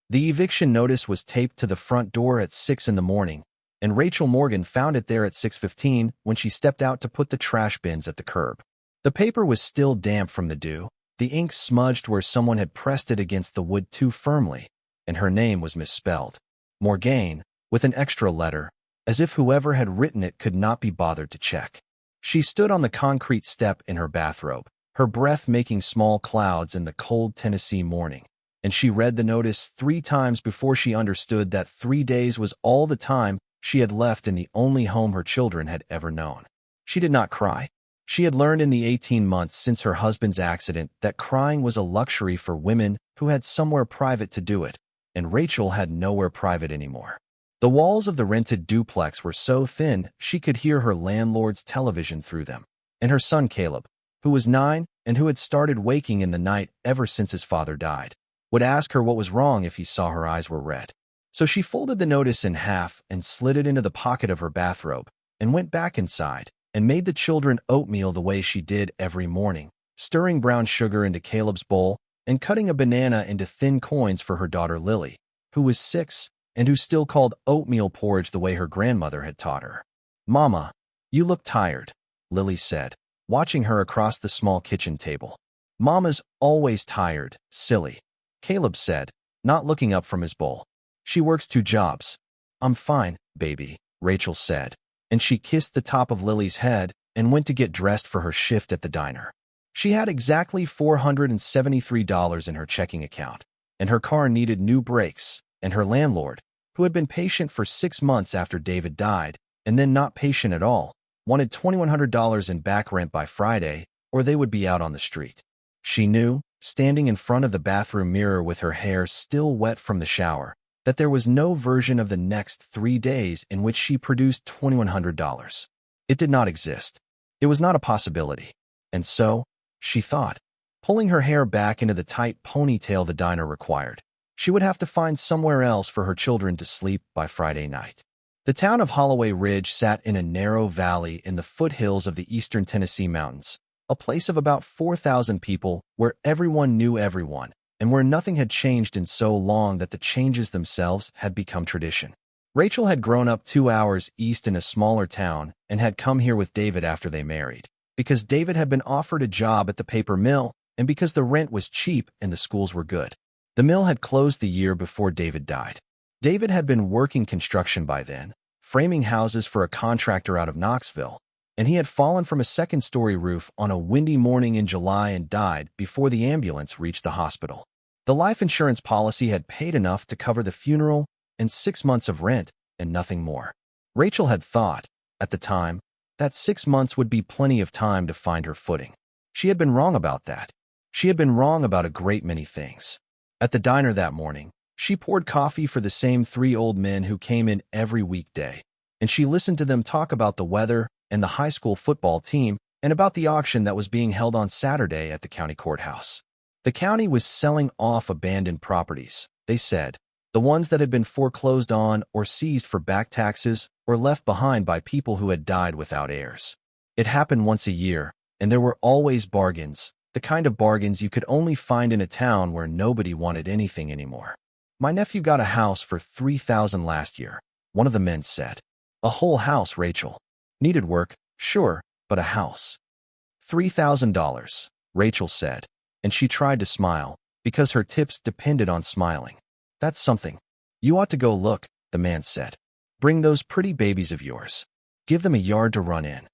The eviction notice was taped to the front door at 6 in the morning, and Rachel Morgan found it there at 6:15 when she stepped out to put the trash bins at the curb. The paper was still damp from the dew, the ink smudged where someone had pressed it against the wood too firmly, and her name was misspelled. Morgane, with an extra letter, as if whoever had written it could not be bothered to check. She stood on the concrete step in her bathrobe, her breath making small clouds in the cold Tennessee morning, and she read the notice 3 times before she understood that 3 days was all the time she had left in the only home her children had ever known. She did not cry. She had learned in the 18 months since her husband's accident that crying was a luxury for women who had somewhere private to do it, and Rachel had nowhere private anymore. The walls of the rented duplex were so thin she could hear her landlord's television through them, and her son Caleb, who was 9 and who had started waking in the night ever since his father died, would ask her what was wrong if he saw her eyes were red. So she folded the notice in half and slid it into the pocket of her bathrobe and went back inside and made the children oatmeal the way she did every morning, stirring brown sugar into Caleb's bowl and cutting a banana into thin coins for her daughter Lily, who was 6 and who still called oatmeal porridge the way her grandmother had taught her. "Mama, you look tired," Lily said, watching her across the small kitchen table. "Mama's always tired, silly," Caleb said, not looking up from his bowl. "She works 2 jobs." "I'm fine, baby," Rachel said, and she kissed the top of Lily's head and went to get dressed for her shift at the diner. She had exactly $473 in her checking account, and her car needed new brakes, and her landlord, who had been patient for 6 months after David died, and then not patient at all, wanted $2,100 in back rent by Friday, or they would be out on the street. She knew, standing in front of the bathroom mirror with her hair still wet from the shower, that there was no version of the next 3 days in which she produced $2,100. It did not exist. It was not a possibility. And so, she thought, pulling her hair back into the tight ponytail the diner required, she would have to find somewhere else for her children to sleep by Friday night. The town of Holloway Ridge sat in a narrow valley in the foothills of the eastern Tennessee mountains, a place of about 4,000 people where everyone knew everyone, and where nothing had changed in so long that the changes themselves had become tradition. Rachel had grown up 2 hours east in a smaller town and had come here with David after they married, because David had been offered a job at the paper mill and because the rent was cheap and the schools were good. The mill had closed the year before David died. David had been working construction by then, framing houses for a contractor out of Knoxville, and he had fallen from a 2nd-story roof on a windy morning in July and died before the ambulance reached the hospital. The life insurance policy had paid enough to cover the funeral and 6 months of rent and nothing more. Rachel had thought, at the time, that 6 months would be plenty of time to find her footing. She had been wrong about that. She had been wrong about a great many things. At the diner that morning, she poured coffee for the same 3 old men who came in every weekday, and she listened to them talk about the weather and the high school football team and about the auction that was being held on Saturday at the county courthouse. The county was selling off abandoned properties, they said, the ones that had been foreclosed on or seized for back taxes or left behind by people who had died without heirs. It happened once a year, and there were always bargains, the kind of bargains you could only find in a town where nobody wanted anything anymore. "My nephew got a house for $3,000 last year," one of the men said. "A whole house, Rachel. Needed work, sure, but a house." $3,000, Rachel said, and she tried to smile, because her tips depended on smiling. "That's something. You ought to go look," the man said. "Bring those pretty babies of yours. Give them a yard to run in."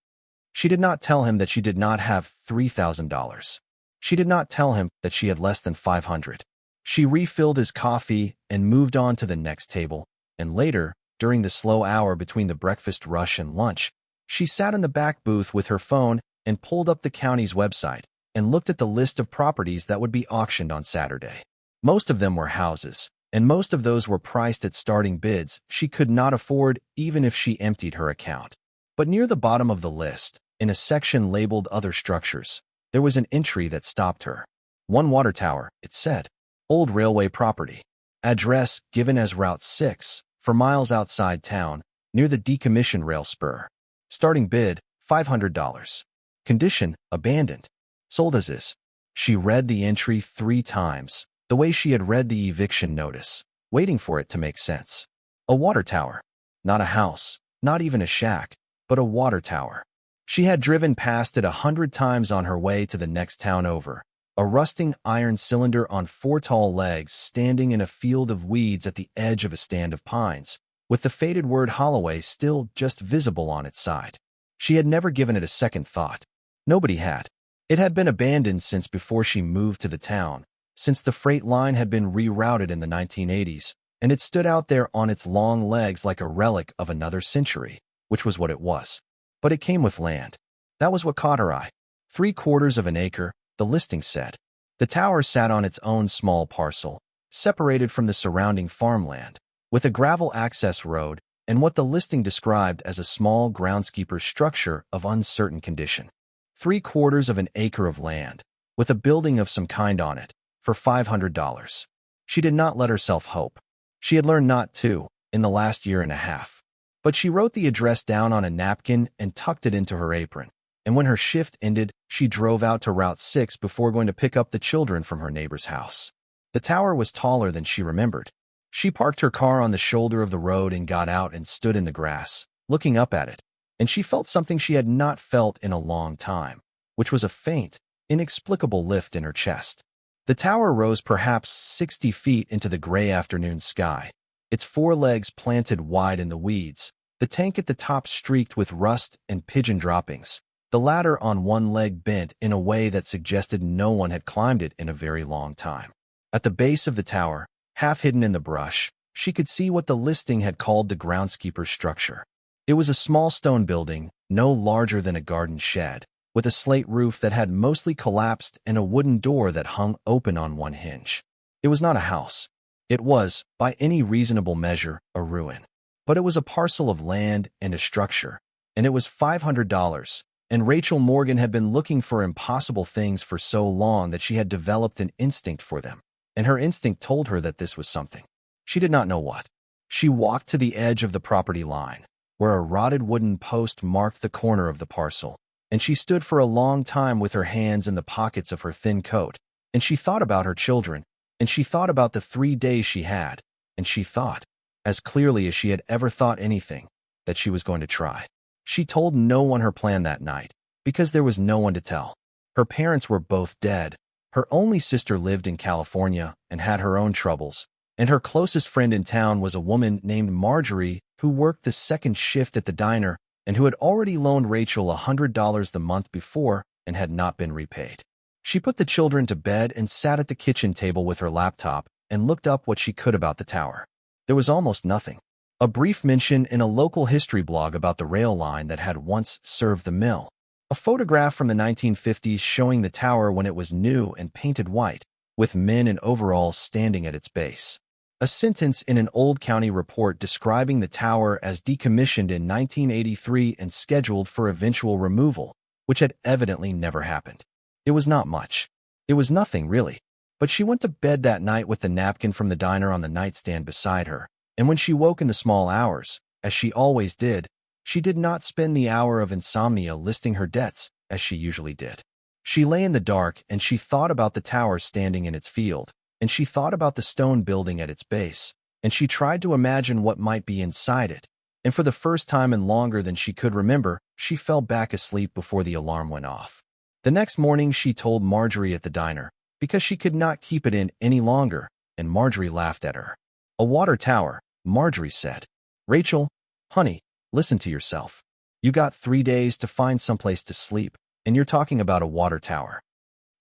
She did not tell him that she did not have $3,000. She did not tell him that she had less than 500. She refilled his coffee and moved on to the next table, and later, during the slow hour between the breakfast rush and lunch, she sat in the back booth with her phone and pulled up the county's website and looked at the list of properties that would be auctioned on Saturday. Most of them were houses, and most of those were priced at starting bids she could not afford even if she emptied her account. But near the bottom of the list, in a section labeled Other Structures, there was an entry that stopped her. "One water tower," it said. "Old railway property. Address given as Route 6, for miles outside town, near the decommissioned rail spur. Starting bid, $500. Condition, abandoned. Sold as is." She read the entry 3 times, the way she had read the eviction notice, waiting for it to make sense. A water tower. Not a house, not even a shack, but a water tower. She had driven past it 100 times on her way to the next town over. A rusting iron cylinder on 4 tall legs standing in a field of weeds at the edge of a stand of pines, with the faded word Holloway still just visible on its side. She had never given it a second thought. Nobody had. It had been abandoned since before she moved to the town, since the freight line had been rerouted in the 1980s, and it stood out there on its long legs like a relic of another century, which was what it was. But it came with land. That was what caught her eye. 3/4 of an acre, the listing said. The tower sat on its own small parcel, separated from the surrounding farmland, with a gravel access road and what the listing described as a small groundskeeper's structure of uncertain condition. 3/4 of an acre of land, with a building of some kind on it, for $500. She did not let herself hope. She had learned not to, in the last year and a half. But she wrote the address down on a napkin and tucked it into her apron. And when her shift ended, she drove out to Route 6 before going to pick up the children from her neighbor's house. The tower was taller than she remembered. She parked her car on the shoulder of the road and got out and stood in the grass, looking up at it. And she felt something she had not felt in a long time, which was a faint, inexplicable lift in her chest. The tower rose perhaps 60 feet into the gray afternoon sky, its 4 legs planted wide in the weeds, the tank at the top streaked with rust and pigeon droppings, the latter on one leg bent in a way that suggested no one had climbed it in a very long time. At the base of the tower, half hidden in the brush, she could see what the listing had called the groundskeeper's structure. It was a small stone building, no larger than a garden shed, with a slate roof that had mostly collapsed and a wooden door that hung open on one hinge. It was not a house. It was, by any reasonable measure, a ruin. But it was a parcel of land and a structure, and it was $500, and Rachel Morgan had been looking for impossible things for so long that she had developed an instinct for them, and her instinct told her that this was something. She did not know what. She walked to the edge of the property line, where a rotted wooden post marked the corner of the parcel, and she stood for a long time with her hands in the pockets of her thin coat, and she thought about her children, and she thought about the 3 days she had, and she thought, as clearly as she had ever thought anything, that she was going to try. She told no one her plan that night, because there was no one to tell. Her parents were both dead. Her only sister lived in California and had her own troubles, and her closest friend in town was a woman named Marjorie who worked the second shift at the diner and who had already loaned Rachel $100 the month before and had not been repaid. She put the children to bed and sat at the kitchen table with her laptop and looked up what she could about the tower. There was almost nothing. A brief mention in a local history blog about the rail line that had once served the mill. A photograph from the 1950s showing the tower when it was new and painted white, with men in overalls standing at its base. A sentence in an old county report describing the tower as decommissioned in 1983 and scheduled for eventual removal, which had evidently never happened. It was not much. It was nothing, really. But she went to bed that night with the napkin from the diner on the nightstand beside her, and when she woke in the small hours, as she always did, she did not spend the hour of insomnia listing her debts, as she usually did. She lay in the dark and she thought about the tower standing in its field, and she thought about the stone building at its base, and she tried to imagine what might be inside it, and for the first time in longer than she could remember, she fell back asleep before the alarm went off. The next morning she told Marjorie at the diner, because she could not keep it in any longer, and Marjorie laughed at her. A water tower, Marjorie said. Rachel, honey, listen to yourself. You got 3 days to find someplace to sleep, and you're talking about a water tower.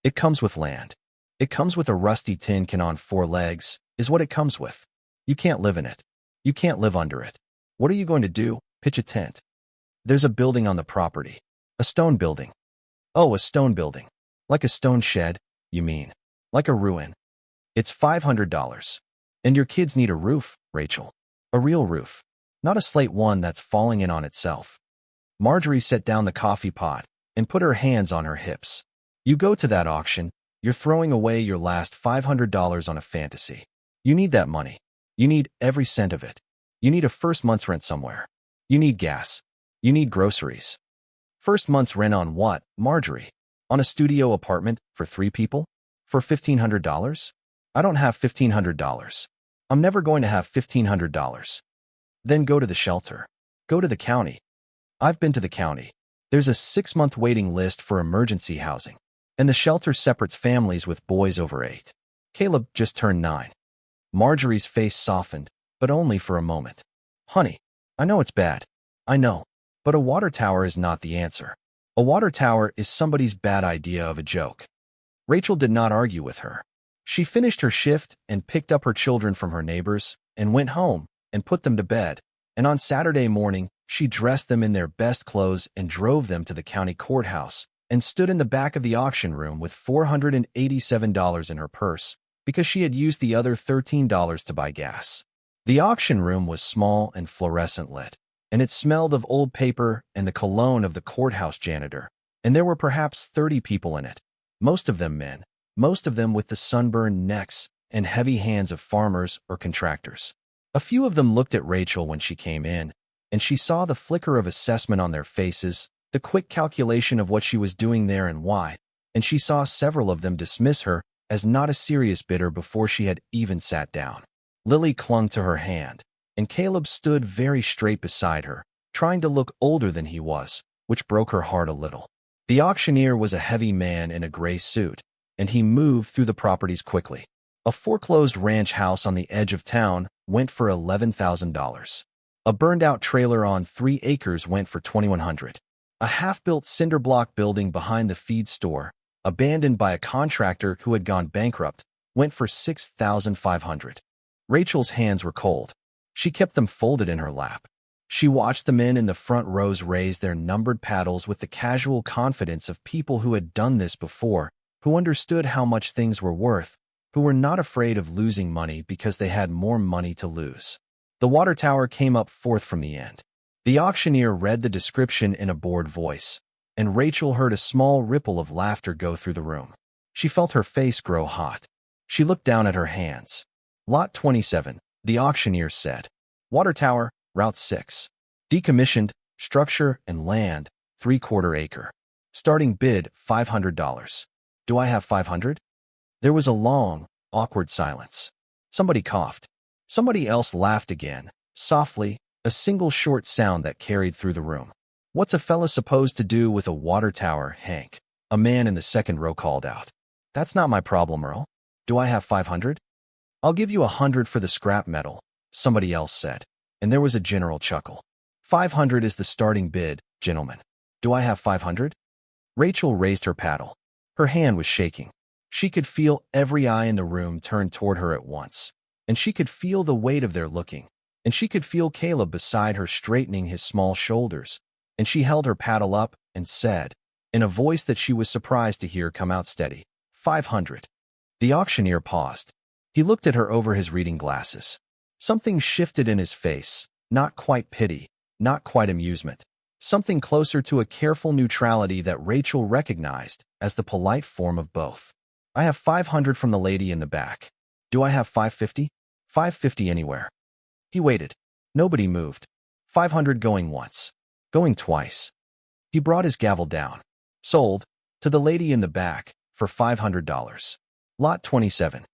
It comes with land. It comes with a rusty tin can on 4 legs, is what it comes with. You can't live in it. You can't live under it. What are you going to do? Pitch a tent? There's a building on the property. A stone building. Oh, a stone building. Like a stone shed, you mean. Like a ruin. It's $500. And your kids need a roof, Rachel. A real roof. Not a slate one that's falling in on itself. Marjorie set down the coffee pot and put her hands on her hips. You go to that auction, you're throwing away your last $500 on a fantasy. You need that money. You need every cent of it. You need a first month's rent somewhere. You need gas. You need groceries. First month's rent on what, Marjorie? On a studio apartment for 3 people? For $1,500? I don't have $1,500. I'm never going to have $1,500. Then go to the shelter. Go to the county. I've been to the county. There's a 6-month waiting list for emergency housing, and the shelter separates families with boys over 8. Caleb just turned 9. Marjorie's face softened, but only for a moment. Honey, I know it's bad. I know. But a water tower is not the answer. A water tower is somebody's bad idea of a joke. Rachel did not argue with her. She finished her shift and picked up her children from her neighbors and went home and put them to bed. And on Saturday morning, she dressed them in their best clothes and drove them to the county courthouse and stood in the back of the auction room with $487 in her purse because she had used the other $13 to buy gas. The auction room was small and fluorescent lit, and it smelled of old paper and the cologne of the courthouse janitor, and there were perhaps 30 people in it, most of them men, most of them with the sunburned necks and heavy hands of farmers or contractors. A few of them looked at Rachel when she came in, and she saw the flicker of assessment on their faces, the quick calculation of what she was doing there and why, and she saw several of them dismiss her as not a serious bidder before she had even sat down. Lily clung to her hand, and Caleb stood very straight beside her, trying to look older than he was, which broke her heart a little. The auctioneer was a heavy man in a gray suit, and he moved through the properties quickly. A foreclosed ranch house on the edge of town went for $11,000. A burned-out trailer on 3 acres went for $2,100. A half-built cinder block building behind the feed store, abandoned by a contractor who had gone bankrupt, went for $6,500. Rachel's hands were cold. She kept them folded in her lap. She watched the men in the front rows raise their numbered paddles with the casual confidence of people who had done this before, who understood how much things were worth, who were not afraid of losing money because they had more money to lose. The water tower came up fourth from the end. The auctioneer read the description in a bored voice, and Rachel heard a small ripple of laughter go through the room. She felt her face grow hot. She looked down at her hands. Lot 27, the auctioneer said. Water tower, Route 6. Decommissioned, structure and land, 3/4 acre. Starting bid, $500. Do I have 500? There was a long, awkward silence. Somebody coughed. Somebody else laughed again, softly, a single short sound that carried through the room. What's a fella supposed to do with a water tower, Hank? A man in the second row called out. That's not my problem, Earl. Do I have 500? I'll give you 100 for the scrap metal, somebody else said, and there was a general chuckle. 500 is the starting bid, gentlemen. Do I have 500? Rachel raised her paddle. Her hand was shaking. She could feel every eye in the room turn toward her at once, and she could feel the weight of their looking, and she could feel Caleb beside her straightening his small shoulders, and she held her paddle up and said, in a voice that she was surprised to hear come out steady, 500. The auctioneer paused. He looked at her over his reading glasses. Something shifted in his face, not quite pity, not quite amusement, something closer to a careful neutrality that Rachel recognized as the polite form of both. I have 500 from the lady in the back. Do I have 550? 550 anywhere. He waited. Nobody moved. 500 going once. Going twice. He brought his gavel down. Sold, to the lady in the back, for $500. Lot 27.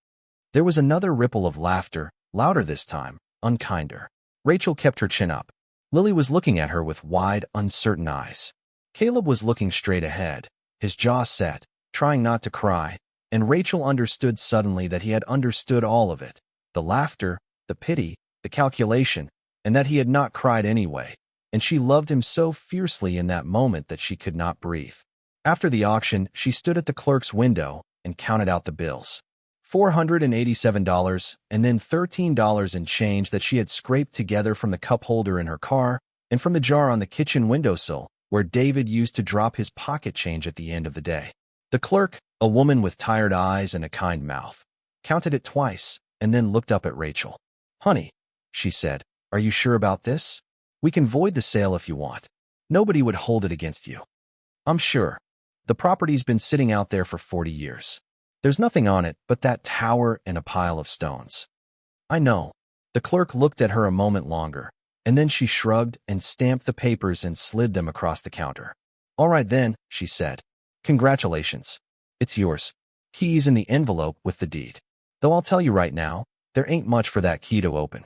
There was another ripple of laughter, louder this time, unkinder. Rachel kept her chin up. Lily was looking at her with wide, uncertain eyes. Caleb was looking straight ahead, his jaw set, trying not to cry, and Rachel understood suddenly that he had understood all of it, the laughter, the pity, the calculation, and that he had not cried anyway, and she loved him so fiercely in that moment that she could not breathe. After the auction, she stood at the clerk's window and counted out the bills. $487 and then $13 in change that she had scraped together from the cup holder in her car and from the jar on the kitchen windowsill where David used to drop his pocket change at the end of the day. The clerk, a woman with tired eyes and a kind mouth, counted it twice and then looked up at Rachel. Honey, she said, are you sure about this? We can void the sale if you want. Nobody would hold it against you. I'm sure. The property's been sitting out there for 40 years. There's nothing on it but that tower and a pile of stones. I know. The clerk looked at her a moment longer, and then she shrugged and stamped the papers and slid them across the counter. All right then, she said. Congratulations. It's yours. Keys in the envelope with the deed. Though I'll tell you right now, There ain't much for that key to open.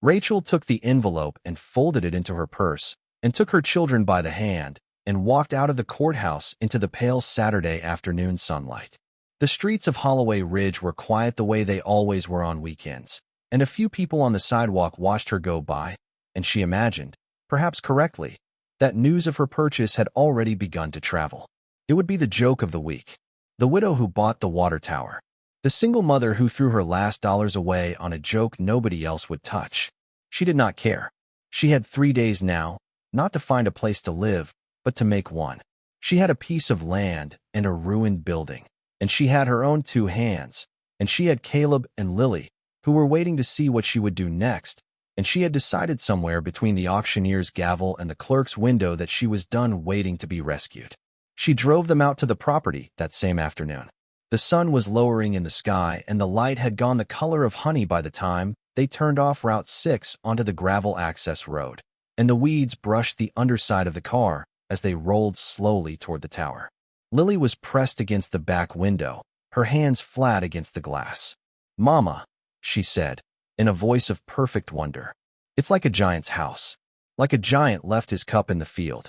Rachel took the envelope and folded it into her purse, and took her children by the hand, and walked out of the courthouse into the pale Saturday afternoon sunlight. The streets of Holloway Ridge were quiet the way they always were on weekends, and a few people on the sidewalk watched her go by, and she imagined, perhaps correctly, that news of her purchase had already begun to travel. It would be the joke of the week. The widow who bought the water tower. The single mother who threw her last dollars away on a joke nobody else would touch. She did not care. She had 3 days now, not to find a place to live, but to make one. She had a piece of land and a ruined building, and she had her own 2 hands, and she had Caleb and Lily, who were waiting to see what she would do next, and she had decided somewhere between the auctioneer's gavel and the clerk's window that she was done waiting to be rescued. She drove them out to the property that same afternoon. The sun was lowering in the sky, and the light had gone the color of honey by the time they turned off Route 6 onto the gravel access road, and the weeds brushed the underside of the car as they rolled slowly toward the tower. Lily was pressed against the back window, her hands flat against the glass. "Mama," she said, in a voice of perfect wonder. "It's like a giant's house. Like a giant left his cup in the field."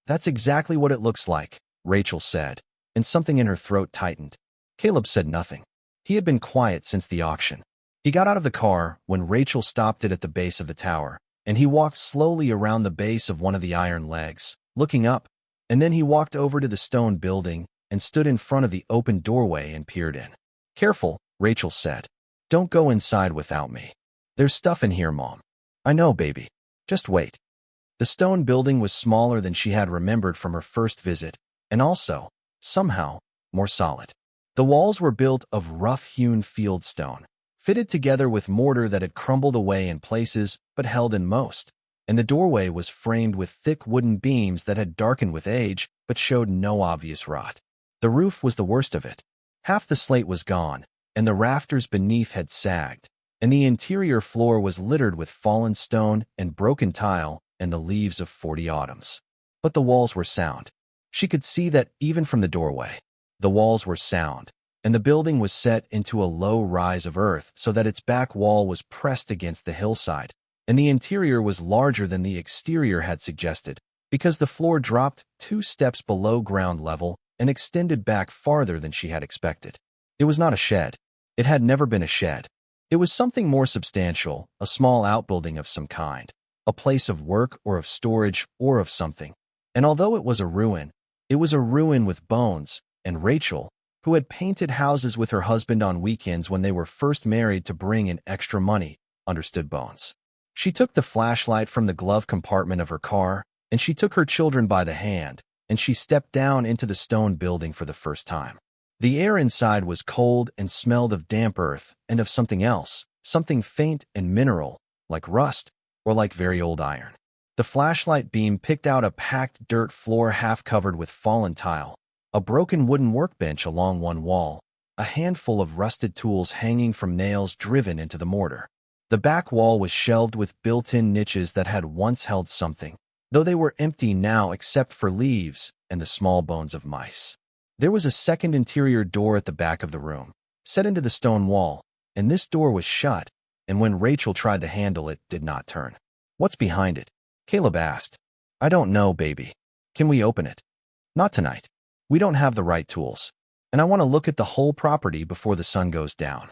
"That's exactly what it looks like," Rachel said, and something in her throat tightened. Caleb said nothing. He had been quiet since the auction. He got out of the car when Rachel stopped it at the base of the tower, and he walked slowly around the base of one of the iron legs, looking up, and then he walked over to the stone building and stood in front of the open doorway and peered in. "Careful," Rachel said. "Don't go inside without me. There's stuff in here, Mom." "I know, baby. Just wait." The stone building was smaller than she had remembered from her first visit, and also, somehow, more solid. The walls were built of rough-hewn field stone, fitted together with mortar that had crumbled away in places but held in most, and the doorway was framed with thick wooden beams that had darkened with age but showed no obvious rot. The roof was the worst of it. Half the slate was gone, and the rafters beneath had sagged, and the interior floor was littered with fallen stone and broken tile and the leaves of 40 autumns. But the walls were sound. She could see that even from the doorway. The walls were sound, and the building was set into a low rise of earth so that its back wall was pressed against the hillside, and the interior was larger than the exterior had suggested, because the floor dropped 2 steps below ground level and extended back farther than she had expected. It was not a shed. It had never been a shed. It was something more substantial, a small outbuilding of some kind, a place of work or of storage or of something. And although it was a ruin with bones, and Rachel, who had painted houses with her husband on weekends when they were first married to bring in extra money, understood bones. She took the flashlight from the glove compartment of her car, and she took her children by the hand, and she stepped down into the stone building for the first time. The air inside was cold and smelled of damp earth and of something else, something faint and mineral, like rust or like very old iron. The flashlight beam picked out a packed dirt floor half covered with fallen tile, a broken wooden workbench along one wall, a handful of rusted tools hanging from nails driven into the mortar. The back wall was shelved with built-in niches that had once held something, though they were empty now except for leaves and the small bones of mice. There was a second interior door at the back of the room, set into the stone wall, and this door was shut, and when Rachel tried to handle it, did not turn. "What's behind it?" Caleb asked. "I don't know, baby. Can we open it?" "Not tonight. We don't have the right tools, and I want to look at the whole property before the sun goes down."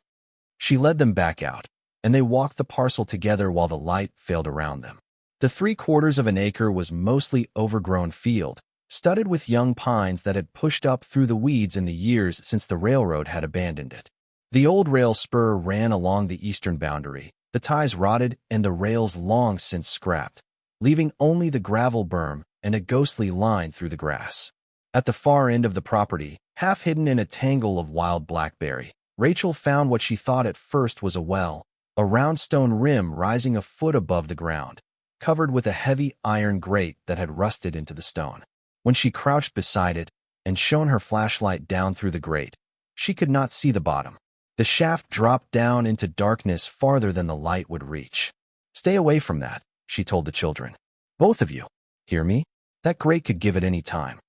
She led them back out, and they walked the parcel together while the light failed around them. The 3/4 of an acre was mostly overgrown field, studded with young pines that had pushed up through the weeds in the years since the railroad had abandoned it. The old rail spur ran along the eastern boundary, the ties rotted and the rails long since scrapped, leaving only the gravel berm and a ghostly line through the grass. At the far end of the property, half hidden in a tangle of wild blackberry, Rachel found what she thought at first was a well, a round stone rim rising a foot above the ground, covered with a heavy iron grate that had rusted into the stone. When she crouched beside it and shone her flashlight down through the grate, she could not see the bottom. The shaft dropped down into darkness farther than the light would reach. "Stay away from that," she told the children. "Both of you. Hear me? That grate could give at any time."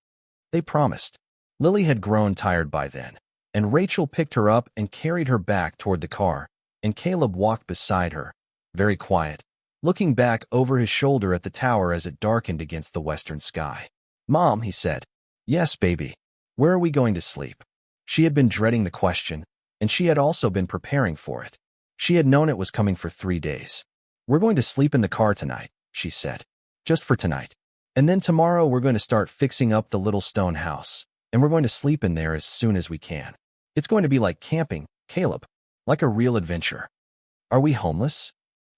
They promised. Lily had grown tired by then, and Rachel picked her up and carried her back toward the car, and Caleb walked beside her, very quiet, looking back over his shoulder at the tower as it darkened against the western sky. "Mom," he said. "Yes, baby. Where are we going to sleep?" She had been dreading the question, and she had also been preparing for it. She had known it was coming for 3 days. "We're going to sleep in the car tonight," she said. "Just for tonight. And then tomorrow we're going to start fixing up the little stone house, and we're going to sleep in there as soon as we can. It's going to be like camping, Caleb, like a real adventure." "Are we homeless?"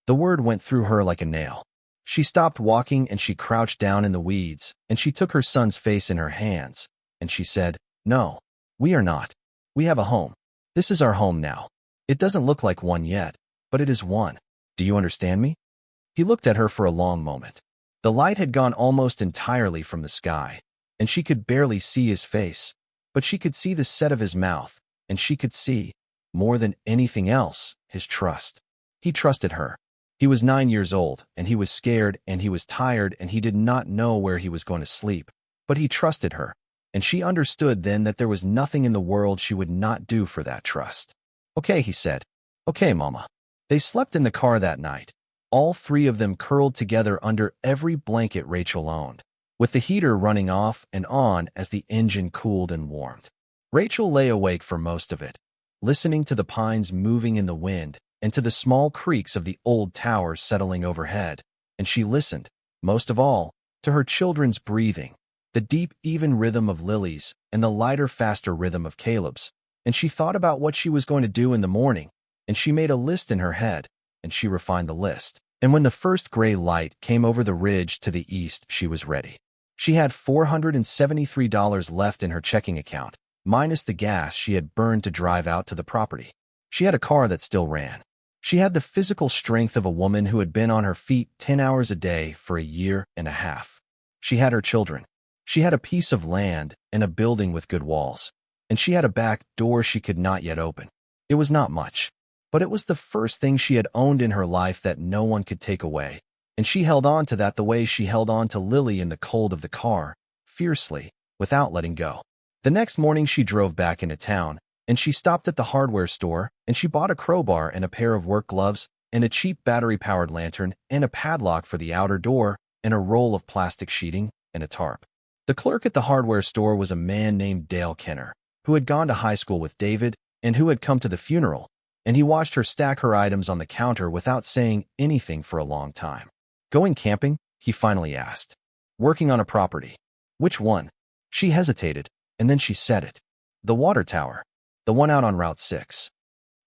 The word went through her like a nail. She stopped walking and she crouched down in the weeds, and she took her son's face in her hands, and she said, "No, we are not. We have a home. This is our home now. It doesn't look like one yet, but it is one. Do you understand me?" He looked at her for a long moment. The light had gone almost entirely from the sky, and she could barely see his face, but she could see the set of his mouth, and she could see, more than anything else, his trust. He trusted her. He was 9 years old, and he was scared, and he was tired, and he did not know where he was going to sleep. But he trusted her, and she understood then that there was nothing in the world she would not do for that trust. "Okay," he said. "Okay, Mama." They slept in the car that night, all 3 of them curled together under every blanket Rachel owned, with the heater running off and on as the engine cooled and warmed. Rachel lay awake for most of it, listening to the pines moving in the wind and to the small creaks of the old tower settling overhead, and she listened, most of all, to her children's breathing, the deep, even rhythm of Lily's and the lighter, faster rhythm of Caleb's, and she thought about what she was going to do in the morning, and she made a list in her head, and she refined the list. And when the first gray light came over the ridge to the east, she was ready. She had $473 left in her checking account, minus the gas she had burned to drive out to the property. She had a car that still ran. She had the physical strength of a woman who had been on her feet 10 hours a day for a year and a half. She had her children. She had a piece of land and a building with good walls. And she had a back door she could not yet open. It was not much, but it was the first thing she had owned in her life that no one could take away. And she held on to that the way she held on to Lily in the cold of the car, fiercely, without letting go. The next morning she drove back into town, and she stopped at the hardware store, and she bought a crowbar and a pair of work gloves, and a cheap battery-powered lantern, and a padlock for the outer door, and a roll of plastic sheeting, and a tarp. The clerk at the hardware store was a man named Dale Kenner, who had gone to high school with David, and who had come to the funeral, and he watched her stack her items on the counter without saying anything for a long time. "Going camping?" he finally asked. "Working on a property." "Which one?" She hesitated, and then she said it. "The water tower. The one out on Route 6.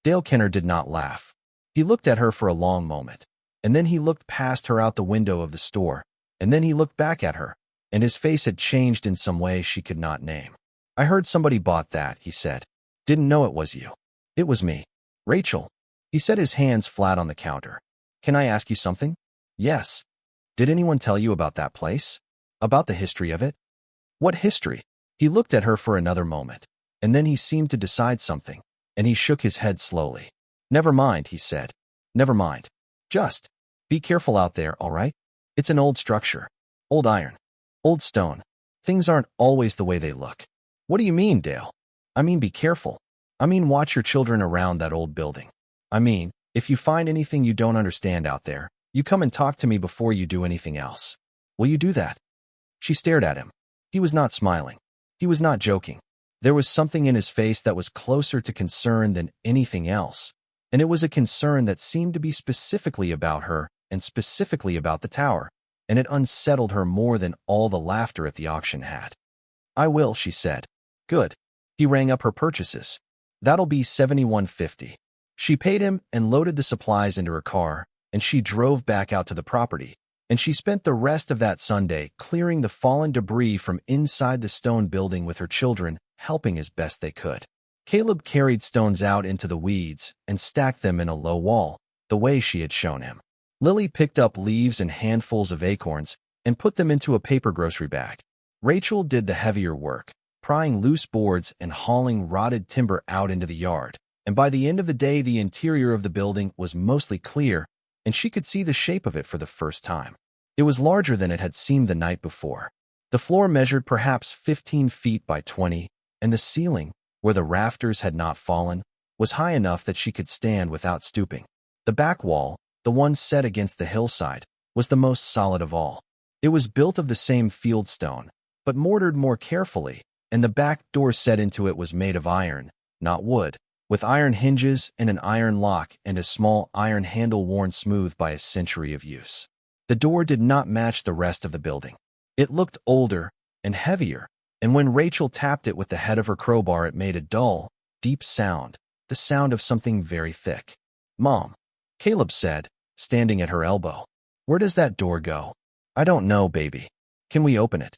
Dale Kenner did not laugh. He looked at her for a long moment, and then he looked past her out the window of the store, and then he looked back at her, and his face had changed in some way she could not name. "I heard somebody bought that," he said. "Didn't know it was you." "It was me. Rachel." He set his hands flat on the counter. "Can I ask you something?" "Yes." "Did anyone tell you about that place? About the history of it?" "What history?" He looked at her for another moment, and then he seemed to decide something, and he shook his head slowly. "Never mind," he said. "Never mind. Just be careful out there, all right? It's an old structure. Old iron. Old stone. Things aren't always the way they look." "What do you mean, Dale?" "I mean be careful. I mean watch your children around that old building. I mean, if you find anything you don't understand out there, you come and talk to me before you do anything else. Will you do that?" She stared at him. He was not smiling. He was not joking. There was something in his face that was closer to concern than anything else, and it was a concern that seemed to be specifically about her and specifically about the tower, and it unsettled her more than all the laughter at the auction had. "I will," she said. "Good." He rang up her purchases. "That'll be $71.50. She paid him and loaded the supplies into her car, and she drove back out to the property, and she spent the rest of that Sunday clearing the fallen debris from inside the stone building with her children, helping as best they could. Caleb carried stones out into the weeds and stacked them in a low wall, the way she had shown him. Lily picked up leaves and handfuls of acorns and put them into a paper grocery bag. Rachel did the heavier work, prying loose boards and hauling rotted timber out into the yard, and by the end of the day the interior of the building was mostly clear, and she could see the shape of it for the first time. It was larger than it had seemed the night before. The floor measured perhaps 15 feet by 20, and the ceiling, where the rafters had not fallen, was high enough that she could stand without stooping. The back wall, the one set against the hillside, was the most solid of all. It was built of the same fieldstone, but mortared more carefully, and the back door set into it was made of iron, not wood, with iron hinges and an iron lock and a small iron handle worn smooth by a century of use. The door did not match the rest of the building. It looked older and heavier, and when Rachel tapped it with the head of her crowbar, it made a dull, deep sound, the sound of something very thick. "Mom," Caleb said, standing at her elbow. "Where does that door go?" "I don't know, baby. Can we open it?"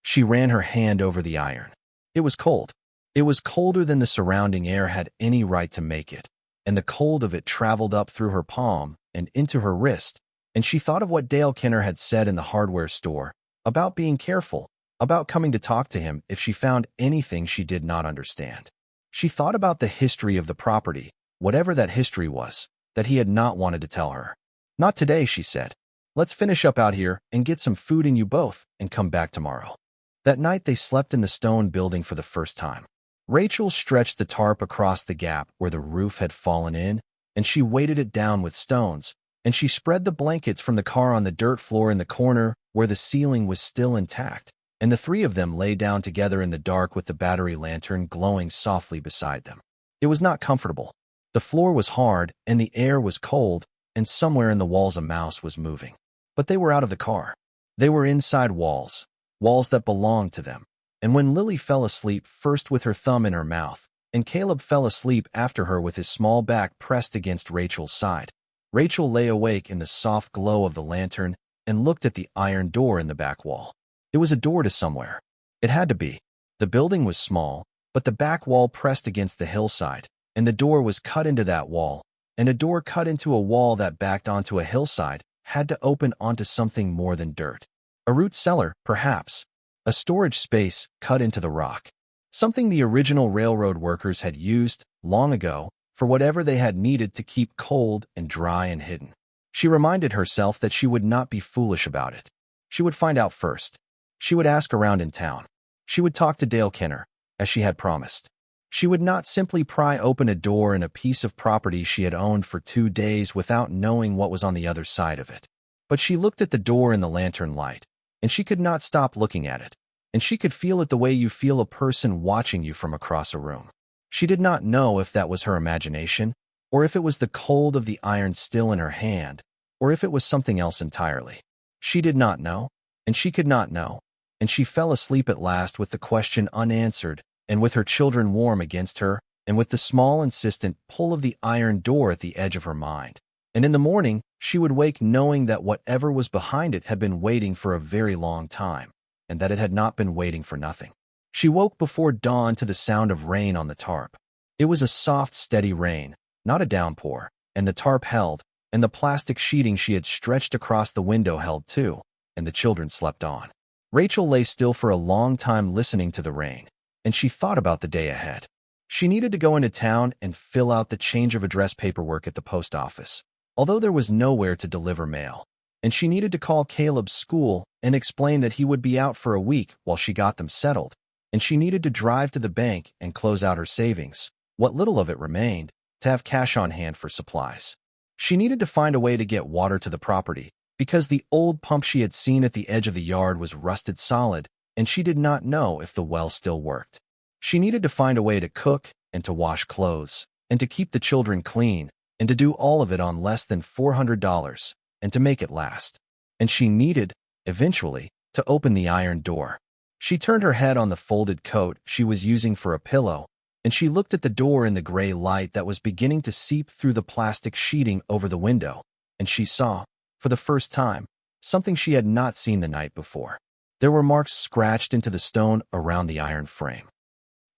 She ran her hand over the iron. It was cold. It was colder than the surrounding air had any right to make it, and the cold of it traveled up through her palm and into her wrist, and she thought of what Dale Kenner had said in the hardware store, about being careful, about coming to talk to him if she found anything she did not understand. She thought about the history of the property, whatever that history was, that he had not wanted to tell her. "Not today," she said. "Let's finish up out here and get some food in you both and come back tomorrow." That night they slept in the stone building for the first time. Rachel stretched the tarp across the gap where the roof had fallen in, and she weighted it down with stones, and she spread the blankets from the car on the dirt floor in the corner where the ceiling was still intact, and the three of them lay down together in the dark with the battery lantern glowing softly beside them. It was not comfortable. The floor was hard, and the air was cold, and somewhere in the walls a mouse was moving. But they were out of the car. They were inside walls, walls that belonged to them. And when Lily fell asleep first with her thumb in her mouth, and Caleb fell asleep after her with his small back pressed against Rachel's side, Rachel lay awake in the soft glow of the lantern and looked at the iron door in the back wall. It was a door to somewhere. It had to be. The building was small, but the back wall pressed against the hillside, and the door was cut into that wall, and a door cut into a wall that backed onto a hillside had to open onto something more than dirt. A root cellar, perhaps. A storage space cut into the rock. Something the original railroad workers had used, long ago, for whatever they had needed to keep cold and dry and hidden. She reminded herself that she would not be foolish about it. She would find out first. She would ask around in town. She would talk to Dale Kenner, as she had promised. She would not simply pry open a door in a piece of property she had owned for 2 days without knowing what was on the other side of it. But she looked at the door in the lantern light, and she could not stop looking at it, and she could feel it the way you feel a person watching you from across a room. She did not know if that was her imagination, or if it was the cold of the iron still in her hand, or if it was something else entirely. She did not know, and she could not know, and she fell asleep at last with the question unanswered, and with her children warm against her, and with the small insistent pull of the iron door at the edge of her mind. And in the morning, she would wake knowing that whatever was behind it had been waiting for a very long time, and that it had not been waiting for nothing. She woke before dawn to the sound of rain on the tarp. It was a soft, steady rain, not a downpour, and the tarp held, and the plastic sheeting she had stretched across the window held too, and the children slept on. Rachel lay still for a long time listening to the rain, and she thought about the day ahead. She needed to go into town and fill out the change of address paperwork at the post office, although there was nowhere to deliver mail, and she needed to call Caleb's school and explain that he would be out for a week while she got them settled, and she needed to drive to the bank and close out her savings, what little of it remained, to have cash on hand for supplies. She needed to find a way to get water to the property, because the old pump she had seen at the edge of the yard was rusted solid, and she did not know if the well still worked. She needed to find a way to cook and to wash clothes, and to keep the children clean, and to do all of it on less than $400, and to make it last. And she needed, eventually, to open the iron door. She turned her head on the folded coat she was using for a pillow, and she looked at the door in the gray light that was beginning to seep through the plastic sheeting over the window, and she saw, for the first time, something she had not seen the night before. There were marks scratched into the stone around the iron frame.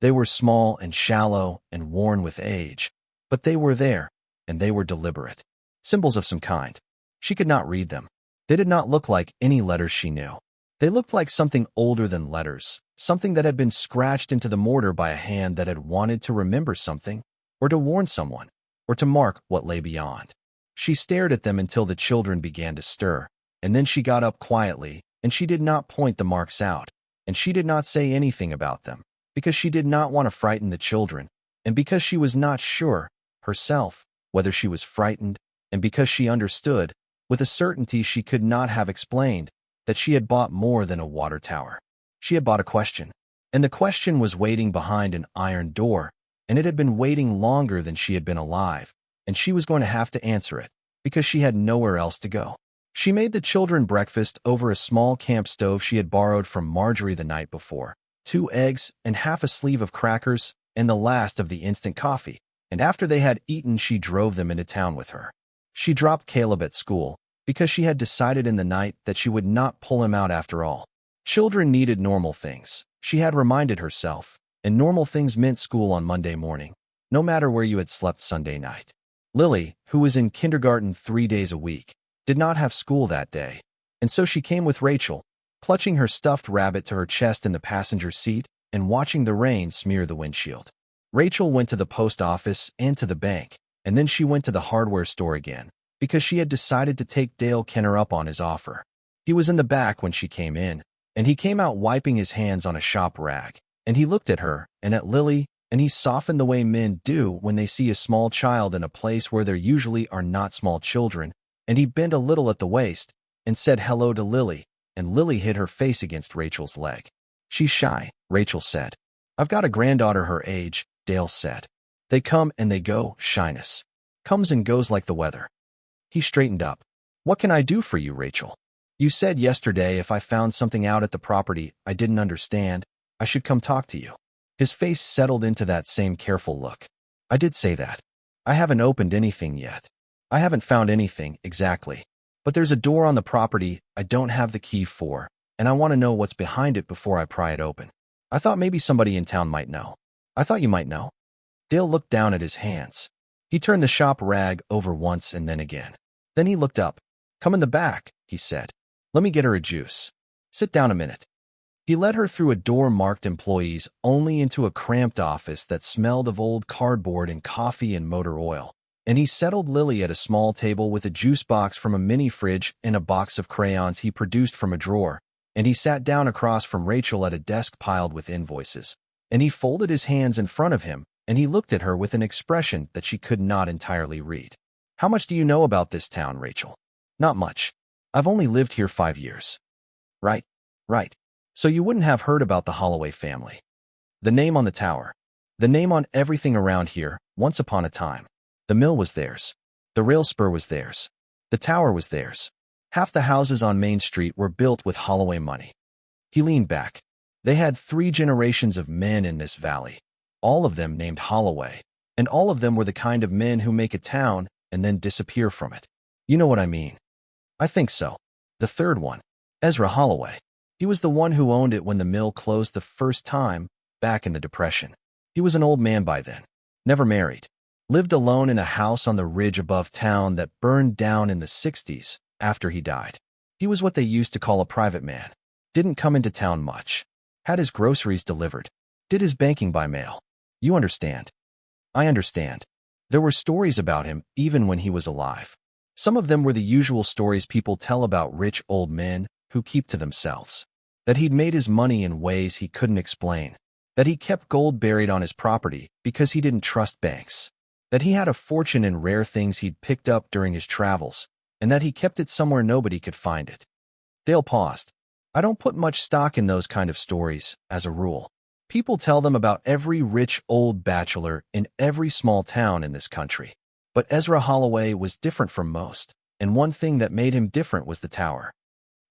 They were small and shallow and worn with age, but they were there, and they were deliberate. Symbols of some kind. She could not read them. They did not look like any letters she knew. They looked like something older than letters, something that had been scratched into the mortar by a hand that had wanted to remember something, or to warn someone, or to mark what lay beyond. She stared at them until the children began to stir, and then she got up quietly, and she did not point the marks out, and she did not say anything about them, because she did not want to frighten the children, And because she was not sure, herself, whether she was frightened, and because she understood, with a certainty she could not have explained, that she had bought more than a water tower. She had bought a question. And the question was waiting behind an iron door, and it had been waiting longer than she had been alive, and she was going to have to answer it, because she had nowhere else to go. She made the children breakfast over a small camp stove she had borrowed from Marjorie the night before, 2 eggs and half a sleeve of crackers, and the last of the instant coffee, and after they had eaten she drove them into town with her. She dropped Caleb at school, because she had decided in the night that she would not pull him out after all. Children needed normal things, she had reminded herself, and normal things meant school on Monday morning, no matter where you had slept Sunday night. Lily, who was in kindergarten 3 days a week, did not have school that day, and so she came with Rachel, clutching her stuffed rabbit to her chest in the passenger seat and watching the rain smear the windshield. Rachel went to the post office and to the bank, and then she went to the hardware store again, because she had decided to take Dale Kenner up on his offer. He was in the back when she came in, and he came out wiping his hands on a shop rag, and he looked at her and at Lily, and he softened the way men do when they see a small child in a place where there usually are not small children, and he bent a little at the waist and said hello to Lily, and Lily hid her face against Rachel's leg. She's shy, Rachel said. I've got a granddaughter her age, Dale said. They come and they go, shyness. Comes and goes like the weather. He straightened up. What can I do for you, Rachel? You said yesterday if I found something out at the property I didn't understand, I should come talk to you. His face settled into that same careful look. I did say that. I haven't opened anything yet. I haven't found anything, exactly. But there's a door on the property I don't have the key for, and I want to know what's behind it before I pry it open. I thought maybe somebody in town might know. I thought you might know. Dale looked down at his hands. He turned the shop rag over once and then again. Then he looked up. Come in the back, he said. Let me get her a juice. Sit down a minute. He led her through a door marked employees only into a cramped office that smelled of old cardboard and coffee and motor oil, and he settled Lily at a small table with a juice box from a mini fridge and a box of crayons he produced from a drawer, and he sat down across from Rachel at a desk piled with invoices, and he folded his hands in front of him, and he looked at her with an expression that she could not entirely read. How much do you know about this town, Rachel? Not much. I've only lived here 5 years. Right. So you wouldn't have heard about the Holloway family. The name on the tower. The name on everything around here, once upon a time. The mill was theirs. The rail spur was theirs. The tower was theirs. Half the houses on Main Street were built with Holloway money. He leaned back. They had 3 generations of men in this valley, all of them named Holloway, and all of them were the kind of men who make a town and then disappear from it. You know what I mean? I think so. The third one, Ezra Holloway. He was the one who owned it when the mill closed the first time, back in the Depression. He was an old man by then, never married, lived alone in a house on the ridge above town that burned down in the 60s after he died. He was what they used to call a private man, didn't come into town much, had his groceries delivered, did his banking by mail. You understand. I understand. There were stories about him even when he was alive. Some of them were the usual stories people tell about rich old men who keep to themselves. That he'd made his money in ways he couldn't explain. That he kept gold buried on his property because he didn't trust banks. That he had a fortune in rare things he'd picked up during his travels, and that he kept it somewhere nobody could find it. Dale paused. I don't put much stock in those kind of stories, as a rule. People tell them about every rich old bachelor in every small town in this country. But Ezra Holloway was different from most, and one thing that made him different was the tower.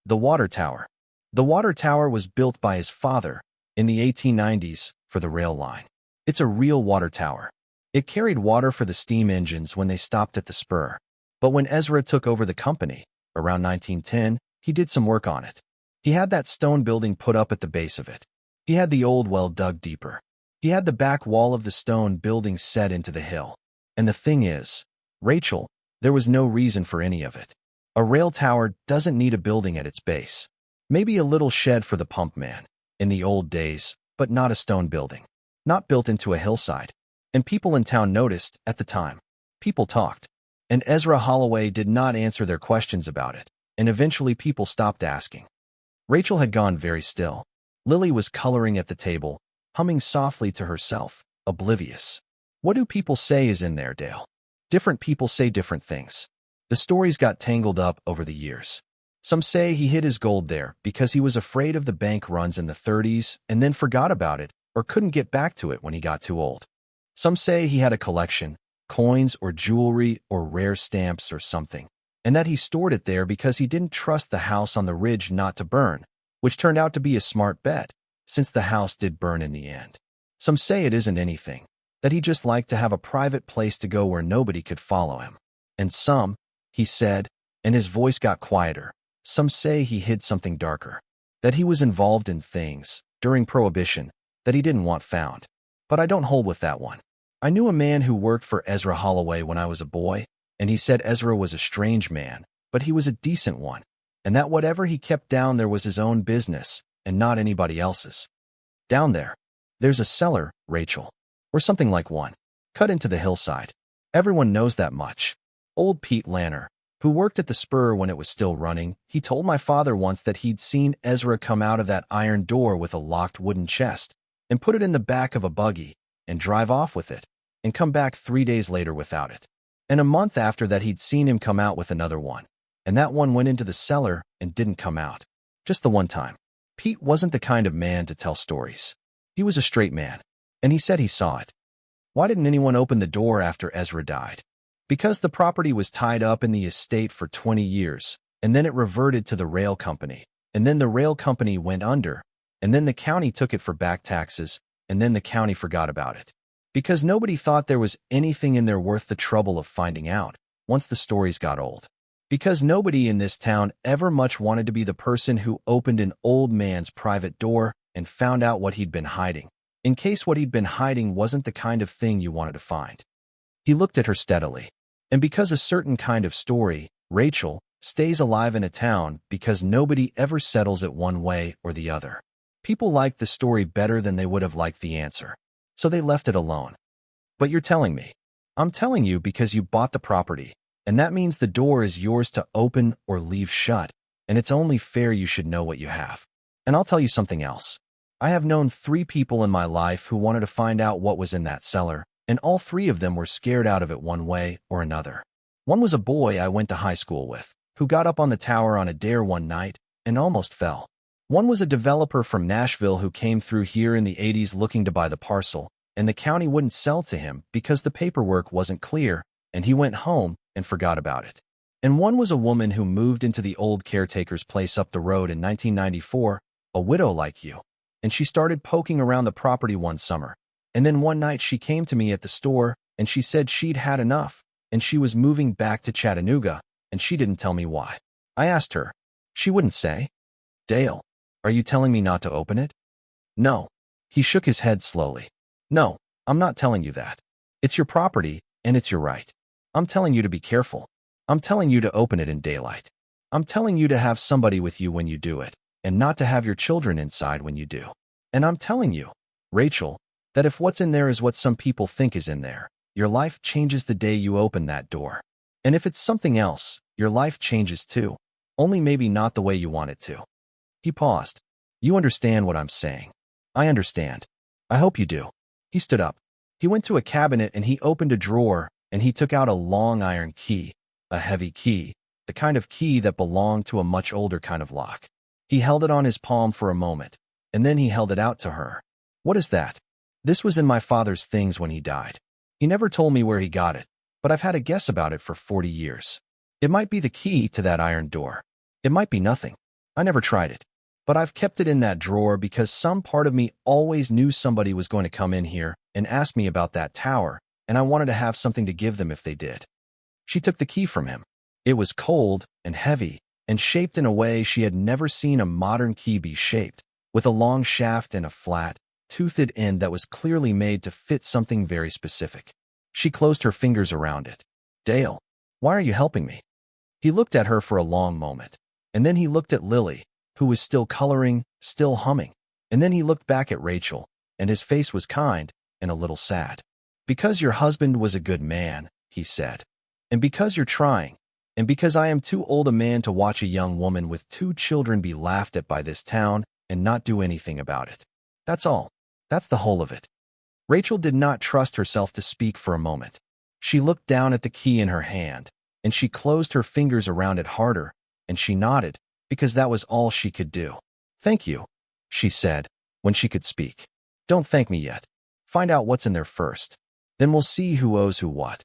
The water tower. The water tower was built by his father in the 1890s for the rail line. It's a real water tower. It carried water for the steam engines when they stopped at the spur. But when Ezra took over the company, around 1910, he did some work on it. He had that stone building put up at the base of it. He had the old well dug deeper. He had the back wall of the stone building set into the hill. And the thing is, Rachel, there was no reason for any of it. A rail tower doesn't need a building at its base. Maybe a little shed for the pump man, in the old days, but not a stone building. Not built into a hillside. And people in town noticed, at the time. People talked. And Ezra Holloway did not answer their questions about it, and eventually people stopped asking. Rachel had gone very still. Lily was coloring at the table, humming softly to herself, oblivious. What do people say is in there, Dale? Different people say different things. The stories got tangled up over the years. Some say he hid his gold there because he was afraid of the bank runs in the 30s and then forgot about it or couldn't get back to it when he got too old. Some say he had a collection, coins or jewelry or rare stamps or something, and that he stored it there because he didn't trust the house on the ridge not to burn, which turned out to be a smart bet, since the house did burn in the end. Some say it isn't anything, that he just liked to have a private place to go where nobody could follow him. And some, he said, and his voice got quieter, some say he hid something darker, that he was involved in things, during Prohibition, that he didn't want found. But I don't hold with that one. I knew a man who worked for Ezra Holloway when I was a boy, and he said Ezra was a strange man, but he was a decent one, and that whatever he kept down there was his own business, and not anybody else's. Down there, there's a cellar, Rachel, or something like one, cut into the hillside. Everyone knows that much. Old Pete Lanner, who worked at the Spur when it was still running, he told my father once that he'd seen Ezra come out of that iron door with a locked wooden chest and put it in the back of a buggy and drive off with it and come back 3 days later without it. And a month after that he'd seen him come out with another one, and that one went into the cellar and didn't come out. Just the one time. Pete wasn't the kind of man to tell stories. He was a straight man, and he said he saw it. Why didn't anyone open the door after Ezra died? Because the property was tied up in the estate for 20 years, and then it reverted to the rail company, and then the rail company went under, and then the county took it for back taxes, and then the county forgot about it. Because nobody thought there was anything in there worth the trouble of finding out, once the stories got old. Because nobody in this town ever much wanted to be the person who opened an old man's private door and found out what he'd been hiding, in case what he'd been hiding wasn't the kind of thing you wanted to find. He looked at her steadily. And because a certain kind of story, Rachel, stays alive in a town because nobody ever settles it one way or the other. People liked the story better than they would have liked the answer, so they left it alone. But you're telling me. I'm telling you because you bought the property, and that means the door is yours to open or leave shut, and it's only fair you should know what you have. And I'll tell you something else. I have known 3 people in my life who wanted to find out what was in that cellar, and all 3 of them were scared out of it one way or another. One was a boy I went to high school with, who got up on the tower on a dare one night and almost fell. One was a developer from Nashville who came through here in the 80s looking to buy the parcel, and the county wouldn't sell to him because the paperwork wasn't clear, and he went home and forgot about it. And one was a woman who moved into the old caretaker's place up the road in 1994, a widow like you, and she started poking around the property one summer. And then one night she came to me at the store, and she said she'd had enough, and she was moving back to Chattanooga, and she didn't tell me why. I asked her. She wouldn't say. Dale, are you telling me not to open it? No. He shook his head slowly. No, I'm not telling you that. It's your property, and it's your right. I'm telling you to be careful. I'm telling you to open it in daylight. I'm telling you to have somebody with you when you do it, and not to have your children inside when you do. And I'm telling you, Rachel, that if what's in there is what some people think is in there, your life changes the day you open that door. And if it's something else, your life changes too, only maybe not the way you want it to. He paused. You understand what I'm saying. I understand. I hope you do. He stood up. He went to a cabinet and he opened a drawer and he took out a long iron key, a heavy key, the kind of key that belonged to a much older kind of lock. He held it on his palm for a moment, and then he held it out to her. What is that? This was in my father's things when he died. He never told me where he got it, but I've had a guess about it for 40 years. It might be the key to that iron door. It might be nothing. I never tried it. But I've kept it in that drawer because some part of me always knew somebody was going to come in here and ask me about that tower, and I wanted to have something to give them if they did. She took the key from him. It was cold and heavy and shaped in a way she had never seen a modern key be shaped, with a long shaft and a flat, toothed end that was clearly made to fit something very specific. She closed her fingers around it. Dale, why are you helping me? He looked at her for a long moment, and then he looked at Lily, who was still coloring, still humming, and then he looked back at Rachel, and his face was kind and a little sad. Because your husband was a good man, he said, and because you're trying, and because I am too old a man to watch a young woman with 2 children be laughed at by this town and not do anything about it. That's all. That's the whole of it. Rachel did not trust herself to speak for a moment. She looked down at the key in her hand, and she closed her fingers around it harder, and she nodded, because that was all she could do. "Thank you," she said, when she could speak. "Don't thank me yet. Find out what's in there first. Then we'll see who owes who what."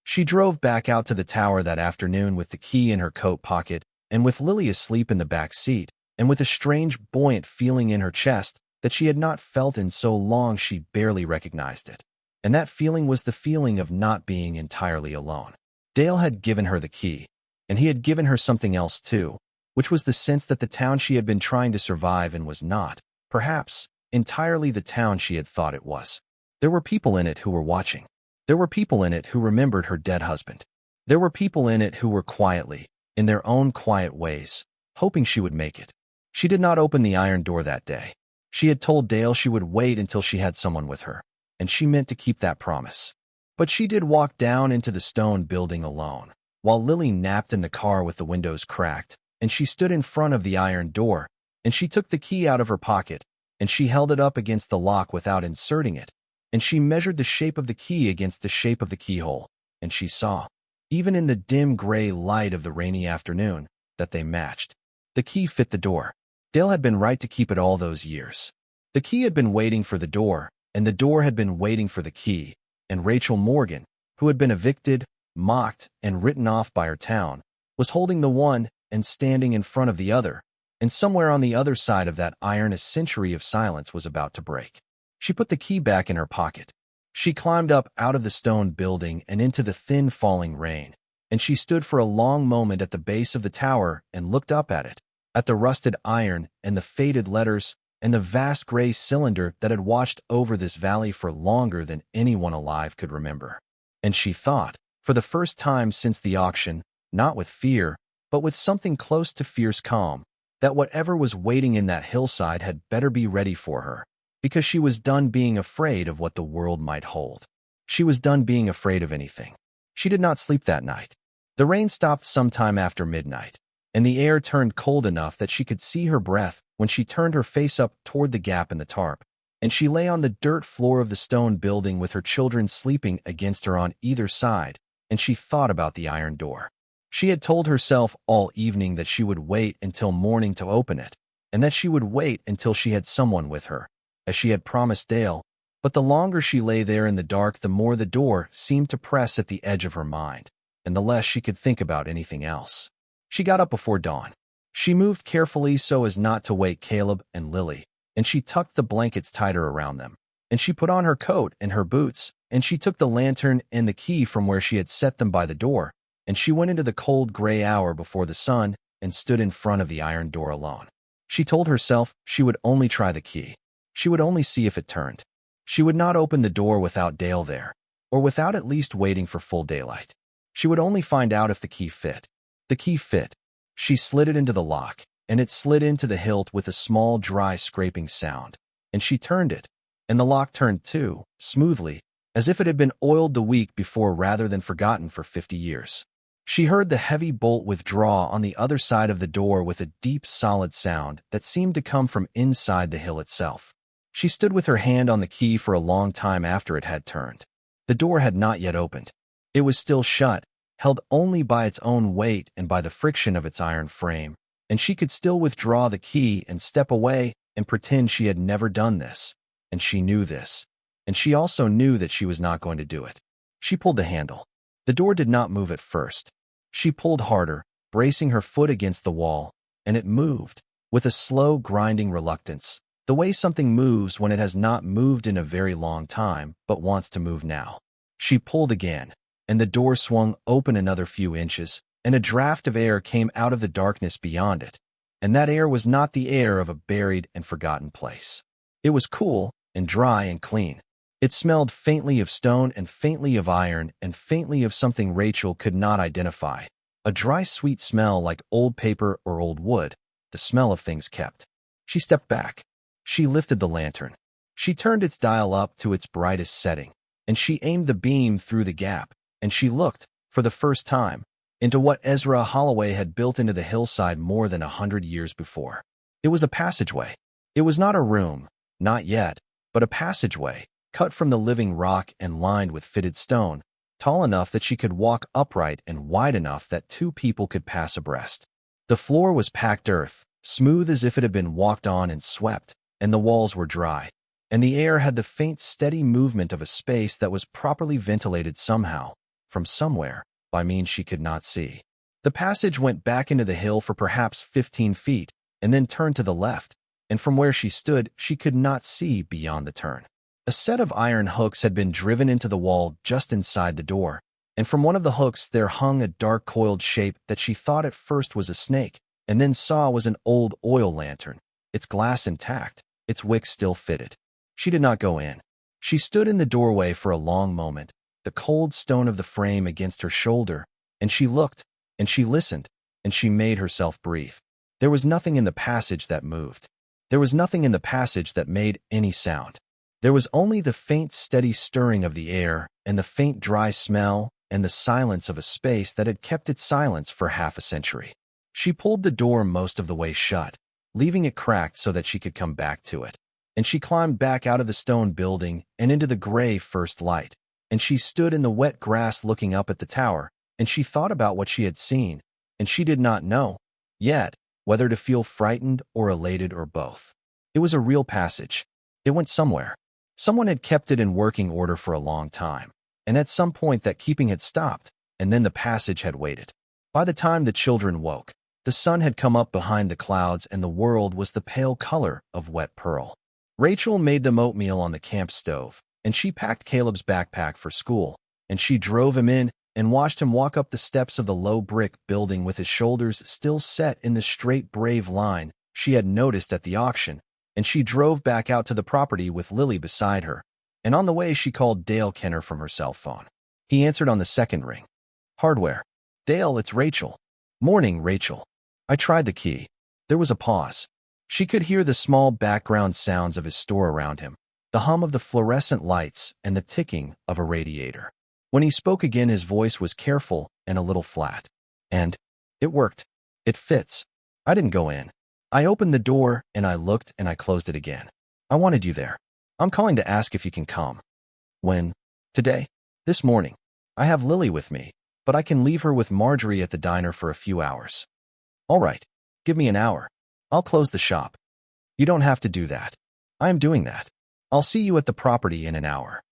She drove back out to the tower that afternoon with the key in her coat pocket, and with Lily asleep in the back seat, and with a strange, buoyant feeling in her chest that she had not felt in so long she barely recognized it. And that feeling was the feeling of not being entirely alone. Dale had given her the key, and he had given her something else too, which was the sense that the town she had been trying to survive in was not, perhaps, entirely the town she had thought it was. There were people in it who were watching. There were people in it who remembered her dead husband. There were people in it who were quietly, in their own quiet ways, hoping she would make it. She did not open the iron door that day. She had told Dale she would wait until she had someone with her, and she meant to keep that promise. But she did walk down into the stone building alone, while Lily napped in the car with the windows cracked, and she stood in front of the iron door, and she took the key out of her pocket, and she held it up against the lock without inserting it, and she measured the shape of the key against the shape of the keyhole, and she saw, even in the dim gray light of the rainy afternoon, that they matched. The key fit the door. Dale had been right to keep it all those years. The key had been waiting for the door, and the door had been waiting for the key, and Rachel Morgan, who had been evicted, mocked, and written off by her town, was holding the one and standing in front of the other, and somewhere on the other side of that iron a century of silence was about to break. She put the key back in her pocket. She climbed up out of the stone building and into the thin falling rain, and she stood for a long moment at the base of the tower and looked up at it, at the rusted iron and the faded letters and the vast gray cylinder that had watched over this valley for longer than anyone alive could remember. And she thought, for the first time since the auction, not with fear, but with something close to fierce calm, that whatever was waiting in that hillside had better be ready for her, because she was done being afraid of what the world might hold. She was done being afraid of anything. She did not sleep that night. The rain stopped sometime after midnight, and the air turned cold enough that she could see her breath when she turned her face up toward the gap in the tarp, and she lay on the dirt floor of the stone building with her children sleeping against her on either side, and she thought about the iron door. She had told herself all evening that she would wait until morning to open it, and that she would wait until she had someone with her, as she had promised Dale, but the longer she lay there in the dark, the more the door seemed to press at the edge of her mind, and the less she could think about anything else. She got up before dawn. She moved carefully so as not to wake Caleb and Lily, and she tucked the blankets tighter around them, and she put on her coat and her boots, and she took the lantern and the key from where she had set them by the door, and she went into the cold gray hour before the sun and stood in front of the iron door alone. She told herself she would only try the key. She would only see if it turned. She would not open the door without Dale there, or without at least waiting for full daylight. She would only find out if the key fit. The key fit. She slid it into the lock, and it slid into the hilt with a small, dry scraping sound, and she turned it, and the lock turned too, smoothly, as if it had been oiled the week before rather than forgotten for 50 years. She heard the heavy bolt withdraw on the other side of the door with a deep, solid sound that seemed to come from inside the hill itself. She stood with her hand on the key for a long time after it had turned. The door had not yet opened. It was still shut, held only by its own weight and by the friction of its iron frame, and she could still withdraw the key and step away and pretend she had never done this, and she knew this, and she also knew that she was not going to do it. She pulled the handle. The door did not move at first. She pulled harder, bracing her foot against the wall, and it moved, with a slow, grinding reluctance, the way something moves when it has not moved in a very long time but wants to move now. She pulled again, and the door swung open another few inches, and a draft of air came out of the darkness beyond it, and that air was not the air of a buried and forgotten place. It was cool and dry and clean. It smelled faintly of stone and faintly of iron and faintly of something Rachel could not identify, a dry, sweet smell like old paper or old wood, the smell of things kept. She stepped back. She lifted the lantern. She turned its dial up to its brightest setting, and she aimed the beam through the gap, and she looked, for the first time, into what Ezra Holloway had built into the hillside more than 100 years before. It was a passageway. It was not a room, not yet, but a passageway, cut from the living rock and lined with fitted stone, tall enough that she could walk upright and wide enough that two people could pass abreast. The floor was packed earth, smooth as if it had been walked on and swept, and the walls were dry, and the air had the faint, steady movement of a space that was properly ventilated somehow, from somewhere, by means she could not see. The passage went back into the hill for perhaps 15 feet, and then turned to the left, and from where she stood, she could not see beyond the turn. A set of iron hooks had been driven into the wall just inside the door, and from one of the hooks there hung a dark coiled shape that she thought at first was a snake, and then saw was an old oil lantern, its glass intact, its wick still fitted. She did not go in. She stood in the doorway for a long moment, the cold stone of the frame against her shoulder, and she looked, and she listened, and she made herself breathe. There was nothing in the passage that moved. There was nothing in the passage that made any sound. There was only the faint, steady stirring of the air, and the faint, dry smell, and the silence of a space that had kept its silence for half a century. She pulled the door most of the way shut, leaving it cracked so that she could come back to it. And she climbed back out of the stone building and into the gray first light, and she stood in the wet grass looking up at the tower, and she thought about what she had seen, and she did not know, yet, whether to feel frightened or elated or both. It was a real passage. It went somewhere. Someone had kept it in working order for a long time, and at some point that keeping had stopped, and then the passage had waited. By the time the children woke, the sun had come up behind the clouds and the world was the pale color of wet pearl. Rachel made them oatmeal on the camp stove, and she packed Caleb's backpack for school, and she drove him in and watched him walk up the steps of the low brick building with his shoulders still set in the straight, brave line she had noticed at the auction, and she drove back out to the property with Lily beside her, and on the way she called Dale Kenner from her cell phone. He answered on the second ring. Hardware. Dale, it's Rachel. Morning, Rachel. I tried the key. There was a pause. She could hear the small background sounds of his store around him, the hum of the fluorescent lights and the ticking of a radiator. When he spoke again, his voice was careful and a little flat. And it worked. It fits. I didn't go in. I opened the door and I looked and I closed it again. I wanted you there. I'm calling to ask if you can come. When? Today? This morning. I have Lily with me, but I can leave her with Marjorie at the diner for a few hours. All right. Give me an hour. I'll close the shop. You don't have to do that. I am doing that. I'll see you at the property in an hour.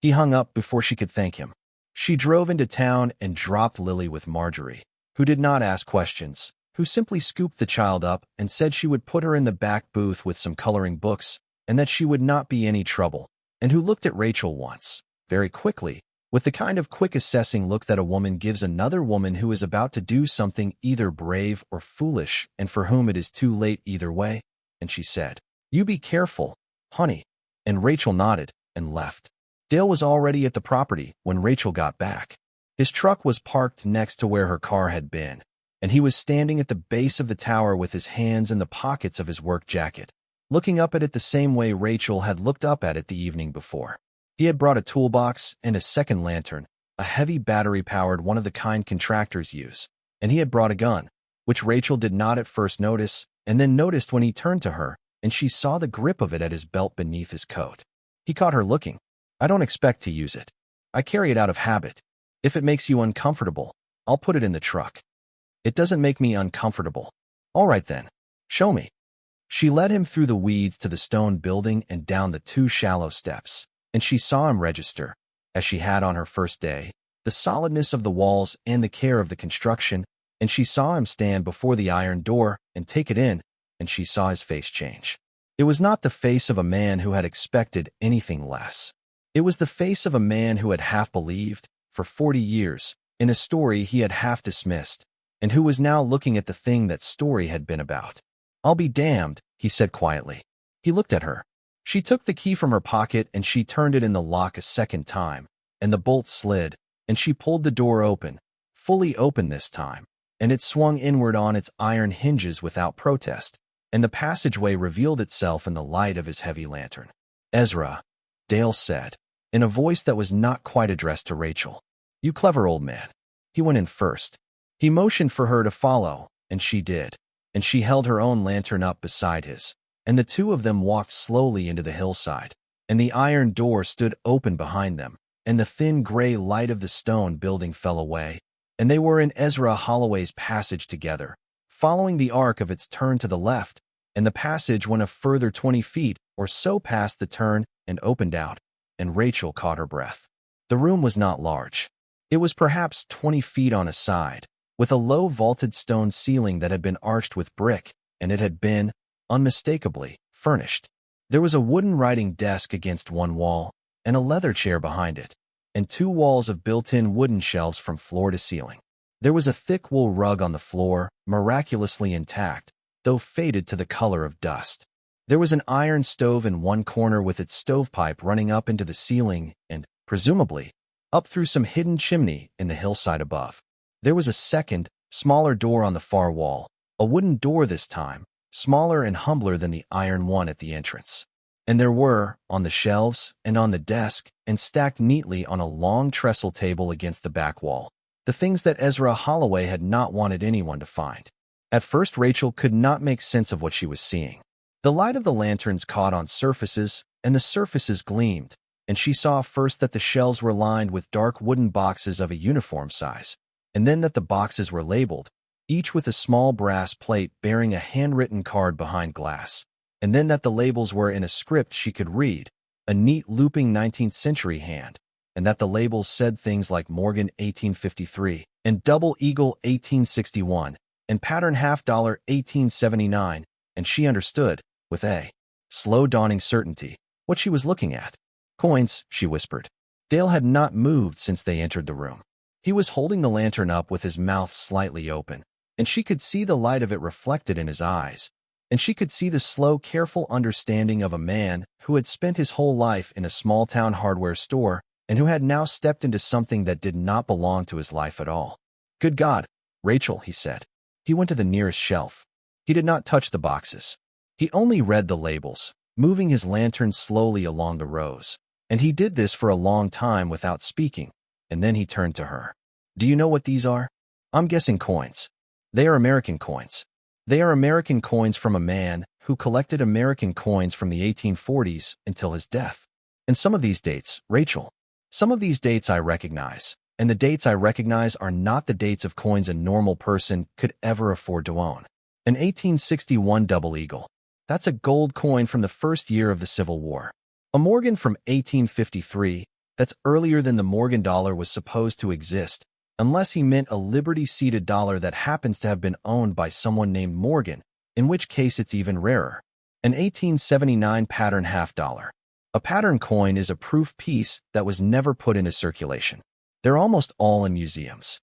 He hung up before she could thank him. She drove into town and dropped Lily with Marjorie, who did not ask questions, who simply scooped the child up and said she would put her in the back booth with some coloring books and that she would not be any trouble, and who looked at Rachel once, very quickly, with the kind of quick assessing look that a woman gives another woman who is about to do something either brave or foolish and for whom it is too late either way, and she said, "You be careful, honey," and Rachel nodded and left. Dale was already at the property when Rachel got back. His truck was parked next to where her car had been, and he was standing at the base of the tower with his hands in the pockets of his work jacket, looking up at it the same way Rachel had looked up at it the evening before. He had brought a toolbox and a second lantern, a heavy battery-powered one of the kind contractors use, and he had brought a gun, which Rachel did not at first notice, and then noticed when he turned to her, and she saw the grip of it at his belt beneath his coat. He caught her looking. I don't expect to use it. I carry it out of habit. If it makes you uncomfortable, I'll put it in the truck. It doesn't make me uncomfortable. All right then. Show me. She led him through the weeds to the stone building and down the 2 shallow steps, and she saw him register, as she had on her first day, the solidness of the walls and the care of the construction, and she saw him stand before the iron door and take it in, and she saw his face change. It was not the face of a man who had expected anything less. It was the face of a man who had half believed, for 40 years, in a story he had half dismissed, and who was now looking at the thing that story had been about. I'll be damned, he said quietly. He looked at her. She took the key from her pocket and she turned it in the lock a second time, and the bolt slid, and she pulled the door open, fully open this time, and it swung inward on its iron hinges without protest, and the passageway revealed itself in the light of his heavy lantern. Ezra, Dale said, in a voice that was not quite addressed to Rachel. You clever old man. He went in first. He motioned for her to follow, and she did, and she held her own lantern up beside his, and the two of them walked slowly into the hillside, and the iron door stood open behind them, and the thin gray light of the stone building fell away, and they were in Ezra Holloway's passage together, following the arc of its turn to the left, and the passage went a further 20 feet or so past the turn and opened out, and Rachel caught her breath. The room was not large. It was perhaps 20 feet on a side, with a low vaulted stone ceiling that had been arched with brick, and it had been, unmistakably, furnished. There was a wooden writing desk against one wall, and a leather chair behind it, and 2 walls of built-in wooden shelves from floor to ceiling. There was a thick wool rug on the floor, miraculously intact, though faded to the color of dust. There was an iron stove in one corner with its stovepipe running up into the ceiling and, presumably, up through some hidden chimney in the hillside above. There was a second, smaller door on the far wall, a wooden door this time, smaller and humbler than the iron one at the entrance. And there were, on the shelves and on the desk, and stacked neatly on a long trestle table against the back wall, the things that Ezra Holloway had not wanted anyone to find. At first, Rachel could not make sense of what she was seeing. The light of the lanterns caught on surfaces, and the surfaces gleamed, and she saw first that the shelves were lined with dark wooden boxes of a uniform size, and then that the boxes were labeled, each with a small brass plate bearing a handwritten card behind glass, and then that the labels were in a script she could read, a neat looping 19th century hand, and that the labels said things like Morgan 1853, and Double Eagle 1861, and Pattern $half 1879, and she understood, with a slow dawning certainty, what she was looking at. Coins, she whispered. Dale had not moved since they entered the room. He was holding the lantern up with his mouth slightly open, and she could see the light of it reflected in his eyes, and she could see the slow, careful understanding of a man who had spent his whole life in a small-town hardware store and who had now stepped into something that did not belong to his life at all. "Good God, Rachel," he said. He went to the nearest shelf. He did not touch the boxes. He only read the labels, moving his lantern slowly along the rows, and he did this for a long time without speaking, and then he turned to her. "Do you know what these are?" "I'm guessing coins." "They are American coins. They are American coins from a man who collected American coins from the 1840s until his death. And some of these dates, Rachel, some of these dates I recognize, and the dates I recognize are not the dates of coins a normal person could ever afford to own. An 1861 Double Eagle. That's a gold coin from the first year of the Civil War. A Morgan from 1853, that's earlier than the Morgan dollar was supposed to exist, unless he meant a Liberty-seated dollar that happens to have been owned by someone named Morgan, in which case it's even rarer. An 1879 pattern $half. A pattern coin is a proof piece that was never put into circulation. They're almost all in museums.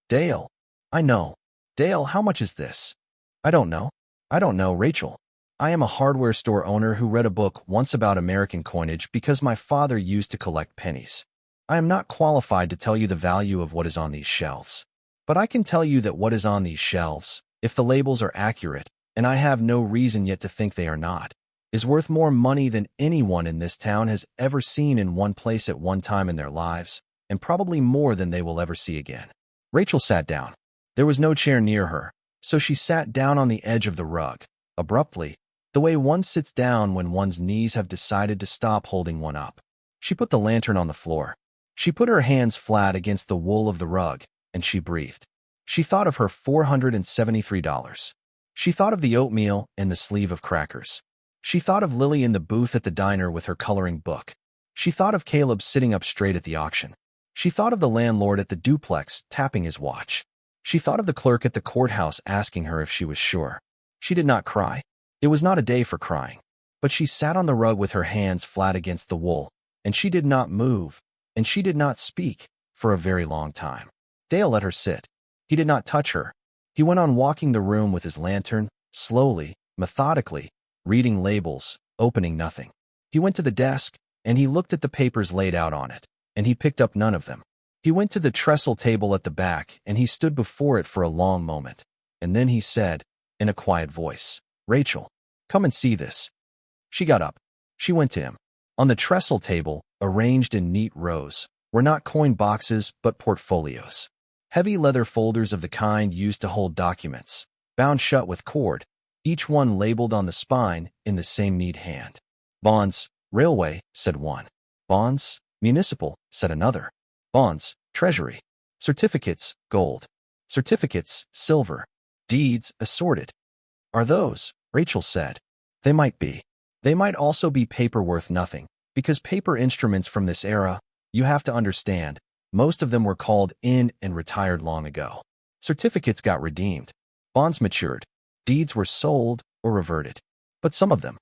Dale. I know. Dale, how much is this? I don't know. I don't know, Rachel. I am a hardware store owner who read a book once about American coinage because my father used to collect pennies. I am not qualified to tell you the value of what is on these shelves. But I can tell you that what is on these shelves, if the labels are accurate, and I have no reason yet to think they are not, is worth more money than anyone in this town has ever seen in one place at one time in their lives, and probably more than they will ever see again. Rachel sat down. There was no chair near her, so she sat down on the edge of the rug, abruptly, the way one sits down when one's knees have decided to stop holding one up. She put the lantern on the floor. She put her hands flat against the wool of the rug, and she breathed. She thought of her $473. She thought of the oatmeal and the sleeve of crackers. She thought of Lily in the booth at the diner with her coloring book. She thought of Caleb sitting up straight at the auction. She thought of the landlord at the duplex tapping his watch. She thought of the clerk at the courthouse asking her if she was sure. She did not cry. It was not a day for crying. But she sat on the rug with her hands flat against the wool, and she did not move, and she did not speak, for a very long time. Dale let her sit. He did not touch her. He went on walking the room with his lantern, slowly, methodically, reading labels, opening nothing. He went to the desk, and he looked at the papers laid out on it, and he picked up none of them. He went to the trestle table at the back, and he stood before it for a long moment, and then he said, in a quiet voice, "Rachel, come and see this." She got up. She went to him. On the trestle table, arranged in neat rows, were not coin boxes but portfolios. Heavy leather folders of the kind used to hold documents, bound shut with cord, each one labeled on the spine in the same neat hand. Bonds, Railway, said one. Bonds, municipal, said another. Bonds, treasury. Certificates, gold. Certificates, silver. Deeds, assorted. Are those? Rachel said. They might be. They might also be paper worth nothing, because paper instruments from this era, you have to understand, most of them were called in and retired long ago. Certificates got redeemed. Bonds matured. Deeds were sold or reverted. But some of them.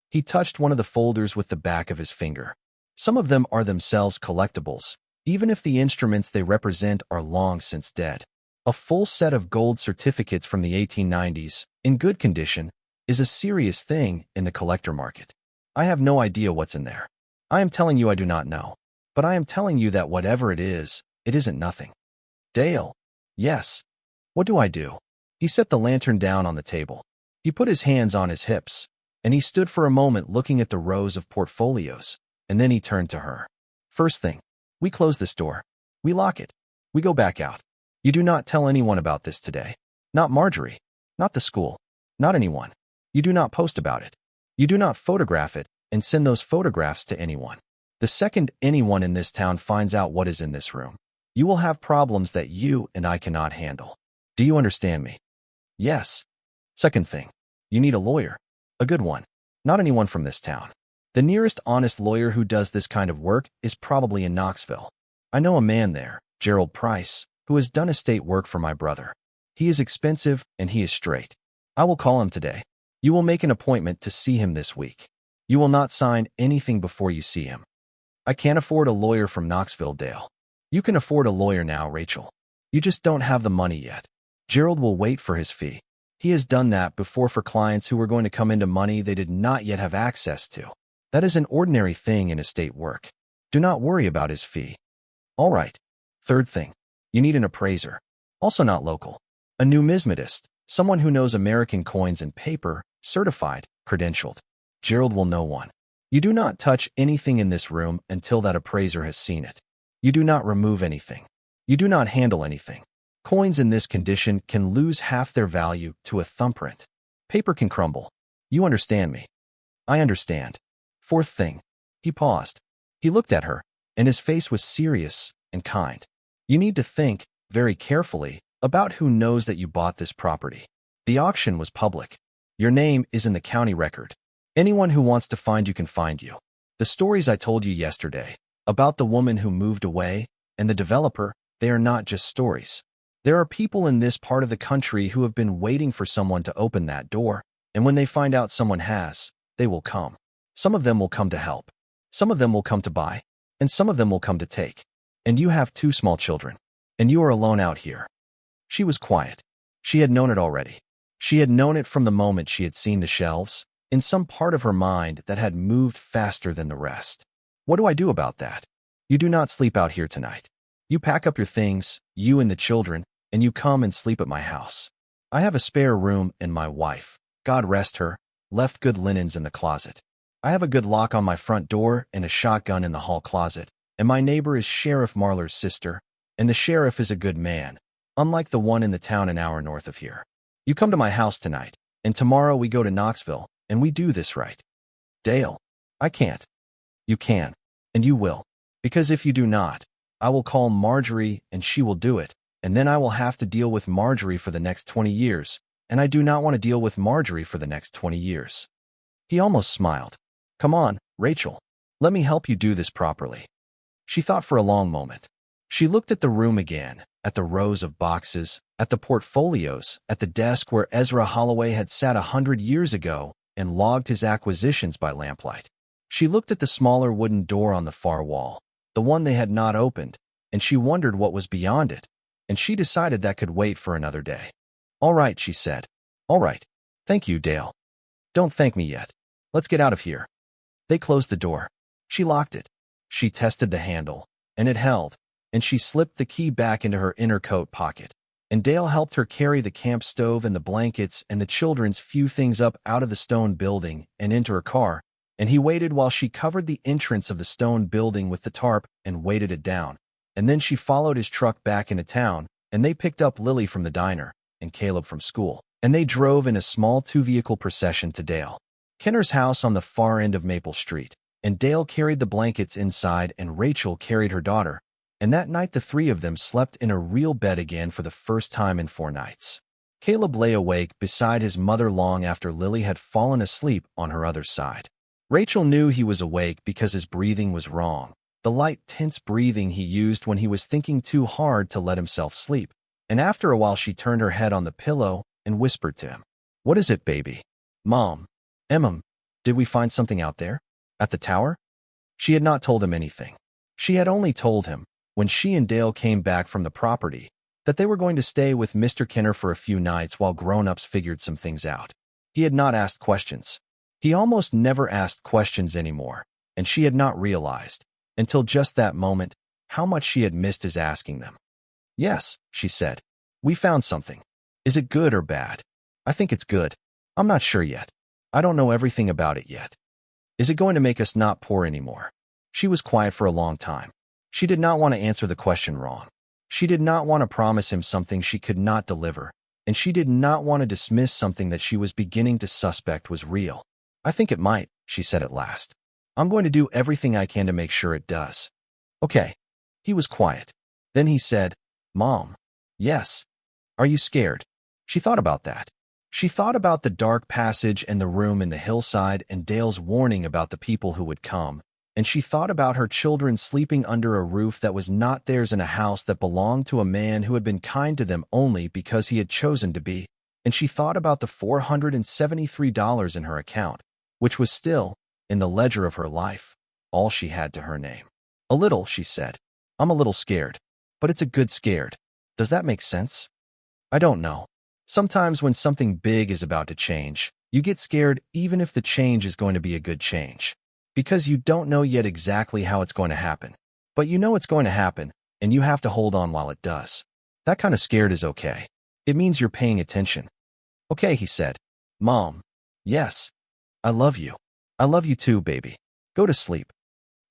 He touched one of the folders with the back of his finger. Some of them are themselves collectibles, even if the instruments they represent are long since dead. A full set of gold certificates from the 1890s, in good condition, is a serious thing in the collector market. I have no idea what's in there. I am telling you I do not know. But I am telling you that whatever it isn't nothing. Dale. Yes. What do I do? He set the lantern down on the table. He put his hands on his hips, and he stood for a moment looking at the rows of portfolios, and then he turned to her. First thing, we close this door. We lock it. We go back out. You do not tell anyone about this today. Not Marjorie. Not the school. Not anyone. You do not post about it. You do not photograph it and send those photographs to anyone. The second anyone in this town finds out what is in this room, you will have problems that you and I cannot handle. Do you understand me? Yes. Second thing, you need a lawyer. A good one. Not anyone from this town. The nearest honest lawyer who does this kind of work is probably in Knoxville. I know a man there, Gerald Price, who has done estate work for my brother. He is expensive and he is straight. I will call him today. You will make an appointment to see him this week. You will not sign anything before you see him. I can't afford a lawyer from Knoxville, Dale. You can afford a lawyer now, Rachel. You just don't have the money yet. Gerald will wait for his fee. He has done that before for clients who were going to come into money they did not yet have access to. That is an ordinary thing in estate work. Do not worry about his fee. All right. Third thing, you need an appraiser. Also not local. A numismatist, someone who knows American coins and paper, certified, credentialed. Gerald will know one. You do not touch anything in this room until that appraiser has seen it. You do not remove anything. You do not handle anything. Coins in this condition can lose half their value to a thumbprint. Paper can crumble. You understand me? I understand. Fourth thing. He paused. He looked at her, and his face was serious and kind. You need to think, very carefully, about who knows that you bought this property. The auction was public. Your name is in the county record. Anyone who wants to find you can find you. The stories I told you yesterday, about the woman who moved away, and the developer, they are not just stories. There are people in this part of the country who have been waiting for someone to open that door, and when they find out someone has, they will come. Some of them will come to help. Some of them will come to buy, and some of them will come to take. And you have 2 small children, and you are alone out here. She was quiet. She had known it already. She had known it from the moment she had seen the shelves, in some part of her mind that had moved faster than the rest. What do I do about that? You do not sleep out here tonight. You pack up your things, you and the children, and you come and sleep at my house. I have a spare room, and my wife, God rest her, left good linens in the closet. I have a good lock on my front door and a shotgun in the hall closet, and my neighbor is Sheriff Marlar's sister, and the sheriff is a good man, unlike the one in the town an hour north of here. You come to my house tonight, and tomorrow we go to Knoxville, and we do this right. Dale, I can't. You can, and you will, because if you do not, I will call Marjorie and she will do it, and then I will have to deal with Marjorie for the next 20 years, and I do not want to deal with Marjorie for the next 20 years. He almost smiled. Come on, Rachel. Let me help you do this properly. She thought for a long moment. She looked at the room again, at the rows of boxes, at the portfolios, at the desk where Ezra Holloway had sat 100 years ago and logged his acquisitions by lamplight. She looked at the smaller wooden door on the far wall, the one they had not opened, and she wondered what was beyond it, and she decided that could wait for another day. All right, she said. All right. Thank you, Dale. Don't thank me yet. Let's get out of here. They closed the door. She locked it. She tested the handle, and it held, and she slipped the key back into her inner coat pocket. And Dale helped her carry the camp stove and the blankets and the children's few things up out of the stone building and into her car, and he waited while she covered the entrance of the stone building with the tarp and weighted it down. And then she followed his truck back into town, and they picked up Lily from the diner and Caleb from school, and they drove in a small 2-vehicle procession to Dale Kenner's house on the far end of Maple Street. and Dale carried the blankets inside and Rachel carried her daughter, and that night the three of them slept in a real bed again for the first time in 4 nights. Caleb lay awake beside his mother long after Lily had fallen asleep on her other side. Rachel knew he was awake because his breathing was wrong, the light, tense breathing he used when he was thinking too hard to let himself sleep, and after a while she turned her head on the pillow and whispered to him, "What is it, baby?" "Mom. Did we find something out there? At the tower?" She had not told him anything. She had only told him, when she and Dale came back from the property, that they were going to stay with Mr. Kenner for a few nights while grown-ups figured some things out. He had not asked questions. He almost never asked questions anymore, and she had not realized, until just that moment, how much she had missed his asking them. "Yes," she said. "We found something. Is it good or bad?" "I think it's good. I'm not sure yet. I don't know everything about it yet." "Is it going to make us not poor anymore?" She was quiet for a long time. She did not want to answer the question wrong. She did not want to promise him something she could not deliver, and she did not want to dismiss something that she was beginning to suspect was real. "I think it might," she said at last. "I'm going to do everything I can to make sure it does." "Okay." He was quiet. Then he said, "Mom." "Yes." "Are you scared?" She thought about that. She thought about the dark passage and the room in the hillside and Dale's warning about the people who would come, and she thought about her children sleeping under a roof that was not theirs in a house that belonged to a man who had been kind to them only because he had chosen to be, and she thought about the $473 in her account, which was still, in the ledger of her life, all she had to her name. "A little," she said. "I'm a little scared, but it's a good scared. Does that make sense?" "I don't know. Sometimes when something big is about to change, you get scared even if the change is going to be a good change. Because you don't know yet exactly how it's going to happen. But you know it's going to happen, and you have to hold on while it does. That kind of scared is okay. It means you're paying attention." "Okay," he said. "Mom." "Yes. I love you. I love you too, baby. Go to sleep."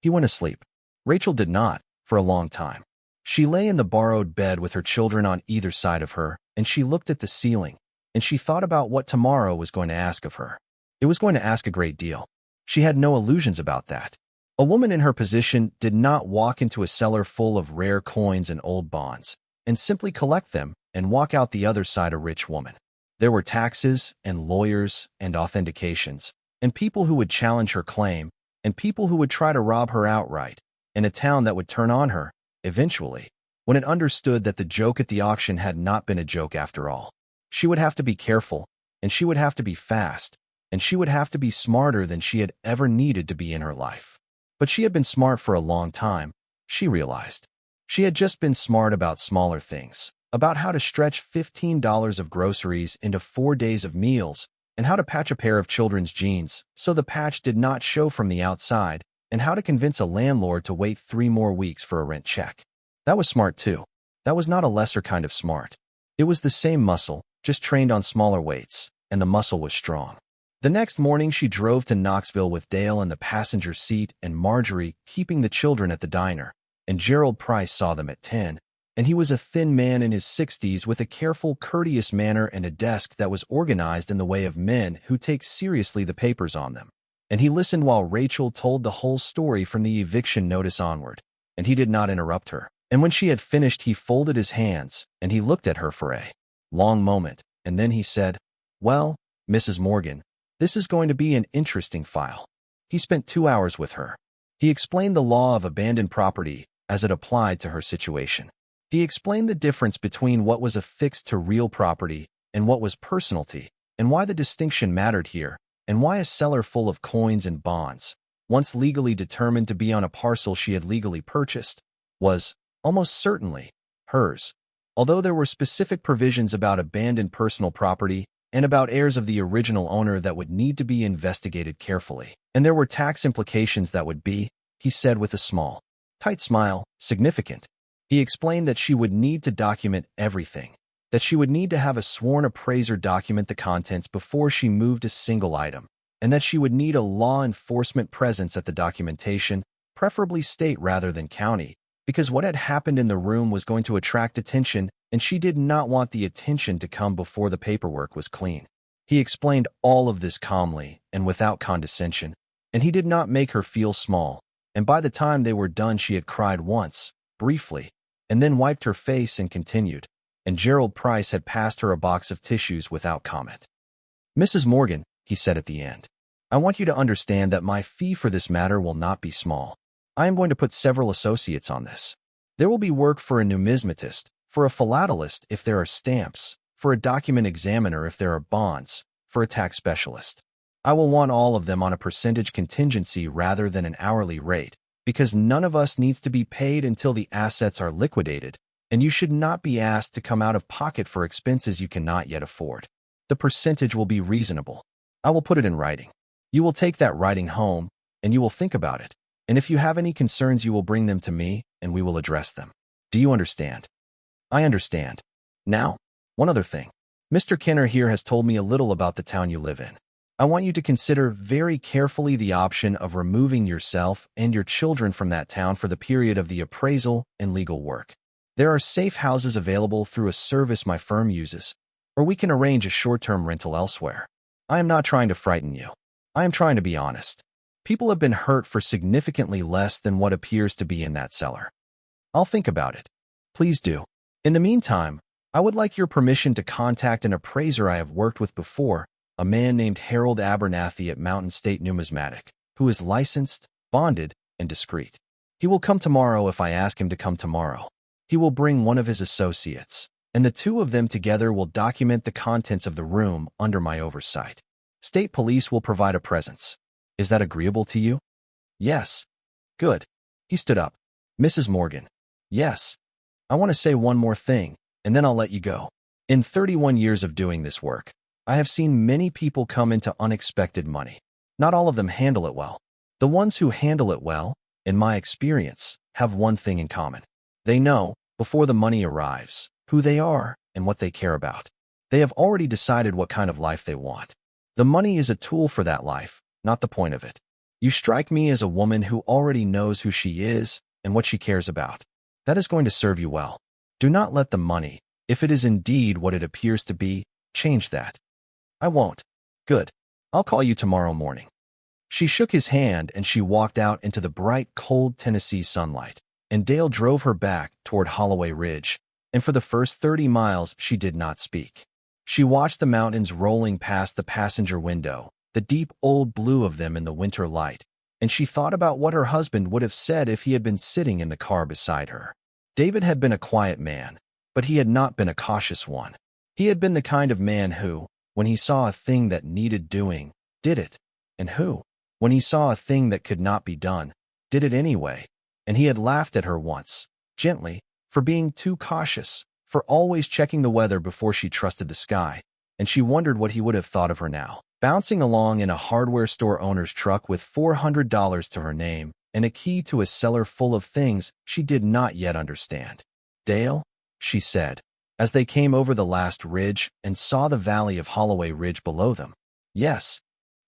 He went to sleep. Rachel did not, for a long time. She lay in the borrowed bed with her children on either side of her, and she looked at the ceiling, and she thought about what tomorrow was going to ask of her. It was going to ask a great deal. She had no illusions about that. A woman in her position did not walk into a cellar full of rare coins and old bonds, and simply collect them and walk out the other side a rich woman. There were taxes and lawyers and authentications, and people who would challenge her claim, and people who would try to rob her outright, and a town that would turn on her, eventually, when it understood that the joke at the auction had not been a joke after all. She would have to be careful, and she would have to be fast, and she would have to be smarter than she had ever needed to be in her life. But she had been smart for a long time, she realized. She had just been smart about smaller things, about how to stretch $15 of groceries into 4 days of meals, and how to patch a pair of children's jeans so the patch did not show from the outside, and how to convince a landlord to wait 3 more weeks for a rent check. That was smart too. That was not a lesser kind of smart. It was the same muscle, just trained on smaller weights, and the muscle was strong. The next morning she drove to Knoxville with Dale in the passenger seat and Marjorie keeping the children at the diner, and Gerald Price saw them at 10, and he was a thin man in his 60s with a careful, courteous manner and a desk that was organized in the way of men who take seriously the papers on them. And he listened while Rachel told the whole story from the eviction notice onward, and he did not interrupt her. And when she had finished, he folded his hands, and he looked at her for a long moment, and then he said, "Well, Mrs. Morgan, this is going to be an interesting file." He spent 2 hours with her. He explained the law of abandoned property as it applied to her situation. He explained the difference between what was affixed to real property and what was personalty, and why the distinction mattered here, and why a cellar full of coins and bonds, once legally determined to be on a parcel she had legally purchased, was, almost certainly, hers. Although there were specific provisions about abandoned personal property and about heirs of the original owner that would need to be investigated carefully. And there were tax implications that would be, he said with a small, tight smile, significant. He explained that she would need to document everything, that she would need to have a sworn appraiser document the contents before she moved a single item, and that she would need a law enforcement presence at the documentation, preferably state rather than county, because what had happened in the room was going to attract attention, and she did not want the attention to come before the paperwork was clean. He explained all of this calmly and without condescension, And he did not make her feel small, and by the time they were done she had cried once, briefly, and then wiped her face and continued, and Gerald Price had passed her a box of tissues without comment. "Mrs. Morgan," he said at the end, "I want you to understand that my fee for this matter will not be small. I am going to put several associates on this. There will be work for a numismatist, for a philatelist if there are stamps, for a document examiner if there are bonds, for a tax specialist. I will want all of them on a percentage contingency rather than an hourly rate, because none of us needs to be paid until the assets are liquidated, and you should not be asked to come out of pocket for expenses you cannot yet afford. The percentage will be reasonable. I will put it in writing. You will take that writing home, and you will think about it. And if you have any concerns, you will bring them to me, and we will address them. Do you understand?" "I understand. Now, one other thing. Mr. Kenner here has told me a little about the town you live in. I want you to consider very carefully the option of removing yourself and your children from that town for the period of the appraisal and legal work. There are safe houses available through a service my firm uses, or we can arrange a short-term rental elsewhere. I am not trying to frighten you. I am trying to be honest. People have been hurt for significantly less than what appears to be in that cellar. I'll think about it. Please do. In the meantime, I would like your permission to contact an appraiser I have worked with before, a man named Harold Abernathy at Mountain State Numismatic, who is licensed, bonded, and discreet. He will come tomorrow if I ask him to come tomorrow. He will bring one of his associates, and the two of them together will document the contents of the room under my oversight. State police will provide a presence. Is that agreeable to you?" "Yes." "Good." He stood up. "Mrs. Morgan." "Yes. I want to say one more thing, and then I'll let you go. In 31 years of doing this work, I have seen many people come into unexpected money. Not all of them handle it well. The ones who handle it well, in my experience, have one thing in common. They know, before the money arrives, who they are and what they care about. They have already decided what kind of life they want. The money is a tool for that life, not the point of it. You strike me as a woman who already knows who she is and what she cares about. That is going to serve you well. Do not let the money, if it is indeed what it appears to be, change that." "I won't." "Good. I'll call you tomorrow morning." She shook his hand and she walked out into the bright, cold Tennessee sunlight, and Dale drove her back toward Holloway Ridge, and for the first 30 miles she did not speak. She watched the mountains rolling past the passenger window, the deep old blue of them in the winter light, and she thought about what her husband would have said if he had been sitting in the car beside her. David had been a quiet man, but he had not been a cautious one. He had been the kind of man who, when he saw a thing that needed doing, did it, and who, when he saw a thing that could not be done, did it anyway. And he had laughed at her once, gently, for being too cautious, for always checking the weather before she trusted the sky, and she wondered what he would have thought of her now, bouncing along in a hardware store owner's truck with $400 to her name and a key to a cellar full of things she did not yet understand. "Dale," she said, as they came over the last ridge and saw the valley of Holloway Ridge below them. "Yes.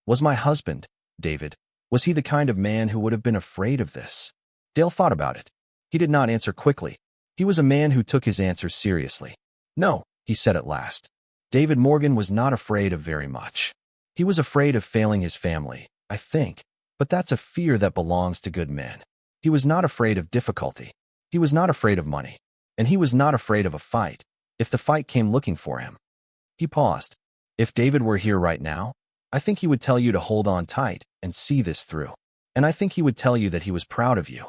Was my husband, David, was he the kind of man who would have been afraid of this?" Dale thought about it. He did not answer quickly. He was a man who took his answers seriously. "No," he said at last. David Morgan was not afraid of very much. He was afraid of failing his family, I think, but that's a fear that belongs to good men. He was not afraid of difficulty. He was not afraid of money. And he was not afraid of a fight, if the fight came looking for him. He paused. "If David were here right now, I think he would tell you to hold on tight and see this through. And I think he would tell you that he was proud of you."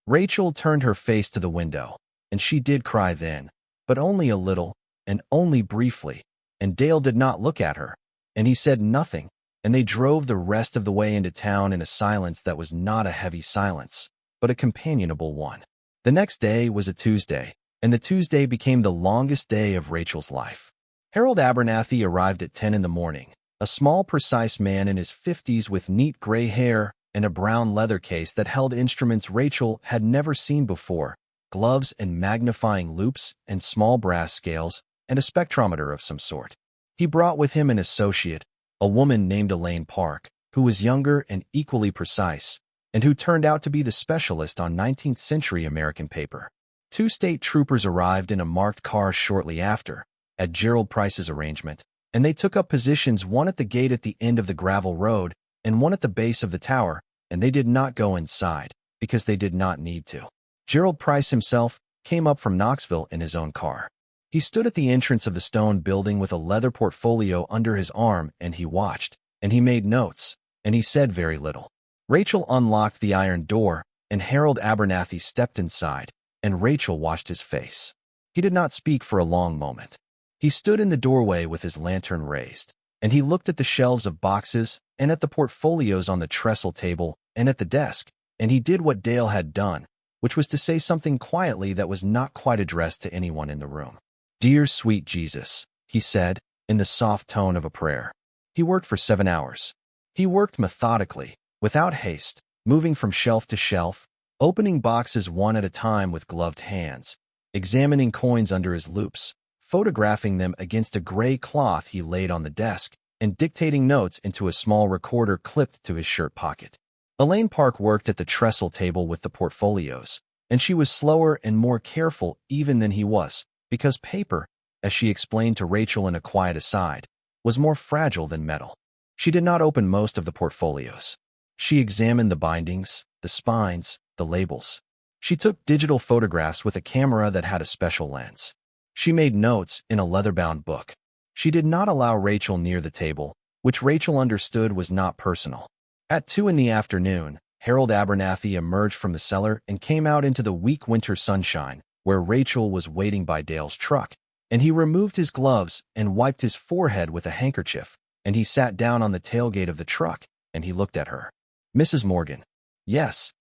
Rachel turned her face to the window, and she did cry then, but only a little, and only briefly, and Dale did not look at her, and he said nothing, and they drove the rest of the way into town in a silence that was not a heavy silence, but a companionable one. The next day was a Tuesday, and the Tuesday became the longest day of Rachel's life. Harold Abernathy arrived at 10 in the morning, a small, precise man in his 50s with neat gray hair and a brown leather case that held instruments Rachel had never seen before, gloves and magnifying loupes and small brass scales, and a spectrometer of some sort. He brought with him an associate, a woman named Elaine Park, who was younger and equally precise, and who turned out to be the specialist on 19th-century American paper. 2 state troopers arrived in a marked car shortly after, at Gerald Price's arrangement, and they took up positions, one at the gate at the end of the gravel road and one at the base of the tower, and they did not go inside because they did not need to. Gerald Price himself came up from Knoxville in his own car. He stood at the entrance of the stone building with a leather portfolio under his arm, and he watched, and he made notes, and he said very little. Rachel unlocked the iron door, and Harold Abernathy stepped inside, and Rachel watched his face. He did not speak for a long moment. He stood in the doorway with his lantern raised, and he looked at the shelves of boxes and at the portfolios on the trestle table and at the desk, and he did what Dale had done, which was to say something quietly that was not quite addressed to anyone in the room. "Dear sweet Jesus," he said, in the soft tone of a prayer. He worked for 7 hours. He worked methodically, without haste, moving from shelf to shelf, opening boxes one at a time with gloved hands, examining coins under his loupes, photographing them against a gray cloth he laid on the desk, and dictating notes into a small recorder clipped to his shirt pocket. Elaine Park worked at the trestle table with the portfolios, and she was slower and more careful even than he was, because paper, as she explained to Rachel in a quiet aside, was more fragile than metal. She did not open most of the portfolios. She examined the bindings, the spines, the labels. She took digital photographs with a camera that had a special lens. She made notes in a leather-bound book. She did not allow Rachel near the table, which Rachel understood was not personal. At 2 in the afternoon, Harold Abernathy emerged from the cellar and came out into the weak winter sunshine, where Rachel was waiting by Dale's truck, and he removed his gloves and wiped his forehead with a handkerchief, and he sat down on the tailgate of the truck, and he looked at her. "Mrs. Morgan." "Yes.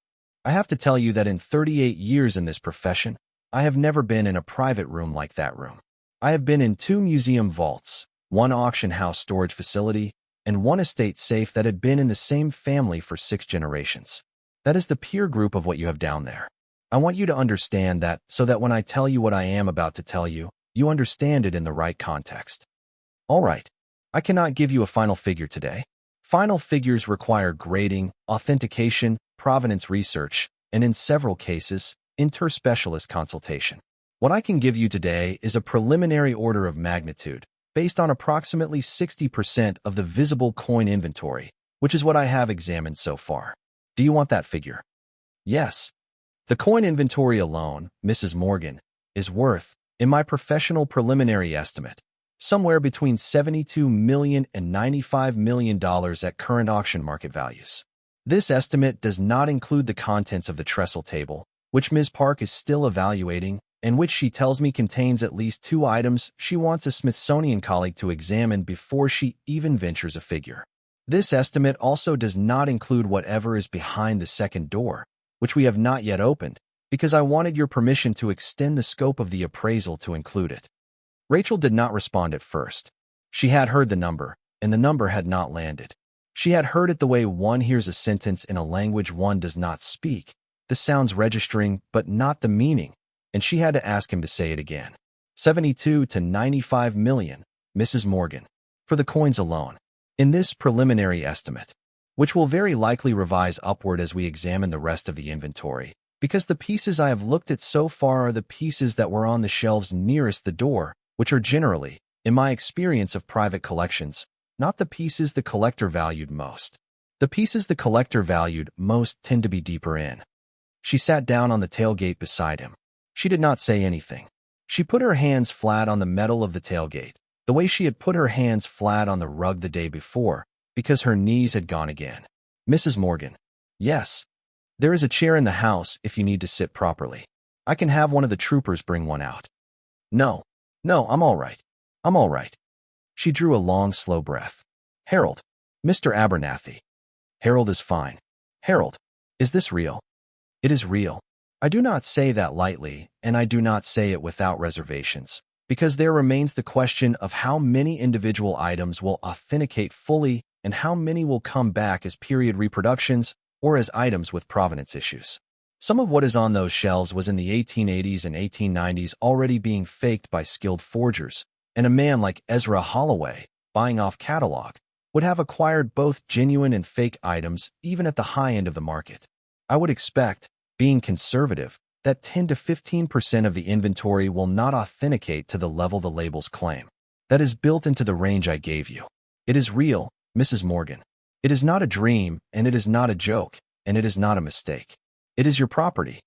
I have to tell you that in 38 years in this profession, I have never been in a private room like that room. I have been in 2 museum vaults, 1 auction house storage facility, and 1 estate safe that had been in the same family for 6 generations. That is the peer group of what you have down there. I want you to understand that so that when I tell you what I am about to tell you, you understand it in the right context." "All right. I cannot give you a final figure today. Final figures require grading, authentication, provenance research, and in several cases, inter-specialist consultation. What I can give you today is a preliminary order of magnitude, based on approximately 60% of the visible coin inventory, which is what I have examined so far. Do you want that figure?" "Yes. The coin inventory alone, Mrs. Morgan, is worth, in my professional preliminary estimate, somewhere between $72 million and $95 million at current auction market values. This estimate does not include the contents of the trestle table, which Ms. Park is still evaluating, and which she tells me contains at least 2 items she wants a Smithsonian colleague to examine before she even ventures a figure. This estimate also does not include whatever is behind the second door, which we have not yet opened, because I wanted your permission to extend the scope of the appraisal to include it." Rachel did not respond at first. She had heard the number, and the number had not landed. She had heard it the way one hears a sentence in a language one does not speak, the sounds registering but not the meaning, and she had to ask him to say it again. 72 to 95 million, Mrs. Morgan, for the coins alone, in this preliminary estimate, which will very likely revise upward as we examine the rest of the inventory, because the pieces I have looked at so far are the pieces that were on the shelves nearest the door, which are generally, in my experience of private collections, not the pieces the collector valued most. The pieces the collector valued most tend to be deeper in. She sat down on the tailgate beside him. She did not say anything. She put her hands flat on the metal of the tailgate, the way she had put her hands flat on the rug the day before, because her knees had gone again. "Mrs. Morgan." "Yes. There is a chair in the house if you need to sit properly. I can have one of the troopers bring one out." No, I'm all right. I'm all right." She drew a long, slow breath. "Harold. Mr. Abernathy." "Harold is fine." "Harold, is this real?" "It is real. I do not say that lightly, and I do not say it without reservations, because there remains the question of how many individual items will authenticate fully and how many will come back as period reproductions or as items with provenance issues. Some of what is on those shelves was in the 1880s and 1890s already being faked by skilled forgers, and a man like Ezra Holloway, buying off catalog, would have acquired both genuine and fake items even at the high end of the market. I would expect, being conservative, that 10 to 15% of the inventory will not authenticate to the level the labels claim. That is built into the range I gave you. It is real, Mrs. Morgan. It is not a dream, and it is not a joke, and it is not a mistake. It is your property."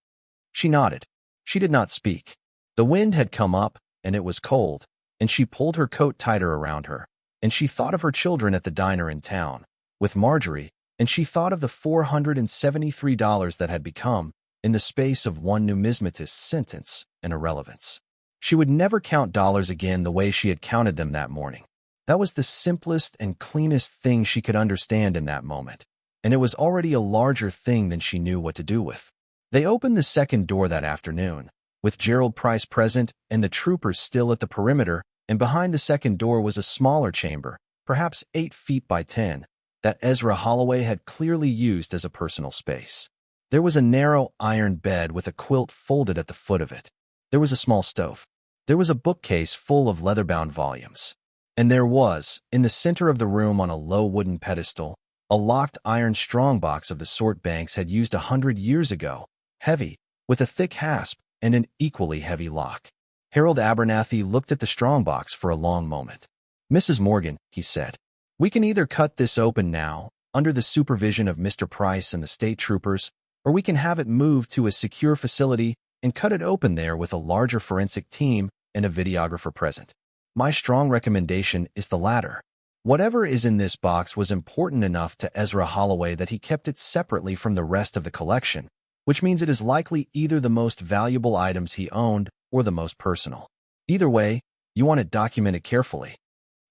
She nodded. She did not speak. The wind had come up, and it was cold, and she pulled her coat tighter around her, and she thought of her children at the diner in town, with Marjorie, and she thought of the $473 that had become, in the space of one numismatist's sentence, an irrelevance. She would never count dollars again the way she had counted them that morning. That was the simplest and cleanest thing she could understand in that moment, and it was already a larger thing than she knew what to do with. They opened the second door that afternoon, with Gerald Price present and the troopers still at the perimeter, and behind the second door was a smaller chamber, perhaps 8 feet by 10, that Ezra Holloway had clearly used as a personal space. There was a narrow iron bed with a quilt folded at the foot of it. There was a small stove. There was a bookcase full of leather-bound volumes. And there was, in the center of the room on a low wooden pedestal, a locked iron strongbox of the sort Banks had used 100 years ago, heavy, with a thick hasp and an equally heavy lock. Harold Abernathy looked at the strongbox for a long moment. "Mrs. Morgan," he said, "we can either cut this open now, under the supervision of Mr. Price and the state troopers, or we can have it moved to a secure facility and cut it open there with a larger forensic team and a videographer present. My strong recommendation is the latter. Whatever is in this box was important enough to Ezra Holloway that he kept it separately from the rest of the collection, which means it is likely either the most valuable items he owned or the most personal. Either way, you want it documented carefully.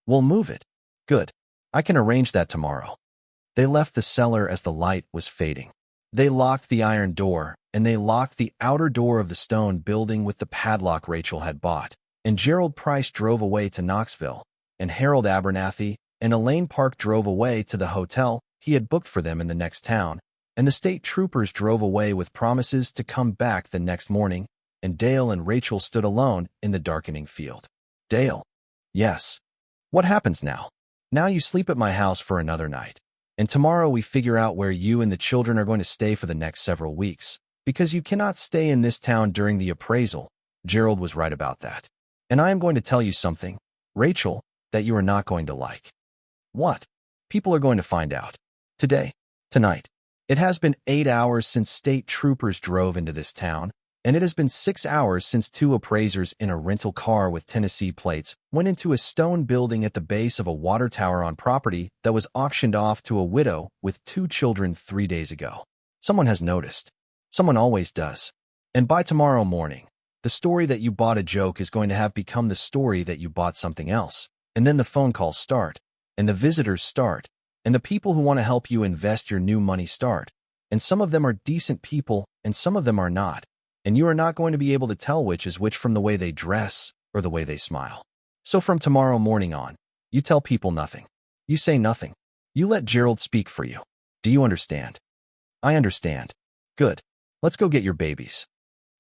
We'll move it." "Good. I can arrange that tomorrow." They left the cellar as the light was fading. They locked the iron door, and they locked the outer door of the stone building with the padlock Rachel had bought. And Gerald Price drove away to Knoxville, and Harold Abernathy and Elaine Park drove away to the hotel he had booked for them in the next town, and the state troopers drove away with promises to come back the next morning, and Dale and Rachel stood alone in the darkening field. "Dale." "Yes." "What happens now?" "Now you sleep at my house for another night, and tomorrow we figure out where you and the children are going to stay for the next several weeks, because you cannot stay in this town during the appraisal." Gerald was right about that. "And I am going to tell you something, Rachel, that you are not going to like." "What?" "People are going to find out. Today. Tonight. It has been 8 hours since state troopers drove into this town, and it has been 6 hours since 2 appraisers in a rental car with Tennessee plates went into a stone building at the base of a water tower on property that was auctioned off to a widow with 2 children 3 days ago. Someone has noticed. Someone always does. And by tomorrow morning, the story that you bought a joke is going to have become the story that you bought something else. And then the phone calls start, and the visitors start, and the people who want to help you invest your new money start. And some of them are decent people, and some of them are not. And you are not going to be able to tell which is which from the way they dress or the way they smile. So from tomorrow morning on, you tell people nothing. You say nothing. You let Gerald speak for you. Do you understand?" "I understand." "Good. Let's go get your babies."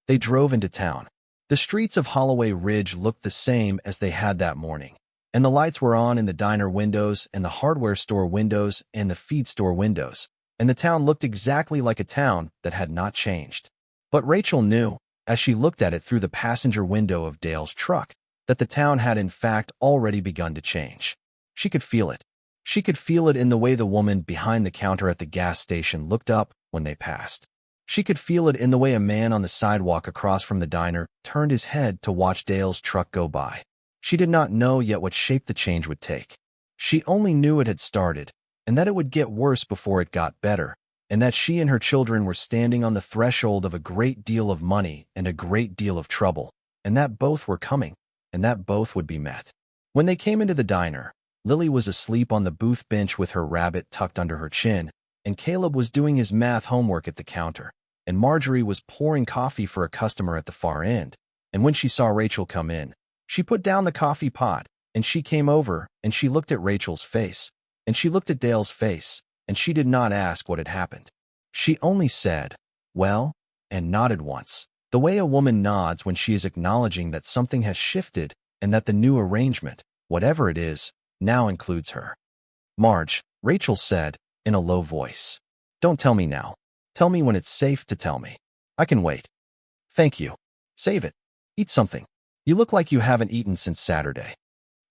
They drove into town. The streets of Holloway Ridge looked the same as they had that morning, and the lights were on in the diner windows and the hardware store windows and the feed store windows, and the town looked exactly like a town that had not changed. But Rachel knew, as she looked at it through the passenger window of Dale's truck, that the town had in fact already begun to change. She could feel it. She could feel it in the way the woman behind the counter at the gas station looked up when they passed. She could feel it in the way a man on the sidewalk across from the diner turned his head to watch Dale's truck go by. She did not know yet what shape the change would take. She only knew it had started, and that it would get worse before it got better, and that she and her children were standing on the threshold of a great deal of money and a great deal of trouble, and that both were coming, and that both would be met. When they came into the diner, Lily was asleep on the booth bench with her rabbit tucked under her chin, and Caleb was doing his math homework at the counter, and Marjorie was pouring coffee for a customer at the far end. And when she saw Rachel come in, she put down the coffee pot, and she came over, and she looked at Rachel's face, and she looked at Dale's face, and she did not ask what had happened. She only said, "Well," and nodded once, the way a woman nods when she is acknowledging that something has shifted and that the new arrangement, whatever it is, now includes her. "Marge," Rachel said, in a low voice. "Don't tell me now. Tell me when it's safe to tell me. I can wait." "Thank you." "Save it. Eat something. You look like you haven't eaten since Saturday."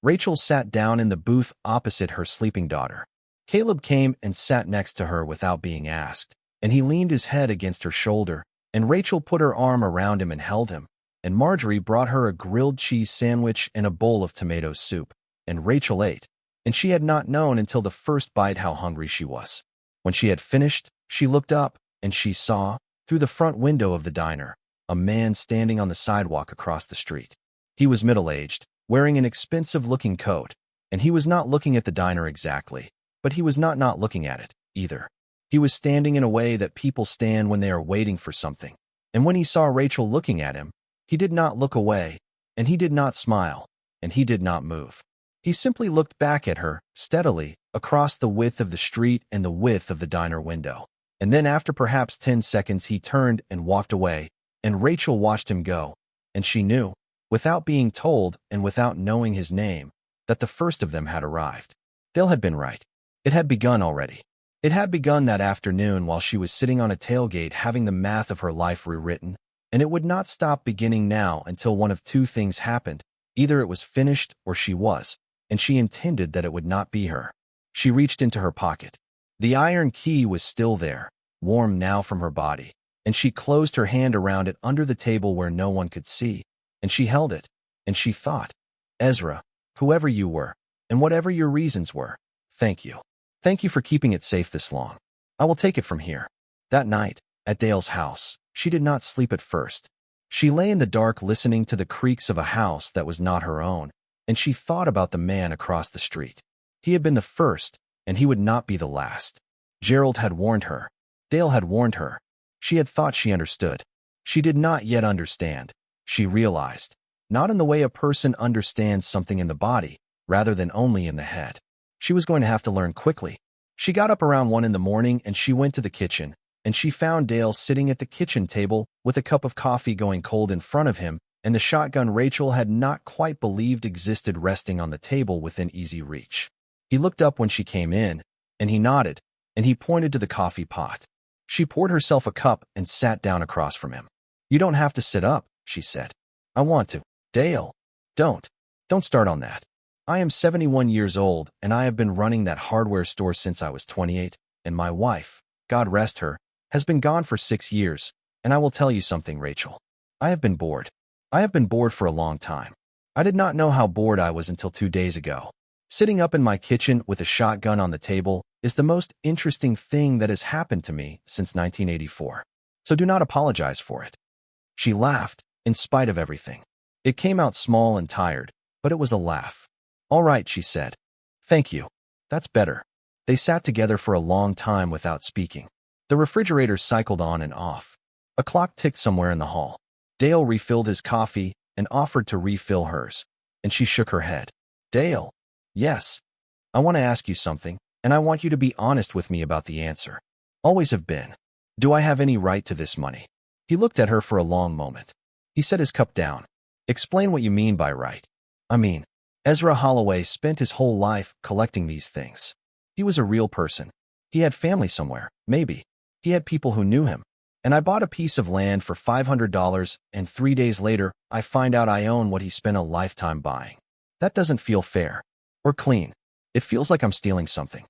Rachel sat down in the booth opposite her sleeping daughter. Caleb came and sat next to her without being asked, and he leaned his head against her shoulder, and Rachel put her arm around him and held him, and Marjorie brought her a grilled cheese sandwich and a bowl of tomato soup, and Rachel ate, and she had not known until the first bite how hungry she was. When she had finished, she looked up, and she saw, through the front window of the diner, a man standing on the sidewalk across the street. He was middle-aged, wearing an expensive-looking coat, and he was not looking at the diner exactly, but he was not looking at it, either. He was standing in a way that people stand when they are waiting for something, and when he saw Rachel looking at him, he did not look away, and he did not smile, and he did not move. He simply looked back at her, steadily, across the width of the street and the width of the diner window. And then after perhaps 10 seconds he turned and walked away, and Rachel watched him go, and she knew, without being told and without knowing his name, that the first of them had arrived. Dale had been right. It had begun already. It had begun that afternoon while she was sitting on a tailgate having the math of her life rewritten, and it would not stop beginning now until one of two things happened. Either it was finished or she was, and she intended that it would not be her. She reached into her pocket. The iron key was still there, warm now from her body, and she closed her hand around it under the table where no one could see, and she held it, and she thought, Ezra, whoever you were, and whatever your reasons were, thank you. Thank you for keeping it safe this long. I will take it from here. That night, at Dale's house, she did not sleep at first. She lay in the dark listening to the creaks of a house that was not her own, and she thought about the man across the street. He had been the first, and he would not be the last. Gerald had warned her. Dale had warned her. She had thought she understood. She did not yet understand. She realized, not in the way a person understands something in the body, rather than only in the head. She was going to have to learn quickly. She got up around 1 in the morning and she went to the kitchen, and she found Dale sitting at the kitchen table with a cup of coffee going cold in front of him, and the shotgun Rachel had not quite believed existed resting on the table within easy reach. He looked up when she came in, and he nodded, and he pointed to the coffee pot. She poured herself a cup and sat down across from him. You don't have to sit up, she said. I want to. Dale, don't start on that. I am 71 years old, and I have been running that hardware store since I was 28, and my wife, God rest her, has been gone for 6 years, and I will tell you something, Rachel. I have been bored. I have been bored for a long time. I did not know how bored I was until 2 days ago. Sitting up in my kitchen with a shotgun on the table is the most interesting thing that has happened to me since 1984. So do not apologize for it. She laughed, in spite of everything. It came out small and tired, but it was a laugh. All right, she said. Thank you. That's better. They sat together for a long time without speaking. The refrigerator cycled on and off. A clock ticked somewhere in the hall. Dale refilled his coffee and offered to refill hers, and she shook her head. Dale. Yes. I want to ask you something, and I want you to be honest with me about the answer. Always have been. Do I have any right to this money? He looked at her for a long moment. He set his cup down. Explain what you mean by right. I mean, Ezra Holloway spent his whole life collecting these things. He was a real person. He had family somewhere, maybe. He had people who knew him. And I bought a piece of land for $500, and 3 days later, I find out I own what he spent a lifetime buying. That doesn't feel fair. Or clean. It feels like I'm stealing something.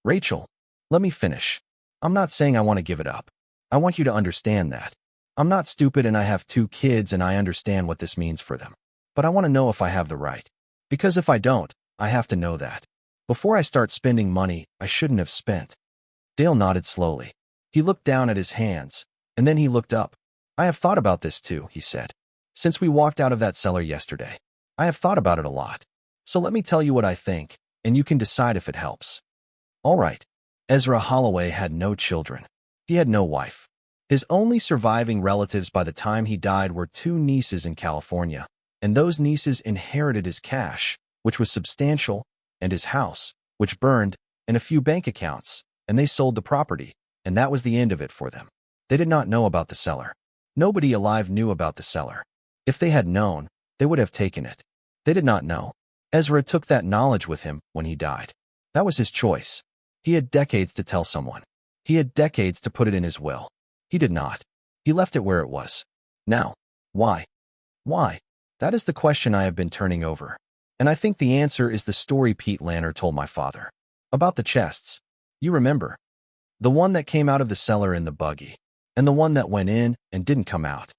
Rachel, let me finish. I'm not saying I want to give it up. I want you to understand that. I'm not stupid and I have 2 kids and I understand what this means for them. But I want to know if I have the right. Because if I don't, I have to know that. Before I start spending money I shouldn't have spent. Dale nodded slowly. He looked down at his hands, and then he looked up. I have thought about this too, he said. Since we walked out of that cellar yesterday. I have thought about it a lot. So let me tell you what I think, and you can decide if it helps. All right. Ezra Holloway had no children. He had no wife. His only surviving relatives by the time he died were 2 nieces in California, and those nieces inherited his cash, which was substantial, and his house, which burned, and a few bank accounts, and they sold the property, and that was the end of it for them. They did not know about the cellar. Nobody alive knew about the cellar. If they had known, they would have taken it. They did not know. Ezra took that knowledge with him when he died. That was his choice. He had decades to tell someone. He had decades to put it in his will. He did not. He left it where it was. Now, why? Why? That is the question I have been turning over. And I think the answer is the story Pete Lanner told my father. About the chests. You remember. The one that came out of the cellar in the buggy. And the one that went in and didn't come out.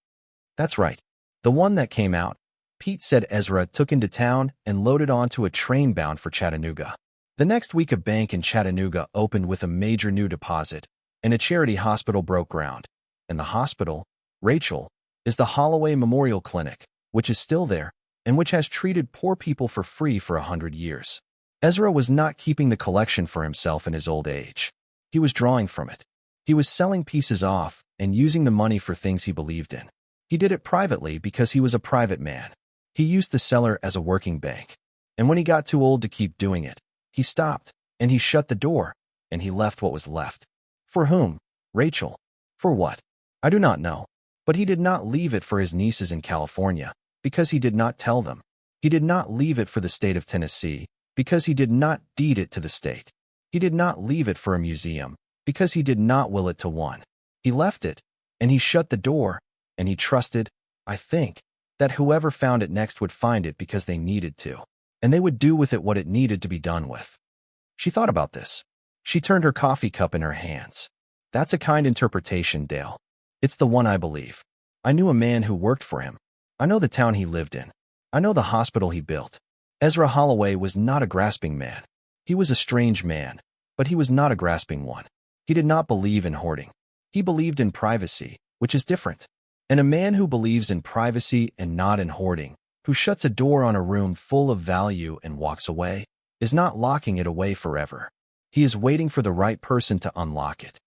That's right. The one that came out, Pete said Ezra took into town and loaded onto a train bound for Chattanooga. The next week a bank in Chattanooga opened with a major new deposit, and a charity hospital broke ground. And the hospital, Rachel, is the Holloway Memorial Clinic, which is still there, and which has treated poor people for free for 100 years. Ezra was not keeping the collection for himself in his old age. He was drawing from it. He was selling pieces off and using the money for things he believed in. He did it privately because he was a private man. He used the cellar as a working bank. And when he got too old to keep doing it, he stopped, and he shut the door, and he left what was left. For whom? Rachel. For what? I do not know. But he did not leave it for his nieces in California, because he did not tell them. He did not leave it for the state of Tennessee, because he did not deed it to the state. He did not leave it for a museum, because he did not will it to one. He left it, and he shut the door, and he trusted, I think, that whoever found it next would find it because they needed to, and they would do with it what it needed to be done with. She thought about this. She turned her coffee cup in her hands. That's a kind interpretation, Dale. It's the one I believe. I knew a man who worked for him. I know the town he lived in. I know the hospital he built. Ezra Holloway was not a grasping man. He was a strange man, but he was not a grasping one. He did not believe in hoarding. He believed in privacy, which is different. And a man who believes in privacy and not in hoarding, who shuts a door on a room full of value and walks away, is not locking it away forever. He is waiting for the right person to unlock it.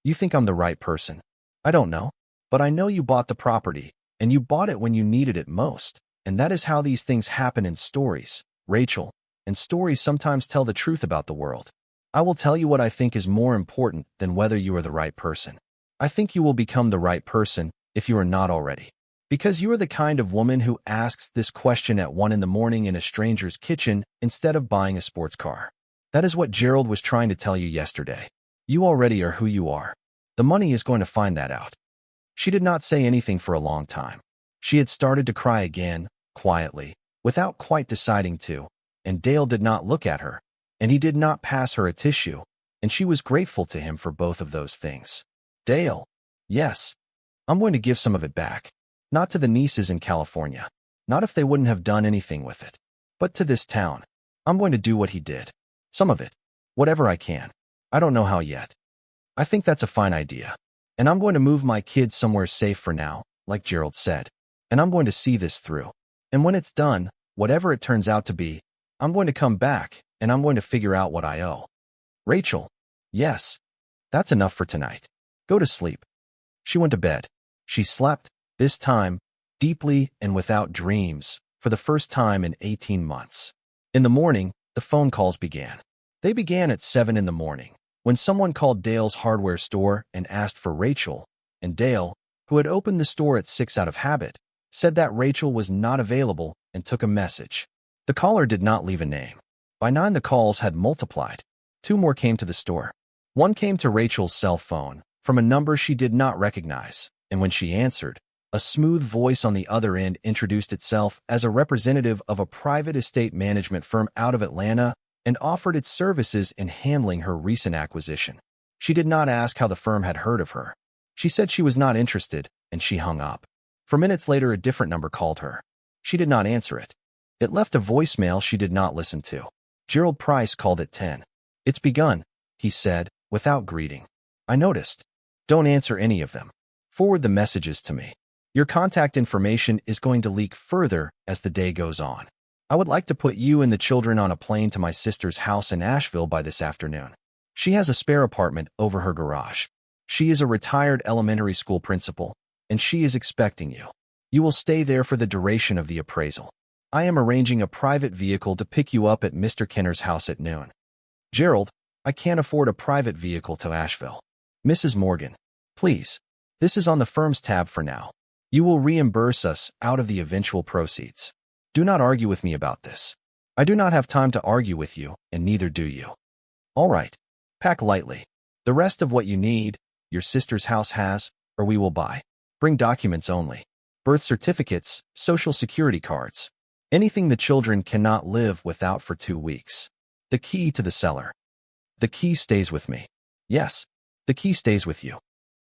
You think I'm the right person? I don't know. But I know you bought the property, and you bought it when you needed it most. And that is how these things happen in stories, Rachel. And stories sometimes tell the truth about the world. I will tell you what I think is more important than whether you are the right person. I think you will become the right person if you are not already. Because you are the kind of woman who asks this question at 1 a.m. in a stranger's kitchen instead of buying a sports car. That is what Gerald was trying to tell you yesterday. You already are who you are. The money is going to find that out. She did not say anything for a long time. She had started to cry again, quietly, without quite deciding to, and Dale did not look at her, and he did not pass her a tissue, and she was grateful to him for both of those things. Dale. Yes. I'm going to give some of it back. Not to the nieces in California. Not if they wouldn't have done anything with it. But to this town. I'm going to do what he did. Some of it. Whatever I can. I don't know how yet. I think that's a fine idea. And I'm going to move my kids somewhere safe for now, like Gerald said. And I'm going to see this through. And when it's done, whatever it turns out to be, I'm going to come back, and I'm going to figure out what I owe. Rachel. Yes. That's enough for tonight. Go to sleep. She went to bed. She slept, this time, deeply and without dreams, for the first time in 18 months. In the morning, the phone calls began. They began at 7 a.m, when someone called Dale's hardware store and asked for Rachel, and Dale, who had opened the store at 6 out of habit, said that Rachel was not available and took a message. The caller did not leave a name. By 9 the calls had multiplied. 2 more came to the store. One came to Rachel's cell phone, from a number she did not recognize, and when she answered, a smooth voice on the other end introduced itself as a representative of a private estate management firm out of Atlanta and offered its services in handling her recent acquisition. She did not ask how the firm had heard of her. She said she was not interested, and she hung up. For minutes later, a different number called her. She did not answer it. It left a voicemail she did not listen to. Gerald Price called at 10. It's begun, he said, without greeting. I noticed. Don't answer any of them. Forward the messages to me. Your contact information is going to leak further as the day goes on. I would like to put you and the children on a plane to my sister's house in Asheville by this afternoon. She has a spare apartment over her garage. She is a retired elementary school principal, and she is expecting you. You will stay there for the duration of the appraisal. I am arranging a private vehicle to pick you up at Mr. Kenner's house at noon. Gerald, I can't afford a private vehicle to Asheville. Mrs. Morgan, please. This is on the firm's tab for now. You will reimburse us out of the eventual proceeds. Do not argue with me about this. I do not have time to argue with you, and neither do you. All right. Pack lightly. The rest of what you need, your sister's house has, or we will buy. Bring documents only. Birth certificates, social security cards. Anything the children cannot live without for 2 weeks. The key to the cellar. The key stays with me. Yes, the key stays with you.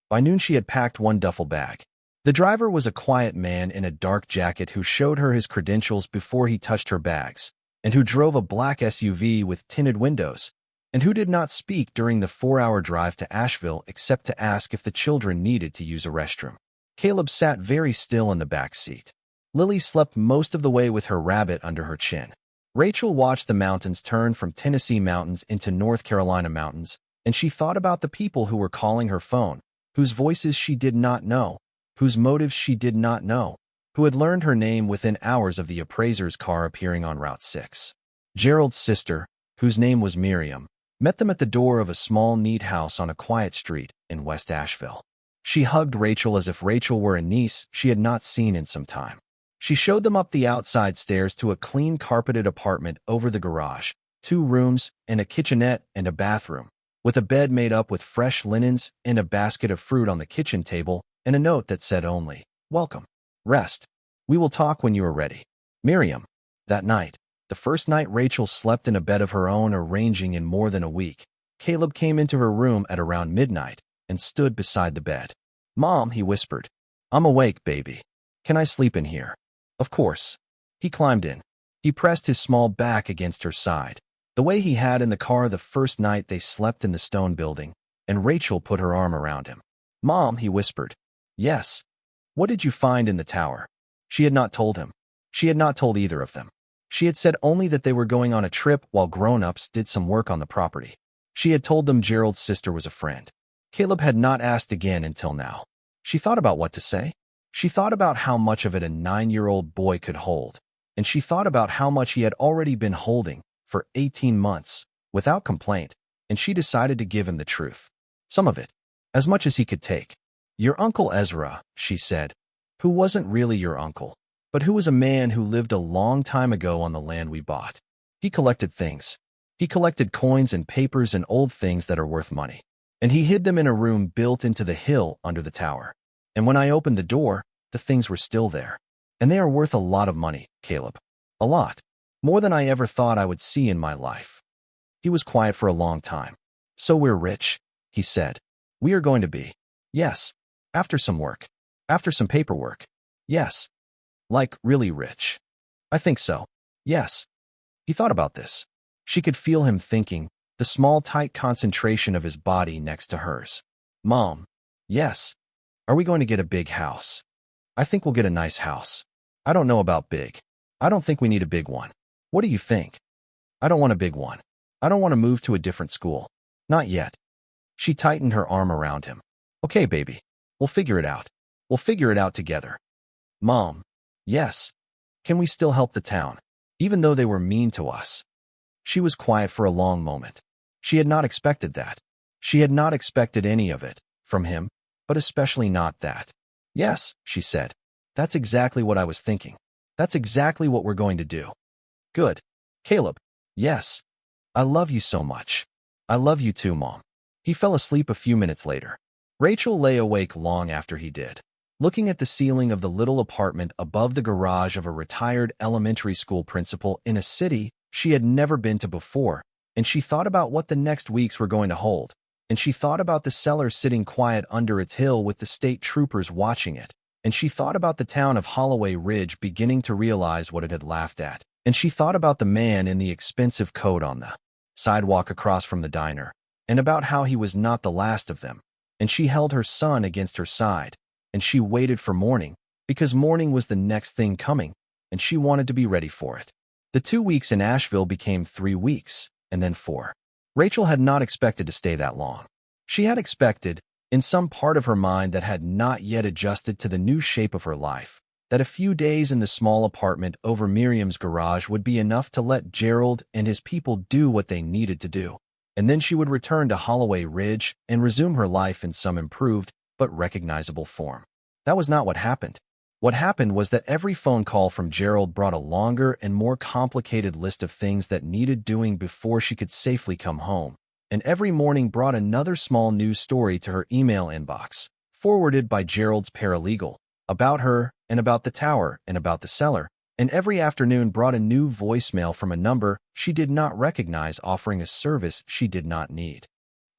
By noon she had packed one duffel bag. The driver was a quiet man in a dark jacket who showed her his credentials before he touched her bags, and who drove a black SUV with tinted windows, and who did not speak during the 4-hour drive to Asheville except to ask if the children needed to use a restroom. Caleb sat very still in the back seat. Lily slept most of the way with her rabbit under her chin. Rachel watched the mountains turn from Tennessee mountains into North Carolina mountains, and she thought about the people who were calling her phone, whose voices she did not know, whose motives she did not know, who had learned her name within hours of the appraiser's car appearing on Route 6. Gerald's sister, whose name was Miriam, met them at the door of a small, neat house on a quiet street in West Asheville. She hugged Rachel as if Rachel were a niece she had not seen in some time. She showed them up the outside stairs to a clean carpeted apartment over the garage, 2 rooms and a kitchenette and a bathroom, with a bed made up with fresh linens and a basket of fruit on the kitchen table and a note that said only, "Welcome. Rest. We will talk when you are ready. Miriam." That night, the first night Rachel slept in a bed of her own arranging in more than a week, Caleb came into her room at around midnight and stood beside the bed. "Mom," he whispered. "I'm awake, baby. Can I sleep in here?" Of course. He climbed in. He pressed his small back against her side, the way he had in the car the first night they slept in the stone building, and Rachel put her arm around him. "Mom," he whispered. "Yes." "What did you find in the tower?" She had not told him. She had not told either of them. She had said only that they were going on a trip while grown-ups did some work on the property. She had told them Gerald's sister was a friend. Caleb had not asked again until now. She thought about what to say. She thought about how much of it a 9-year-old boy could hold, and she thought about how much he had already been holding for 18 months, without complaint, and she decided to give him the truth. Some of it. As much as he could take. "Your Uncle Ezra," she said, "who wasn't really your uncle, but who was a man who lived a long time ago on the land we bought. He collected things. He collected coins and papers and old things that are worth money. And he hid them in a room built into the hill under the tower. And when I opened the door, the things were still there. And they are worth a lot of money, Caleb. A lot. More than I ever thought I would see in my life." He was quiet for a long time. "So we're rich," he said. "We are going to be." "Yes. After some work. After some paperwork." "Yes." "Like, really rich." "I think so." "Yes." He thought about this. She could feel him thinking, the small, tight concentration of his body next to hers. "Mom." "Yes." "Are we going to get a big house?" "I think we'll get a nice house." "I don't know about big. I don't think we need a big one." "What do you think?" "I don't want a big one. I don't want to move to a different school. Not yet." She tightened her arm around him. "Okay, baby. We'll figure it out. We'll figure it out together." "Mom." "Yes." "Can we still help the town, even though they were mean to us?" She was quiet for a long moment. She had not expected that. She had not expected any of it, from him, but especially not that. "Yes," she said. "That's exactly what I was thinking. That's exactly what we're going to do." "Good." "Caleb." "Yes." "I love you so much." "I love you too, Mom." He fell asleep a few minutes later. Rachel lay awake long after he did, looking at the ceiling of the little apartment above the garage of a retired elementary school principal in a city she had never been to before, and she thought about what the next weeks were going to hold, and she thought about the cellar sitting quiet under its hill with the state troopers watching it, and she thought about the town of Holloway Ridge beginning to realize what it had laughed at, and she thought about the man in the expensive coat on the sidewalk across from the diner, and about how he was not the last of them, and she held her son against her side, and she waited for morning, because morning was the next thing coming, and she wanted to be ready for it. The 2 weeks in Asheville became 3 weeks, and then 4. Rachel had not expected to stay that long. She had expected, in some part of her mind that had not yet adjusted to the new shape of her life, that a few days in the small apartment over Miriam's garage would be enough to let Gerald and his people do what they needed to do, and then she would return to Holloway Ridge and resume her life in some improved but recognizable form. That was not what happened. What happened was that every phone call from Gerald brought a longer and more complicated list of things that needed doing before she could safely come home, and every morning brought another small news story to her email inbox, forwarded by Gerald's paralegal, about her and about the tower and about the cellar, and every afternoon brought a new voicemail from a number she did not recognize offering a service she did not need.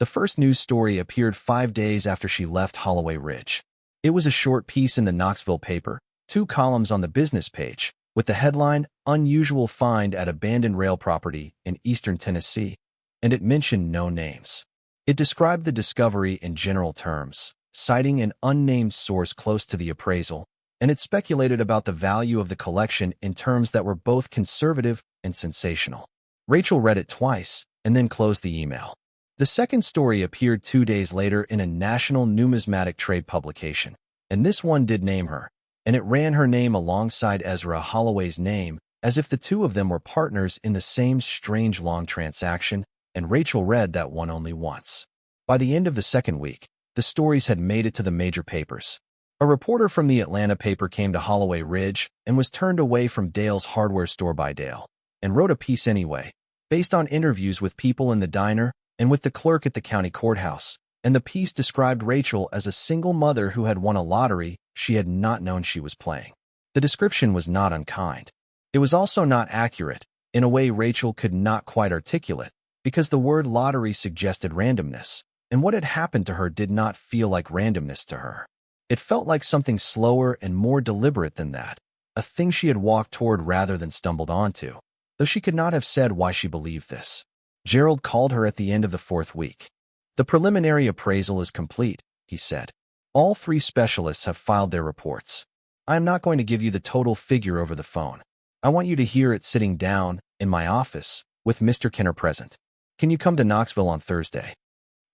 The first news story appeared 5 days after she left Holloway Ridge. It was a short piece in the Knoxville paper, 2 columns on the business page, with the headline, "Unusual Find at Abandoned Rail Property in Eastern Tennessee," and it mentioned no names. It described the discovery in general terms, citing an unnamed source close to the appraisal, and it speculated about the value of the collection in terms that were both conservative and sensational. Rachel read it twice and then closed the email. The second story appeared 2 days later in a national numismatic trade publication, and this one did name her, and it ran her name alongside Ezra Holloway's name as if the two of them were partners in the same strange long transaction, and Rachel read that one only once. By the end of the second week, the stories had made it to the major papers. A reporter from the Atlanta paper came to Holloway Ridge and was turned away from Dale's hardware store by Dale, and wrote a piece anyway, based on interviews with people in the diner and with the clerk at the county courthouse, and the piece described Rachel as a single mother who had won a lottery she had not known she was playing. The description was not unkind. It was also not accurate, in a way Rachel could not quite articulate, because the word lottery suggested randomness, and what had happened to her did not feel like randomness to her. It felt like something slower and more deliberate than that, a thing she had walked toward rather than stumbled onto, though she could not have said why she believed this. Gerald called her at the end of the 4th week. "The preliminary appraisal is complete," he said. "All 3 specialists have filed their reports. I am not going to give you the total figure over the phone. I want you to hear it sitting down in my office with Mr. Kenner present. Can you come to Knoxville on Thursday?"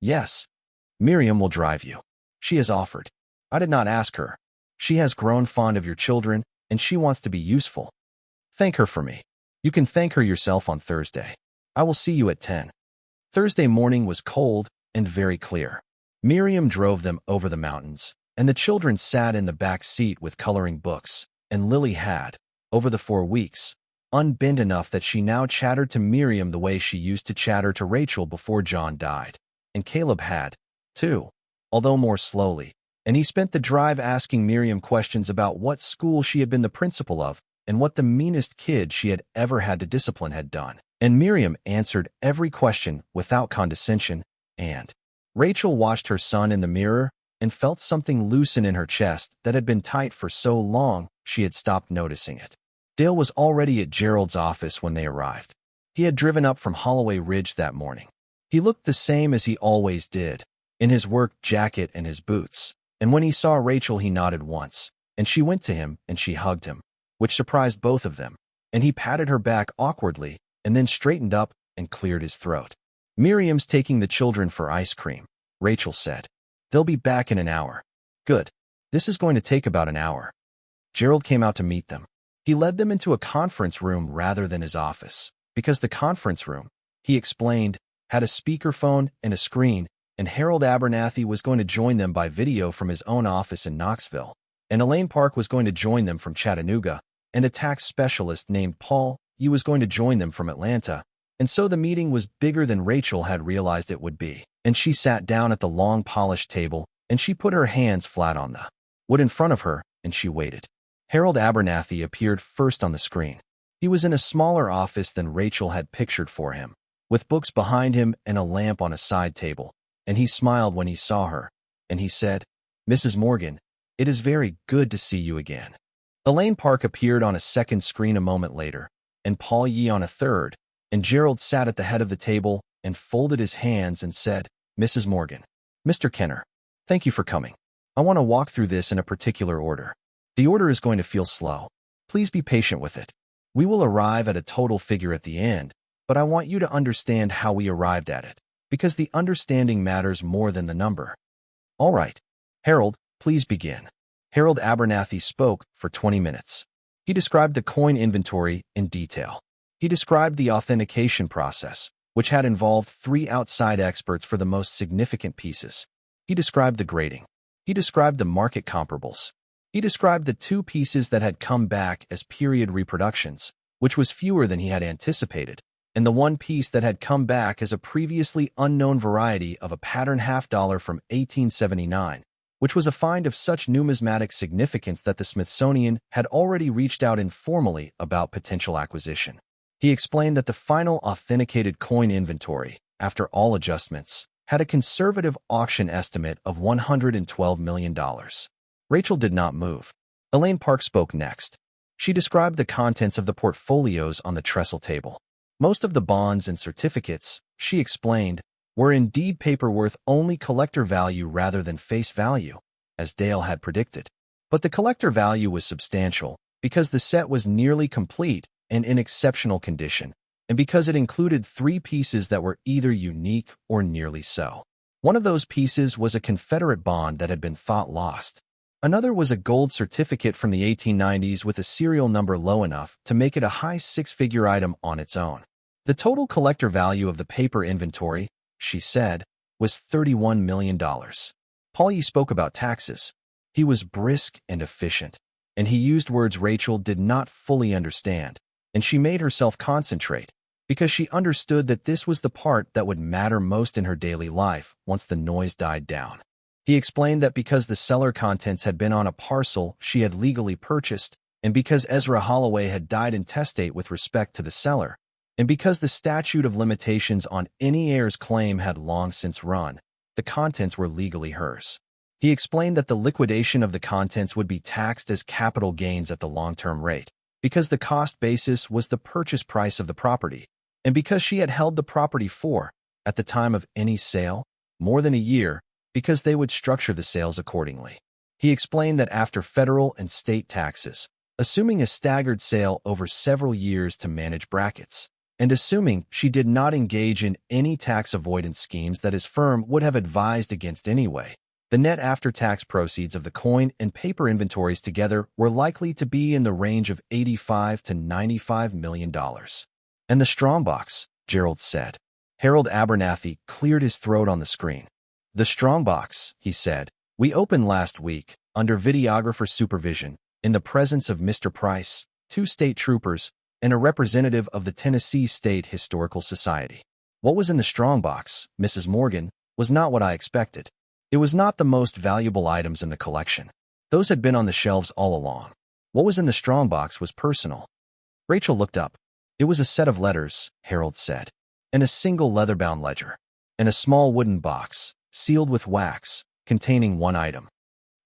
"Yes. Miriam will drive you. She has offered. I did not ask her. She has grown fond of your children, and she wants to be useful. Thank her for me. You can thank her yourself on Thursday. I will see you at 10. Thursday morning was cold and very clear. Miriam drove them over the mountains, and the children sat in the back seat with coloring books, and Lily had, over the 4 weeks, unbent enough that she now chattered to Miriam the way she used to chatter to Rachel before John died. And Caleb had, too, although more slowly, and he spent the drive asking Miriam questions about what school she had been the principal of and what the meanest kid she had ever had to discipline had done. And Miriam answered every question without condescension, and Rachel watched her son in the mirror and felt something loosen in her chest that had been tight for so long she had stopped noticing it. Dale was already at Gerald's office when they arrived. He had driven up from Holloway Ridge that morning. He looked the same as he always did, in his work jacket and his boots, and when he saw Rachel he nodded once, and she went to him and she hugged him, which surprised both of them, and he patted her back awkwardly and then straightened up and cleared his throat. "Miriam's taking the children for ice cream," Rachel said. "They'll be back in an hour." "Good. This is going to take about an hour." Gerald came out to meet them. He led them into a conference room rather than his office, because the conference room, he explained, had a speakerphone and a screen, and Harold Abernathy was going to join them by video from his own office in Knoxville, and Elaine Park was going to join them from Chattanooga, and a tax specialist named Paul was going to join them from Atlanta, and so the meeting was bigger than Rachel had realized it would be, and she sat down at the long polished table, and she put her hands flat on the wood in front of her, and she waited. Harold Abernathy appeared first on the screen. He was in a smaller office than Rachel had pictured for him, with books behind him and a lamp on a side table, and he smiled when he saw her, and he said, "Mrs. Morgan, it is very good to see you again." Elaine Park appeared on a second screen a moment later, and Paul Yee on a third, and Gerald sat at the head of the table and folded his hands and said, "Mrs. Morgan, Mr. Kenner, thank you for coming. I want to walk through this in a particular order. The order is going to feel slow. Please be patient with it. We will arrive at a total figure at the end, but I want you to understand how we arrived at it, because the understanding matters more than the number." "All right. Harold, please begin." Harold Abernathy spoke for 20 minutes. He described the coin inventory in detail. He described the authentication process, which had involved 3 outside experts for the most significant pieces. He described the grading. He described the market comparables. He described the 2 pieces that had come back as period reproductions, which was fewer than he had anticipated, and the 1 piece that had come back as a previously unknown variety of a pattern half dollar from 1879, which was a find of such numismatic significance that the Smithsonian had already reached out informally about potential acquisition. He explained that the final authenticated coin inventory, after all adjustments, had a conservative auction estimate of $112 million. Rachel did not move. Elaine Park spoke next. She described the contents of the portfolios on the trestle table. Most of the bonds and certificates, she explained, were indeed paper worth only collector value rather than face value, as Dale had predicted. But the collector value was substantial because the set was nearly complete and in exceptional condition, and because it included 3 pieces that were either unique or nearly so. One of those pieces was a Confederate bond that had been thought lost. Another was a gold certificate from the 1890s with a serial number low enough to make it a high 6-figure item on its own. The total collector value of the paper inventory, she said, was $31 million. Paulie spoke about taxes. He was brisk and efficient, and he used words Rachel did not fully understand, and she made herself concentrate, because she understood that this was the part that would matter most in her daily life once the noise died down. He explained that because the seller contents had been on a parcel she had legally purchased, and because Ezra Holloway had died intestate with respect to the seller, and because the statute of limitations on any heir's claim had long since run, the contents were legally hers. He explained that the liquidation of the contents would be taxed as capital gains at the long-term rate, because the cost basis was the purchase price of the property, and because she had held the property for, at the time of any sale, more than a year, because they would structure the sales accordingly. He explained that after federal and state taxes, assuming a staggered sale over several years to manage brackets, and assuming she did not engage in any tax avoidance schemes that his firm would have advised against anyway, the net after-tax proceeds of the coin and paper inventories together were likely to be in the range of $85 to $95 million. And the strongbox, Gerald said. Harold Abernathy cleared his throat on the screen. The strongbox, he said, we opened last week, under videographer supervision, in the presence of Mr. Price, 2 state troopers, and a representative of the Tennessee State Historical Society. What was in the strongbox, Mrs. Morgan, was not what I expected. It was not the most valuable items in the collection. Those had been on the shelves all along. What was in the strongbox was personal. Rachel looked up. It was a set of letters, Harold said, and a single leather-bound ledger, and a small wooden box, sealed with wax, containing 1 item.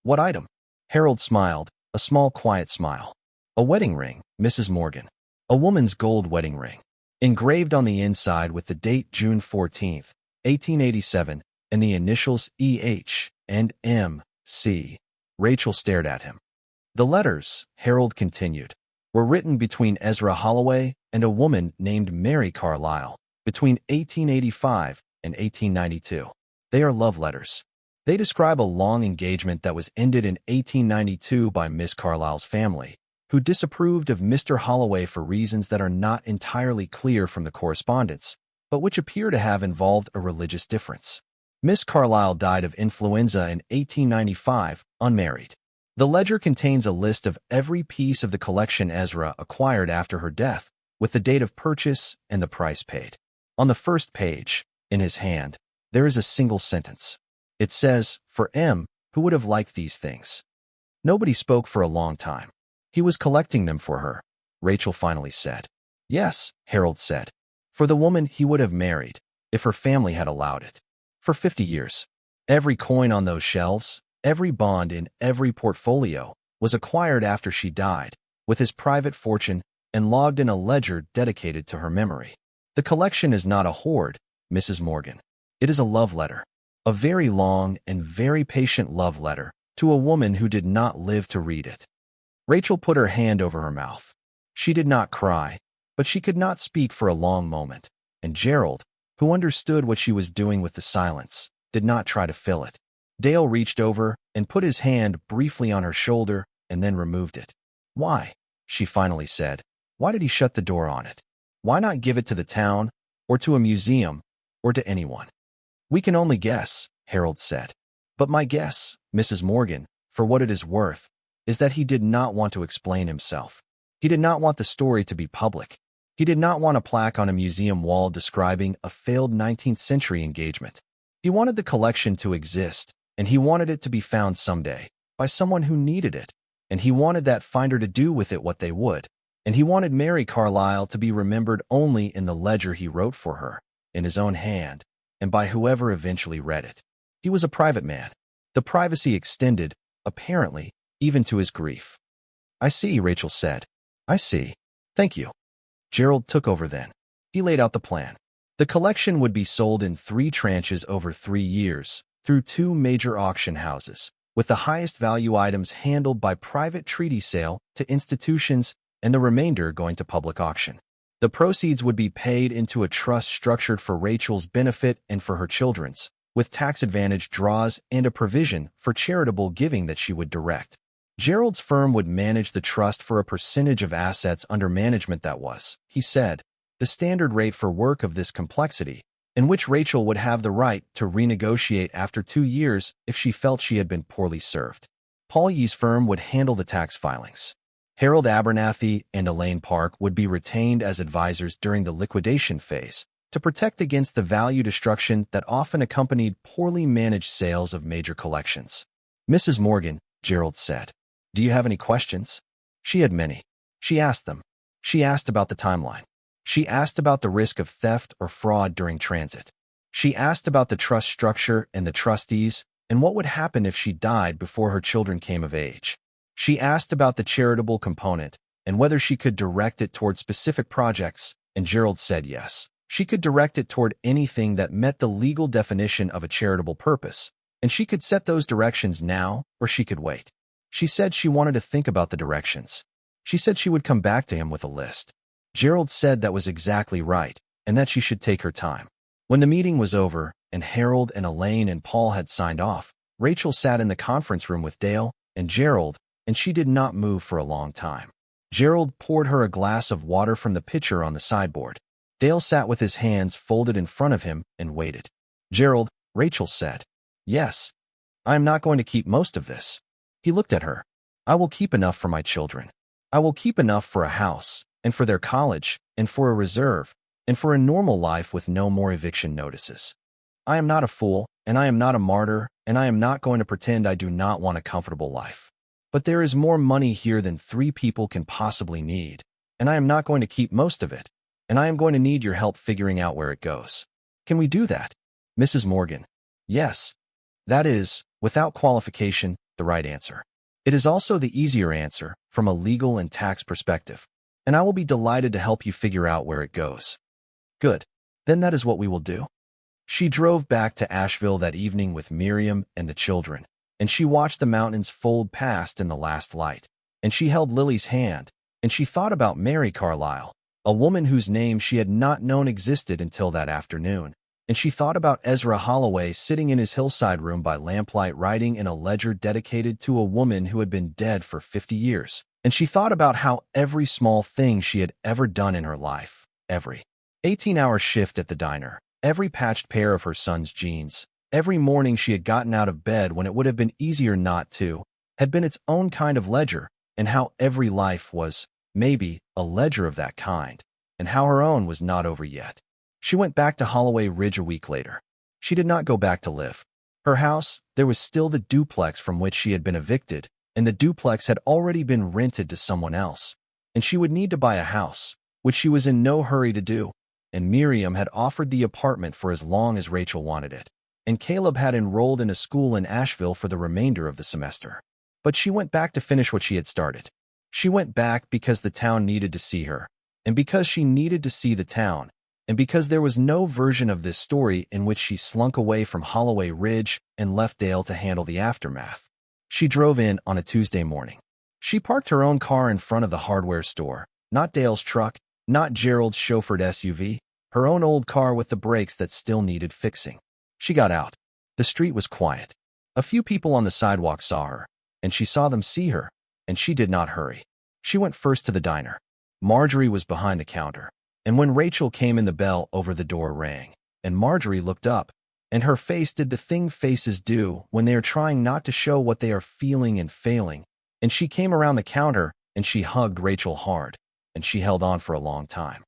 What item? Harold smiled, a small quiet smile. A wedding ring, Mrs. Morgan. A woman's gold wedding ring, engraved on the inside with the date June 14, 1887, and the initials E.H. and M.C. Rachel stared at him. The letters, Harold continued, were written between Ezra Holloway and a woman named Mary Carlyle between 1885 and 1892. They are love letters. They describe a long engagement that was ended in 1892 by Miss Carlyle's family, who disapproved of Mr. Holloway for reasons that are not entirely clear from the correspondence, but which appear to have involved a religious difference. Miss Carlyle died of influenza in 1895, unmarried. The ledger contains a list of every piece of the collection Ezra acquired after her death, with the date of purchase and the price paid. On the first page, in his hand, there is a single sentence. It says, for M, who would have liked these things. Nobody spoke for a long time. He was collecting them for her, Rachel finally said. Yes, Harold said. For the woman he would have married, if her family had allowed it. For 50 years. Every coin on those shelves, every bond in every portfolio, was acquired after she died, with his private fortune, and logged in a ledger dedicated to her memory. The collection is not a hoard, Mrs. Morgan. It is a love letter. A very long and very patient love letter to a woman who did not live to read it. Rachel put her hand over her mouth. She did not cry, but she could not speak for a long moment, and Gerald, who understood what she was doing with the silence, did not try to fill it. Dale reached over and put his hand briefly on her shoulder and then removed it. Why? She finally said. Why did he shut the door on it? Why not give it to the town, or to a museum, or to anyone? We can only guess, Harold said. But my guess, Mrs. Morgan, for what it is worth, is that he did not want to explain himself. He did not want the story to be public. He did not want a plaque on a museum wall describing a failed 19th century engagement. He wanted the collection to exist, and he wanted it to be found someday, by someone who needed it, and he wanted that finder to do with it what they would, and he wanted Mary Carlyle to be remembered only in the ledger he wrote for her, in his own hand, and by whoever eventually read it. He was a private man. The privacy extended, apparently, even to his grief. "I see," Rachel said. "I see. Thank you." Gerald took over then. He laid out the plan. The collection would be sold in 3 tranches over 3 years, through 2 major auction houses, with the highest value items handled by private treaty sale to institutions and the remainder going to public auction. The proceeds would be paid into a trust structured for Rachel's benefit and for her children's, with tax-advantage draws and a provision for charitable giving that she would direct. Gerald's firm would manage the trust for a percentage of assets under management that was, he said, the standard rate for work of this complexity, in which Rachel would have the right to renegotiate after 2 years if she felt she had been poorly served. Paul Yee's firm would handle the tax filings. Harold Abernathy and Elaine Park would be retained as advisors during the liquidation phase to protect against the value destruction that often accompanied poorly managed sales of major collections. "Mrs. Morgan," Gerald said, "do you have any questions?" She had many. She asked them. She asked about the timeline. She asked about the risk of theft or fraud during transit. She asked about the trust structure and the trustees and what would happen if she died before her children came of age. She asked about the charitable component and whether she could direct it toward specific projects, and Gerald said yes. She could direct it toward anything that met the legal definition of a charitable purpose, and she could set those directions now or she could wait. She said she wanted to think about the directions. She said she would come back to him with a list. Gerald said that was exactly right, and that she should take her time. When the meeting was over, and Harold and Elaine and Paul had signed off, Rachel sat in the conference room with Dale and Gerald, and she did not move for a long time. Gerald poured her a glass of water from the pitcher on the sideboard. Dale sat with his hands folded in front of him and waited. "Gerald," Rachel said. "Yes. I am not going to keep most of this." He looked at her. "I will keep enough for my children. I will keep enough for a house, and for their college, and for a reserve, and for a normal life with no more eviction notices. I am not a fool, and I am not a martyr, and I am not going to pretend I do not want a comfortable life. But there is more money here than 3 people can possibly need, and I am not going to keep most of it, and I am going to need your help figuring out where it goes. Can we do that?" Mrs. Morgan. "Yes. That is, without qualification, the right answer. It is also the easier answer from a legal and tax perspective, and I will be delighted to help you figure out where it goes." "Good. Then that is what we will do." She drove back to Asheville that evening with Miriam and the children, and she watched the mountains fold past in the last light, and she held Lily's hand, and she thought about Mary Carlyle, a woman whose name she had not known existed until that afternoon, and she thought about Ezra Holloway sitting in his hillside room by lamplight writing in a ledger dedicated to a woman who had been dead for 50 years, and she thought about how every small thing she had ever done in her life, every 18-hour shift at the diner, every patched pair of her son's jeans, every morning she had gotten out of bed when it would have been easier not to, had been its own kind of ledger, and how every life was, maybe, a ledger of that kind, and how her own was not over yet. She went back to Holloway Ridge a week later. She did not go back to live. Her house, there was still the duplex from which she had been evicted, and the duplex had already been rented to someone else, and she would need to buy a house, which she was in no hurry to do, and Miriam had offered the apartment for as long as Rachel wanted it, and Caleb had enrolled in a school in Asheville for the remainder of the semester. But she went back to finish what she had started. She went back because the town needed to see her, and because she needed to see the town, and because there was no version of this story in which she slunk away from Holloway Ridge and left Dale to handle the aftermath. She drove in on a Tuesday morning. She parked her own car in front of the hardware store, not Dale's truck, not Gerald's chauffeured SUV, her own old car with the brakes that still needed fixing. She got out. The street was quiet. A few people on the sidewalk saw her, and she saw them see her, and she did not hurry. She went first to the diner. Marjorie was behind the counter, and when Rachel came in, the bell over the door rang, and Marjorie looked up, and her face did the thing faces do when they are trying not to show what they are feeling and failing, and she came around the counter, and she hugged Rachel hard, and she held on for a long time.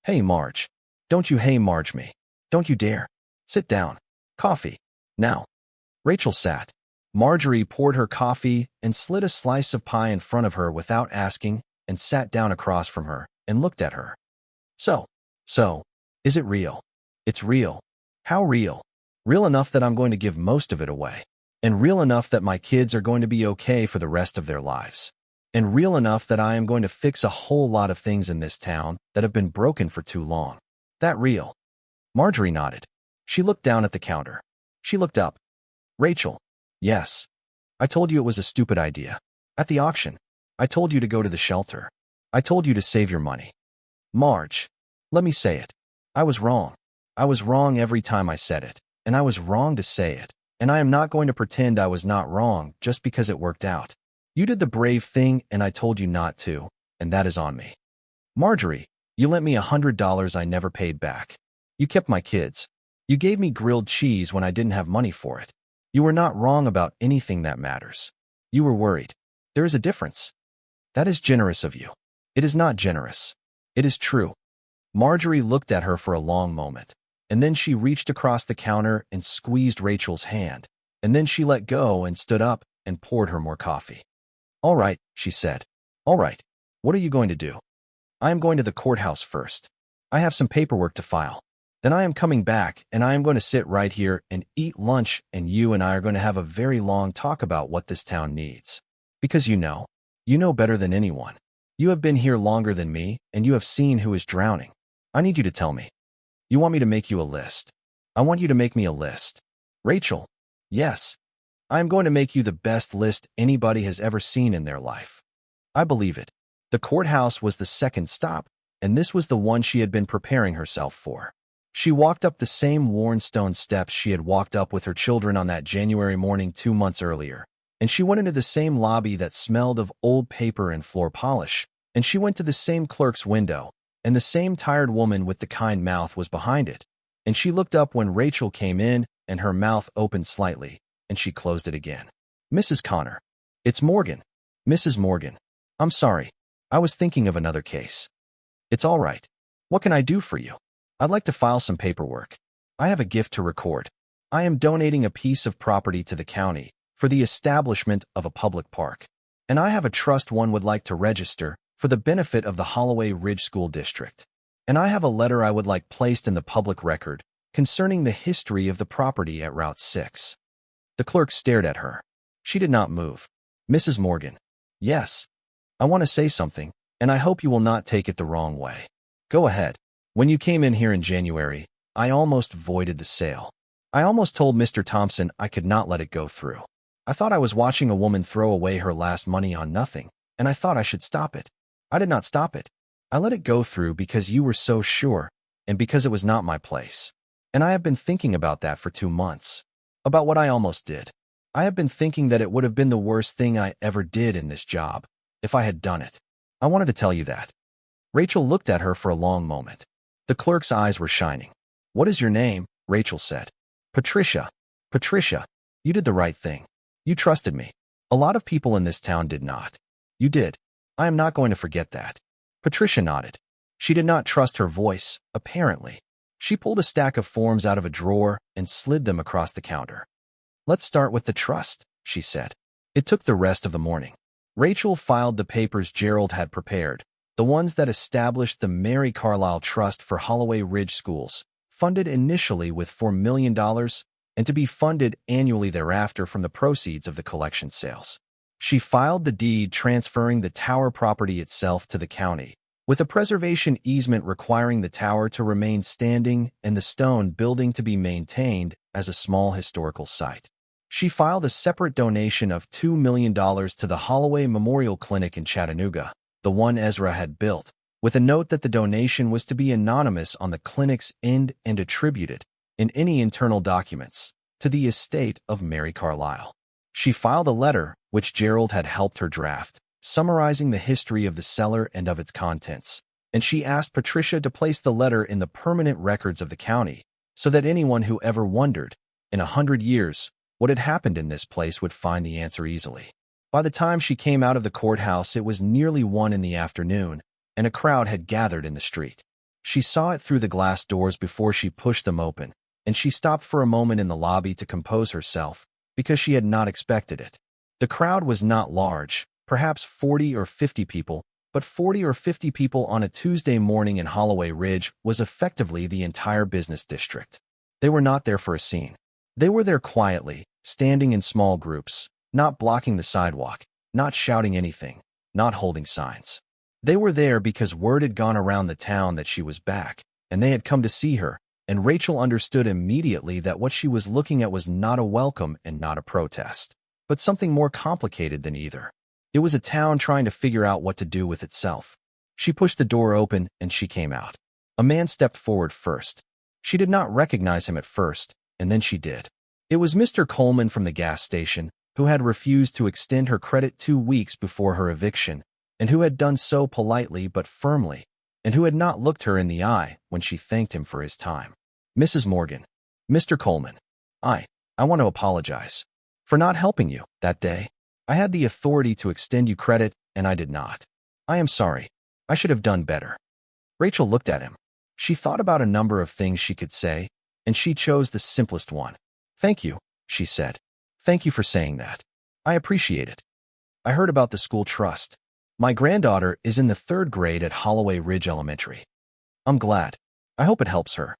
"Hey, Marge. Don't you hey Marge me. Don't you dare. Sit down. Coffee. Now." Rachel sat. Marjorie poured her coffee and slid a slice of pie in front of her without asking and sat down across from her and looked at her. So, is it real? It's real. How real? Real enough that I'm going to give most of it away. And real enough that my kids are going to be okay for the rest of their lives. And real enough that I am going to fix a whole lot of things in this town that have been broken for too long. That real? Marjorie nodded. She looked down at the counter. She looked up. Rachel. Yes. I told you it was a stupid idea. At the auction. I told you to go to the shelter. I told you to save your money. Marge. Let me say it. I was wrong. I was wrong every time I said it. And I was wrong to say it. And I am not going to pretend I was not wrong just because it worked out. You did the brave thing and I told you not to, and that is on me. Marjorie, you lent me $100 I never paid back. You kept my kids. You gave me grilled cheese when I didn't have money for it. You were not wrong about anything that matters. You were worried. There is a difference. That is generous of you. It is not generous. It is true. Marjorie looked at her for a long moment, and then she reached across the counter and squeezed Rachel's hand, and then she let go and stood up and poured her more coffee. All right, she said. All right. What are you going to do? I am going to the courthouse first. I have some paperwork to file. Then I am coming back, and I am going to sit right here and eat lunch, and you and I are going to have a very long talk about what this town needs. Because you know better than anyone. You have been here longer than me, and you have seen who is drowning. I need you to tell me. You want me to make you a list. I want you to make me a list. Rachel, yes. I am going to make you the best list anybody has ever seen in their life. I believe it. The courthouse was the second stop, and this was the one she had been preparing herself for. She walked up the same worn stone steps she had walked up with her children on that January morning 2 months earlier, and she went into the same lobby that smelled of old paper and floor polish, and she went to the same clerk's window, and the same tired woman with the kind mouth was behind it, and she looked up when Rachel came in, and her mouth opened slightly, and she closed it again. Mrs. Connor. It's Morgan. Mrs. Morgan. I'm sorry. I was thinking of another case. It's all right. What can I do for you? I'd like to file some paperwork. I have a gift to record. I am donating a piece of property to the county for the establishment of a public park. And I have a trust one would like to register for the benefit of the Holloway Ridge School District. And I have a letter I would like placed in the public record concerning the history of the property at Route 6. The clerk stared at her. She did not move. Mrs. Morgan. Yes. I want to say something, and I hope you will not take it the wrong way. Go ahead. When you came in here in January, I almost voided the sale. I almost told Mr. Thompson I could not let it go through. I thought I was watching a woman throw away her last money on nothing, and I thought I should stop it. I did not stop it. I let it go through because you were so sure, and because it was not my place. And I have been thinking about that for 2 months. About what I almost did. I have been thinking that it would have been the worst thing I ever did in this job, if I had done it. I wanted to tell you that. Rachel looked at her for a long moment. The clerk's eyes were shining. What is your name? Rachel said. Patricia. Patricia, you did the right thing. You trusted me. A lot of people in this town did not. You did. I am not going to forget that. Patricia nodded. She did not trust her voice, apparently. She pulled a stack of forms out of a drawer and slid them across the counter. Let's start with the trust, she said. It took the rest of the morning. Rachel filed the papers Gerald had prepared, the ones that established the Mary Carlisle Trust for Holloway Ridge Schools, funded initially with $4 million and to be funded annually thereafter from the proceeds of the collection sales. She filed the deed transferring the tower property itself to the county, with a preservation easement requiring the tower to remain standing and the stone building to be maintained as a small historical site. She filed a separate donation of $2 million to the Holloway Memorial Clinic in Chattanooga, the one Ezra had built, with a note that the donation was to be anonymous on the clinic's end and attributed, in any internal documents, to the estate of Mary Carlisle. She filed a letter, which Gerald had helped her draft, summarizing the history of the cellar and of its contents, and she asked Patricia to place the letter in the permanent records of the county, so that anyone who ever wondered, in 100 years, what had happened in this place would find the answer easily. By the time she came out of the courthouse, it was nearly 1 in the afternoon, and a crowd had gathered in the street. She saw it through the glass doors before she pushed them open, and she stopped for a moment in the lobby to compose herself, because she had not expected it. The crowd was not large, perhaps 40 or 50 people, but 40 or 50 people on a Tuesday morning in Holloway Ridge was effectively the entire business district. They were not there for a scene. They were there quietly, standing in small groups, not blocking the sidewalk, not shouting anything, not holding signs. They were there because word had gone around the town that she was back, and they had come to see her, and Rachel understood immediately that what she was looking at was not a welcome and not a protest, but something more complicated than either. It was a town trying to figure out what to do with itself. She pushed the door open and she came out. A man stepped forward first. She did not recognize him at first, and then she did. It was Mr. Coleman from the gas station, who had refused to extend her credit 2 weeks before her eviction, and who had done so politely but firmly, and who had not looked her in the eye when she thanked him for his time. Mrs. Morgan. Mr. Coleman. I want to apologize for not helping you that day. I had the authority to extend you credit, and I did not. I am sorry. I should have done better. Rachel looked at him. She thought about a number of things she could say, and she chose the simplest one. Thank you, she said. Thank you for saying that. I appreciate it. I heard about the school trust. My granddaughter is in the 3rd grade at Holloway Ridge Elementary. I'm glad. I hope it helps her.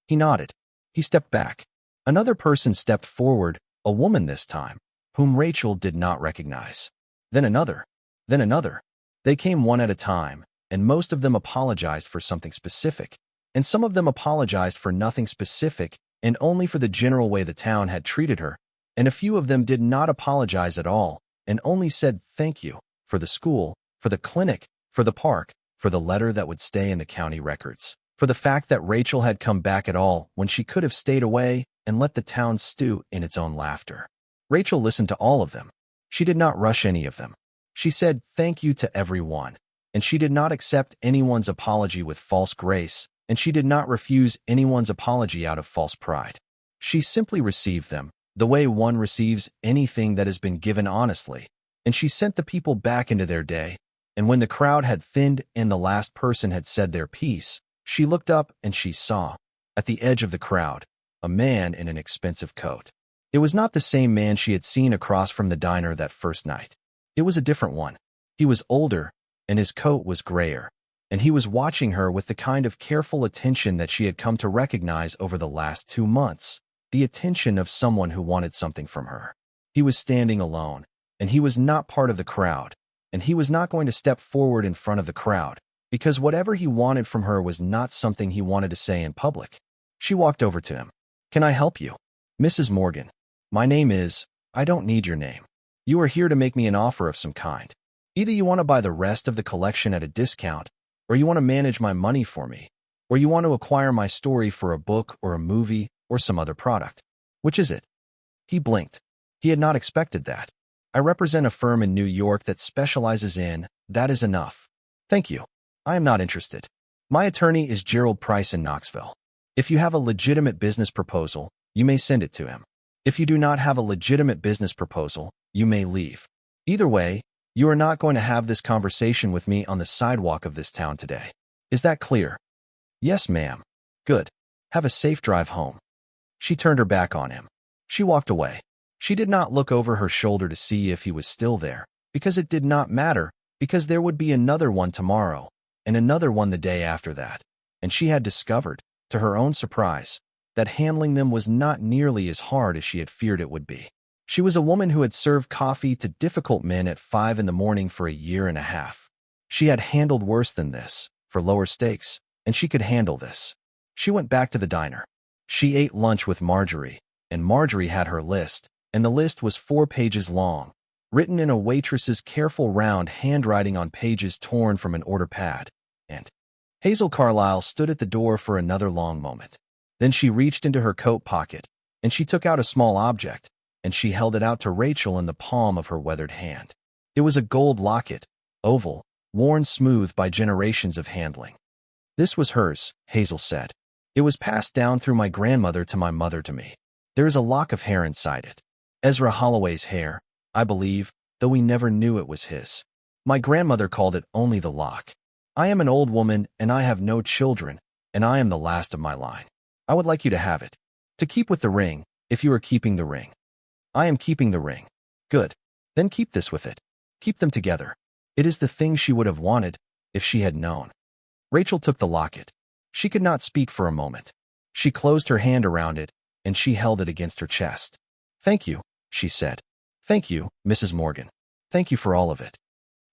He nodded. He stepped back. Another person stepped forward, a woman this time, whom Rachel did not recognize. Then another. Then another. They came one at a time, and most of them apologized for something specific, and some of them apologized for nothing specific and only for the general way the town had treated her, and a few of them did not apologize at all and only said thank you for the school, for the clinic, for the park, for the letter that would stay in the county records, for the fact that Rachel had come back at all when she could have stayed away and let the town stew in its own laughter. Rachel listened to all of them. She did not rush any of them. She said thank you to everyone, and she did not accept anyone's apology with false grace, and she did not refuse anyone's apology out of false pride. She simply received them, the way one receives anything that has been given honestly, and she sent the people back into their day, and when the crowd had thinned and the last person had said their piece, she looked up and she saw, at the edge of the crowd, a man in an expensive coat. It was not the same man she had seen across from the diner that first night. It was a different one. He was older, and his coat was grayer, and he was watching her with the kind of careful attention that she had come to recognize over the last 2 months, the attention of someone who wanted something from her. He was standing alone, and he was not part of the crowd, and he was not going to step forward in front of the crowd, because whatever he wanted from her was not something he wanted to say in public. She walked over to him. Can I help you? Mrs. Morgan. My name is, I don't need your name. You are here to make me an offer of some kind. Either you want to buy the rest of the collection at a discount, or you want to manage my money for me, or you want to acquire my story for a book or a movie or some other product. Which is it? He blinked. He had not expected that. I represent a firm in New York that specializes in, that is enough. Thank you. I am not interested. My attorney is Gerald Price in Knoxville. If you have a legitimate business proposal, you may send it to him. If you do not have a legitimate business proposal, you may leave. Either way, you are not going to have this conversation with me on the sidewalk of this town today. Is that clear? Yes, ma'am. Good. Have a safe drive home. She turned her back on him. She walked away. She did not look over her shoulder to see if he was still there, because it did not matter, because there would be another one tomorrow, and another one the day after that, and she had discovered, to her own surprise, that handling them was not nearly as hard as she had feared it would be. She was a woman who had served coffee to difficult men at 5 in the morning for a year and a half. She had handled worse than this, for lower stakes, and she could handle this. She went back to the diner. She ate lunch with Marjorie, and Marjorie had her list, and the list was 4 pages long, written in a waitress's careful round handwriting on pages torn from an order pad, and Hazel Carlyle stood at the door for another long moment. Then she reached into her coat pocket, and she took out a small object, and she held it out to Rachel in the palm of her weathered hand. It was a gold locket, oval, worn smooth by generations of handling. This was hers, Hazel said. It was passed down through my grandmother to my mother to me. There is a lock of hair inside it. Ezra Holloway's hair, I believe, though we never knew it was his. My grandmother called it only the lock. I am an old woman, and I have no children, and I am the last of my line. I would like you to have it. To keep with the ring, if you are keeping the ring. I am keeping the ring. Good. Then keep this with it. Keep them together. It is the thing she would have wanted if she had known. Rachel took the locket. She could not speak for a moment. She closed her hand around it, and she held it against her chest. Thank you, she said. Thank you, Mrs. Morgan. Thank you for all of it.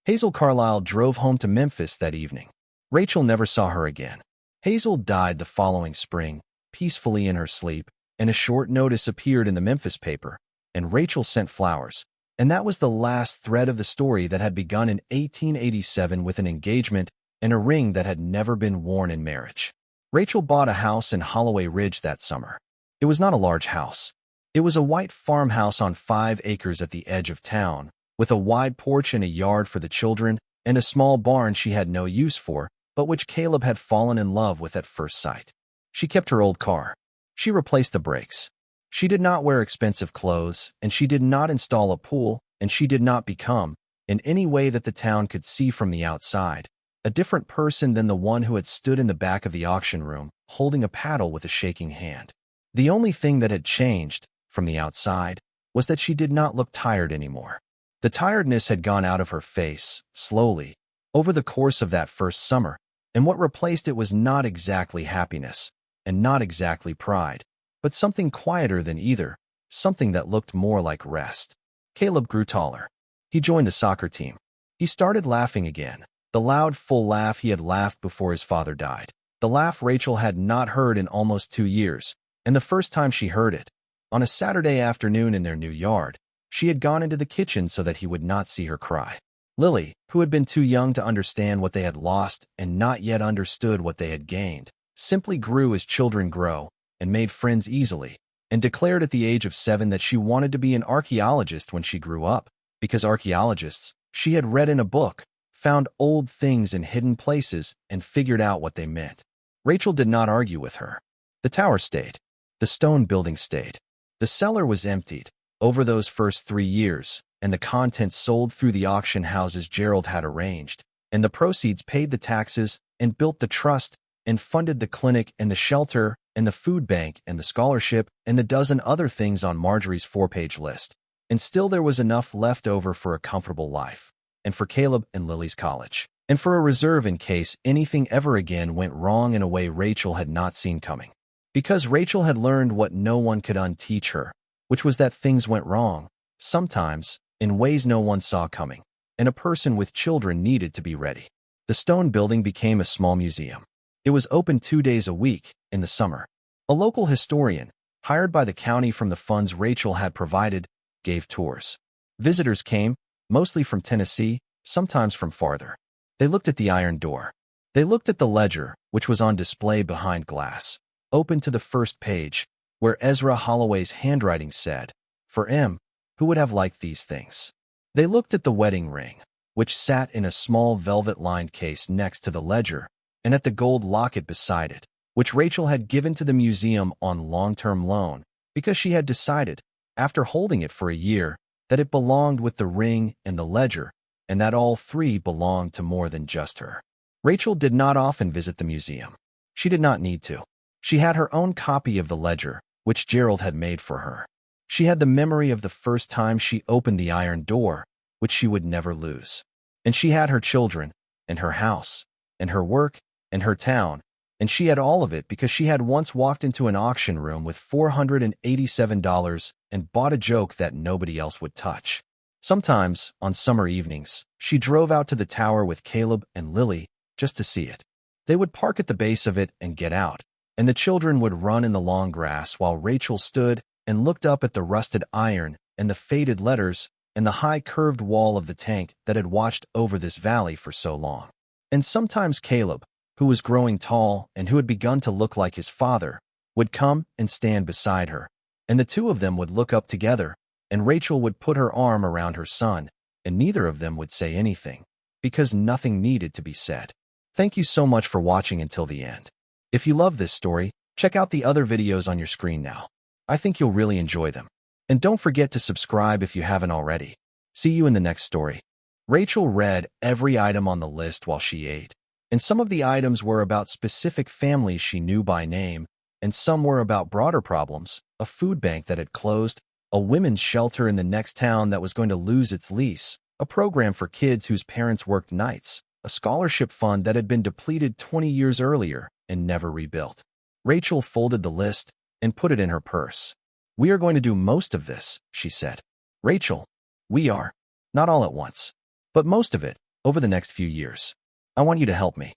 Hazel Carlyle drove home to Memphis that evening. Rachel never saw her again. Hazel died the following spring, peacefully in her sleep, and a short notice appeared in the Memphis paper, and Rachel sent flowers. And that was the last thread of the story that had begun in 1887 with an engagement and a ring that had never been worn in marriage. Rachel bought a house in Holloway Ridge that summer. It was not a large house. It was a white farmhouse on 5 acres at the edge of town, with a wide porch and a yard for the children, and a small barn she had no use for, but which Caleb had fallen in love with at first sight. She kept her old car. She replaced the brakes. She did not wear expensive clothes, and she did not install a pool, and she did not become, in any way that the town could see from the outside, a different person than the one who had stood in the back of the auction room, holding a paddle with a shaking hand. The only thing that had changed, from the outside, was that she did not look tired anymore. The tiredness had gone out of her face, slowly, over the course of that first summer, and what replaced it was not exactly happiness, and not exactly pride, but something quieter than either, something that looked more like rest. Caleb grew taller. He joined the soccer team. He started laughing again, the loud, full laugh he had laughed before his father died, the laugh Rachel had not heard in almost 2 years, and the first time she heard it, on a Saturday afternoon in their new yard, she had gone into the kitchen so that he would not see her cry. Lily, who had been too young to understand what they had lost and not yet understood what they had gained, simply grew as children grow and made friends easily, and declared at the age of 7 that she wanted to be an archaeologist when she grew up, because archaeologists, she had read in a book, found old things in hidden places and figured out what they meant. Rachel did not argue with her. The tower stayed. The stone building stayed. The cellar was emptied over those first 3 years, and the contents sold through the auction houses Gerald had arranged, and the proceeds paid the taxes and built the trust and funded the clinic and the shelter and the food bank and the scholarship and the dozen other things on Marjorie's 4-page list. And still there was enough left over for a comfortable life, and for Caleb and Lily's college, and for a reserve in case anything ever again went wrong in a way Rachel had not seen coming. Because Rachel had learned what no one could unteach her, which was that things went wrong, sometimes, in ways no one saw coming, and a person with children needed to be ready. The stone building became a small museum. It was open 2 days a week in the summer. A local historian, hired by the county from the funds Rachel had provided, gave tours. Visitors came, mostly from Tennessee, sometimes from farther. They looked at the iron door. They looked at the ledger, which was on display behind glass, open to the first page, where Ezra Holloway's handwriting said, "For M, who would have liked these things." They looked at the wedding ring, which sat in a small velvet-lined case next to the ledger, and at the gold locket beside it, which Rachel had given to the museum on long-term loan, because she had decided, after holding it for a year, that it belonged with the ring and the ledger, and that all 3 belonged to more than just her. Rachel did not often visit the museum. She did not need to. She had her own copy of the ledger, which Gerald had made for her. She had the memory of the first time she opened the iron door, which she would never lose. And she had her children, and her house, and her work, and her town, and she had all of it because she had once walked into an auction room with $487 and bought a joke that nobody else would touch. Sometimes, on summer evenings, she drove out to the tower with Caleb and Lily just to see it. They would park at the base of it and get out, and the children would run in the long grass while Rachel stood and looked up at the rusted iron and the faded letters and the high curved wall of the tank that had watched over this valley for so long. And sometimes Caleb, who was growing tall and who had begun to look like his father, would come and stand beside her, and the 2 of them would look up together, and Rachel would put her arm around her son, and neither of them would say anything, because nothing needed to be said. Thank you so much for watching until the end. If you love this story, check out the other videos on your screen now. I think you'll really enjoy them. And don't forget to subscribe if you haven't already. See you in the next story. Rachel read every item on the list while she ate, and some of the items were about specific families she knew by name, and some were about broader problems, a food bank that had closed, a women's shelter in the next town that was going to lose its lease, a program for kids whose parents worked nights, a scholarship fund that had been depleted 20 years earlier and never rebuilt. Rachel folded the list and put it in her purse. "We are going to do most of this," she said. "Rachel, we are. Not all at once, but most of it over the next few years. I want you to help me."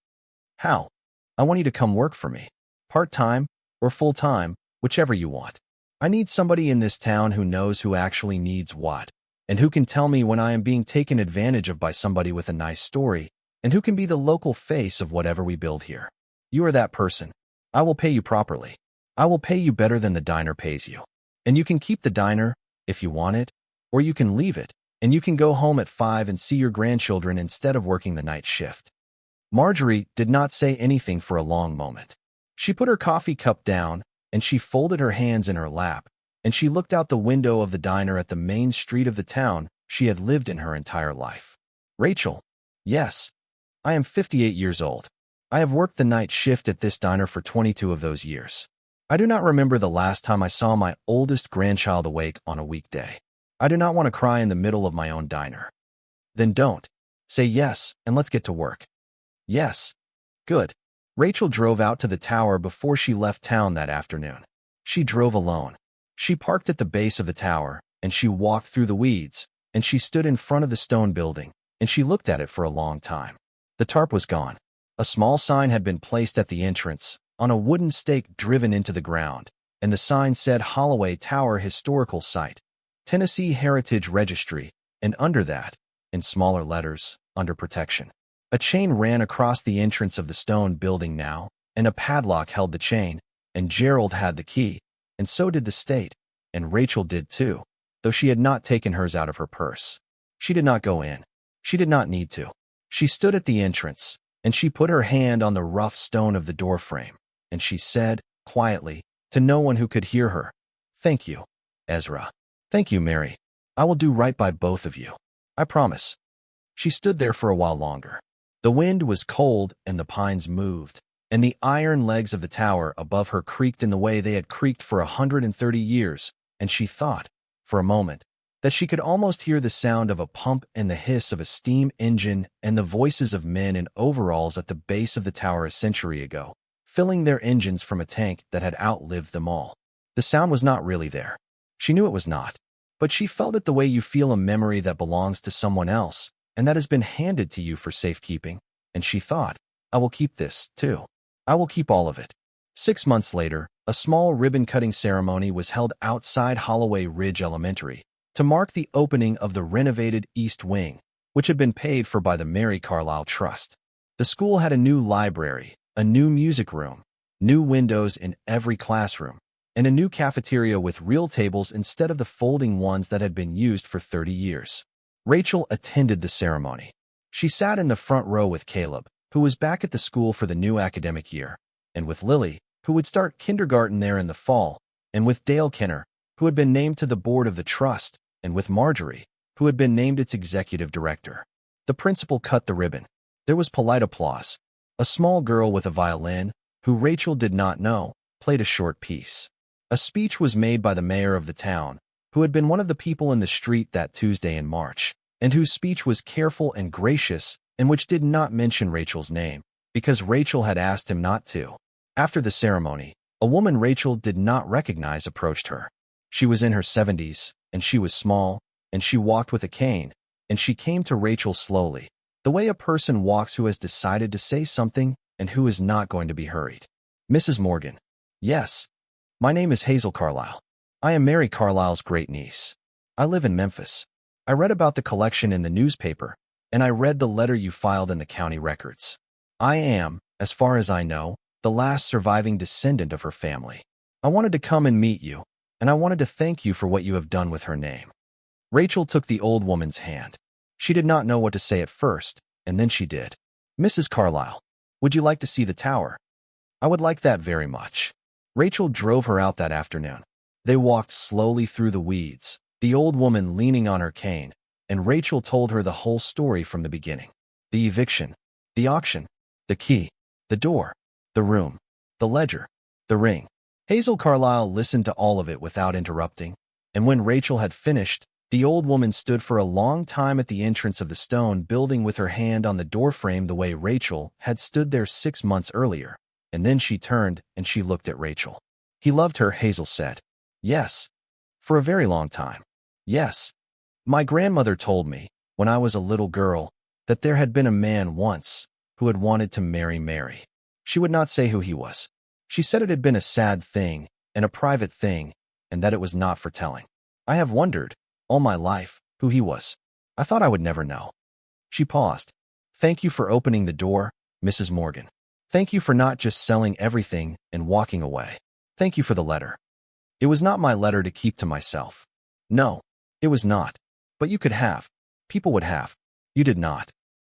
"How?" "I want you to come work for me. Part-time or full-time, whichever you want. I need somebody in this town who knows who actually needs what, and who can tell me when I am being taken advantage of by somebody with a nice story, and who can be the local face of whatever we build here. You are that person. I will pay you properly. I will pay you better than the diner pays you. And you can keep the diner, if you want it, or you can leave it, and you can go home at 5 and see your grandchildren instead of working the night shift." Marjorie did not say anything for a long moment. She put her coffee cup down, and she folded her hands in her lap, and she looked out the window of the diner at the main street of the town she had lived in her entire life. "Rachel, yes, I am 58 years old. I have worked the night shift at this diner for 22 of those years. I do not remember the last time I saw my oldest grandchild awake on a weekday. I do not want to cry in the middle of my own diner." "Then don't. Say yes, and let's get to work." "Yes." "Good." Rachel drove out to the tower before she left town that afternoon. She drove alone. She parked at the base of the tower, and she walked through the weeds, and she stood in front of the stone building, and she looked at it for a long time. The tarp was gone. A small sign had been placed at the entrance, on a wooden stake driven into the ground, and the sign said Holloway Tower Historical Site, Tennessee Heritage Registry, and under that, in smaller letters, under protection. A chain ran across the entrance of the stone building now, and a padlock held the chain, and Gerald had the key, and so did the state, and Rachel did too, though she had not taken hers out of her purse. She did not go in. She did not need to. She stood at the entrance, and she put her hand on the rough stone of the doorframe, and she said, quietly, to no one who could hear her, "Thank you, Ezra. Thank you, Mary. I will do right by both of you. I promise." She stood there for a while longer. The wind was cold and the pines moved, and the iron legs of the tower above her creaked in the way they had creaked for 130 years, and she thought, for a moment, that she could almost hear the sound of a pump and the hiss of a steam engine and the voices of men in overalls at the base of the tower a century ago, filling their engines from a tank that had outlived them all. The sound was not really there. She knew it was not, but she felt it the way you feel a memory that belongs to someone else, and that has been handed to you for safekeeping, and she thought, "I will keep this, too. I will keep all of it." 6 months later, a small ribbon-cutting ceremony was held outside Holloway Ridge Elementary to mark the opening of the renovated East Wing, which had been paid for by the Mary Carlisle Trust. The school had a new library, a new music room, new windows in every classroom, and a new cafeteria with real tables instead of the folding ones that had been used for 30 years. Rachel attended the ceremony. She sat in the front row with Caleb, who was back at the school for the new academic year, and with Lily, who would start kindergarten there in the fall, and with Dale Kenner, who had been named to the board of the trust, and with Marjorie, who had been named its executive director. The principal cut the ribbon. There was polite applause. A small girl with a violin, who Rachel did not know, played a short piece. A speech was made by the mayor of the town, who had been one of the people in the street that Tuesday in March, and whose speech was careful and gracious, and which did not mention Rachel's name, because Rachel had asked him not to. After the ceremony, a woman Rachel did not recognize approached her. She was in her 70s, and she was small, and she walked with a cane, and she came to Rachel slowly, the way a person walks who has decided to say something and who is not going to be hurried. "Mrs. Morgan." "Yes. My name is Hazel Carlisle. I am Mary Carlisle's great-niece. I live in Memphis. I read about the collection in the newspaper, and I read the letter you filed in the county records. I am, as far as I know, the last surviving descendant of her family. I wanted to come and meet you, and I wanted to thank you for what you have done with her name." Rachel took the old woman's hand. She did not know what to say at first, and then she did. "Mrs. Carlisle, would you like to see the tower?" "I would like that very much." Rachel drove her out that afternoon. They walked slowly through the weeds, the old woman leaning on her cane, and Rachel told her the whole story from the beginning. The eviction, the auction, the key, the door, the room, the ledger, the ring. Hazel Carlisle listened to all of it without interrupting, And when Rachel had finished, the old woman stood for a long time at the entrance of the stone building with her hand on the doorframe the way Rachel had stood there 6 months earlier. And then she turned and she looked at Rachel. He loved her, Hazel said. Yes. For a very long time. Yes. My grandmother told me, when I was a little girl, that there had been a man once who had wanted to marry Mary. She would not say who he was. She said it had been a sad thing and a private thing, and that it was not for telling. I have wondered, all my life, who he was. I thought I would never know. She paused. Thank you for opening the door, Mrs. Morgan. Thank you for not just selling everything and walking away. Thank you for the letter. It was not my letter to keep to myself. No, it was not. But you could have. People would have. You did not.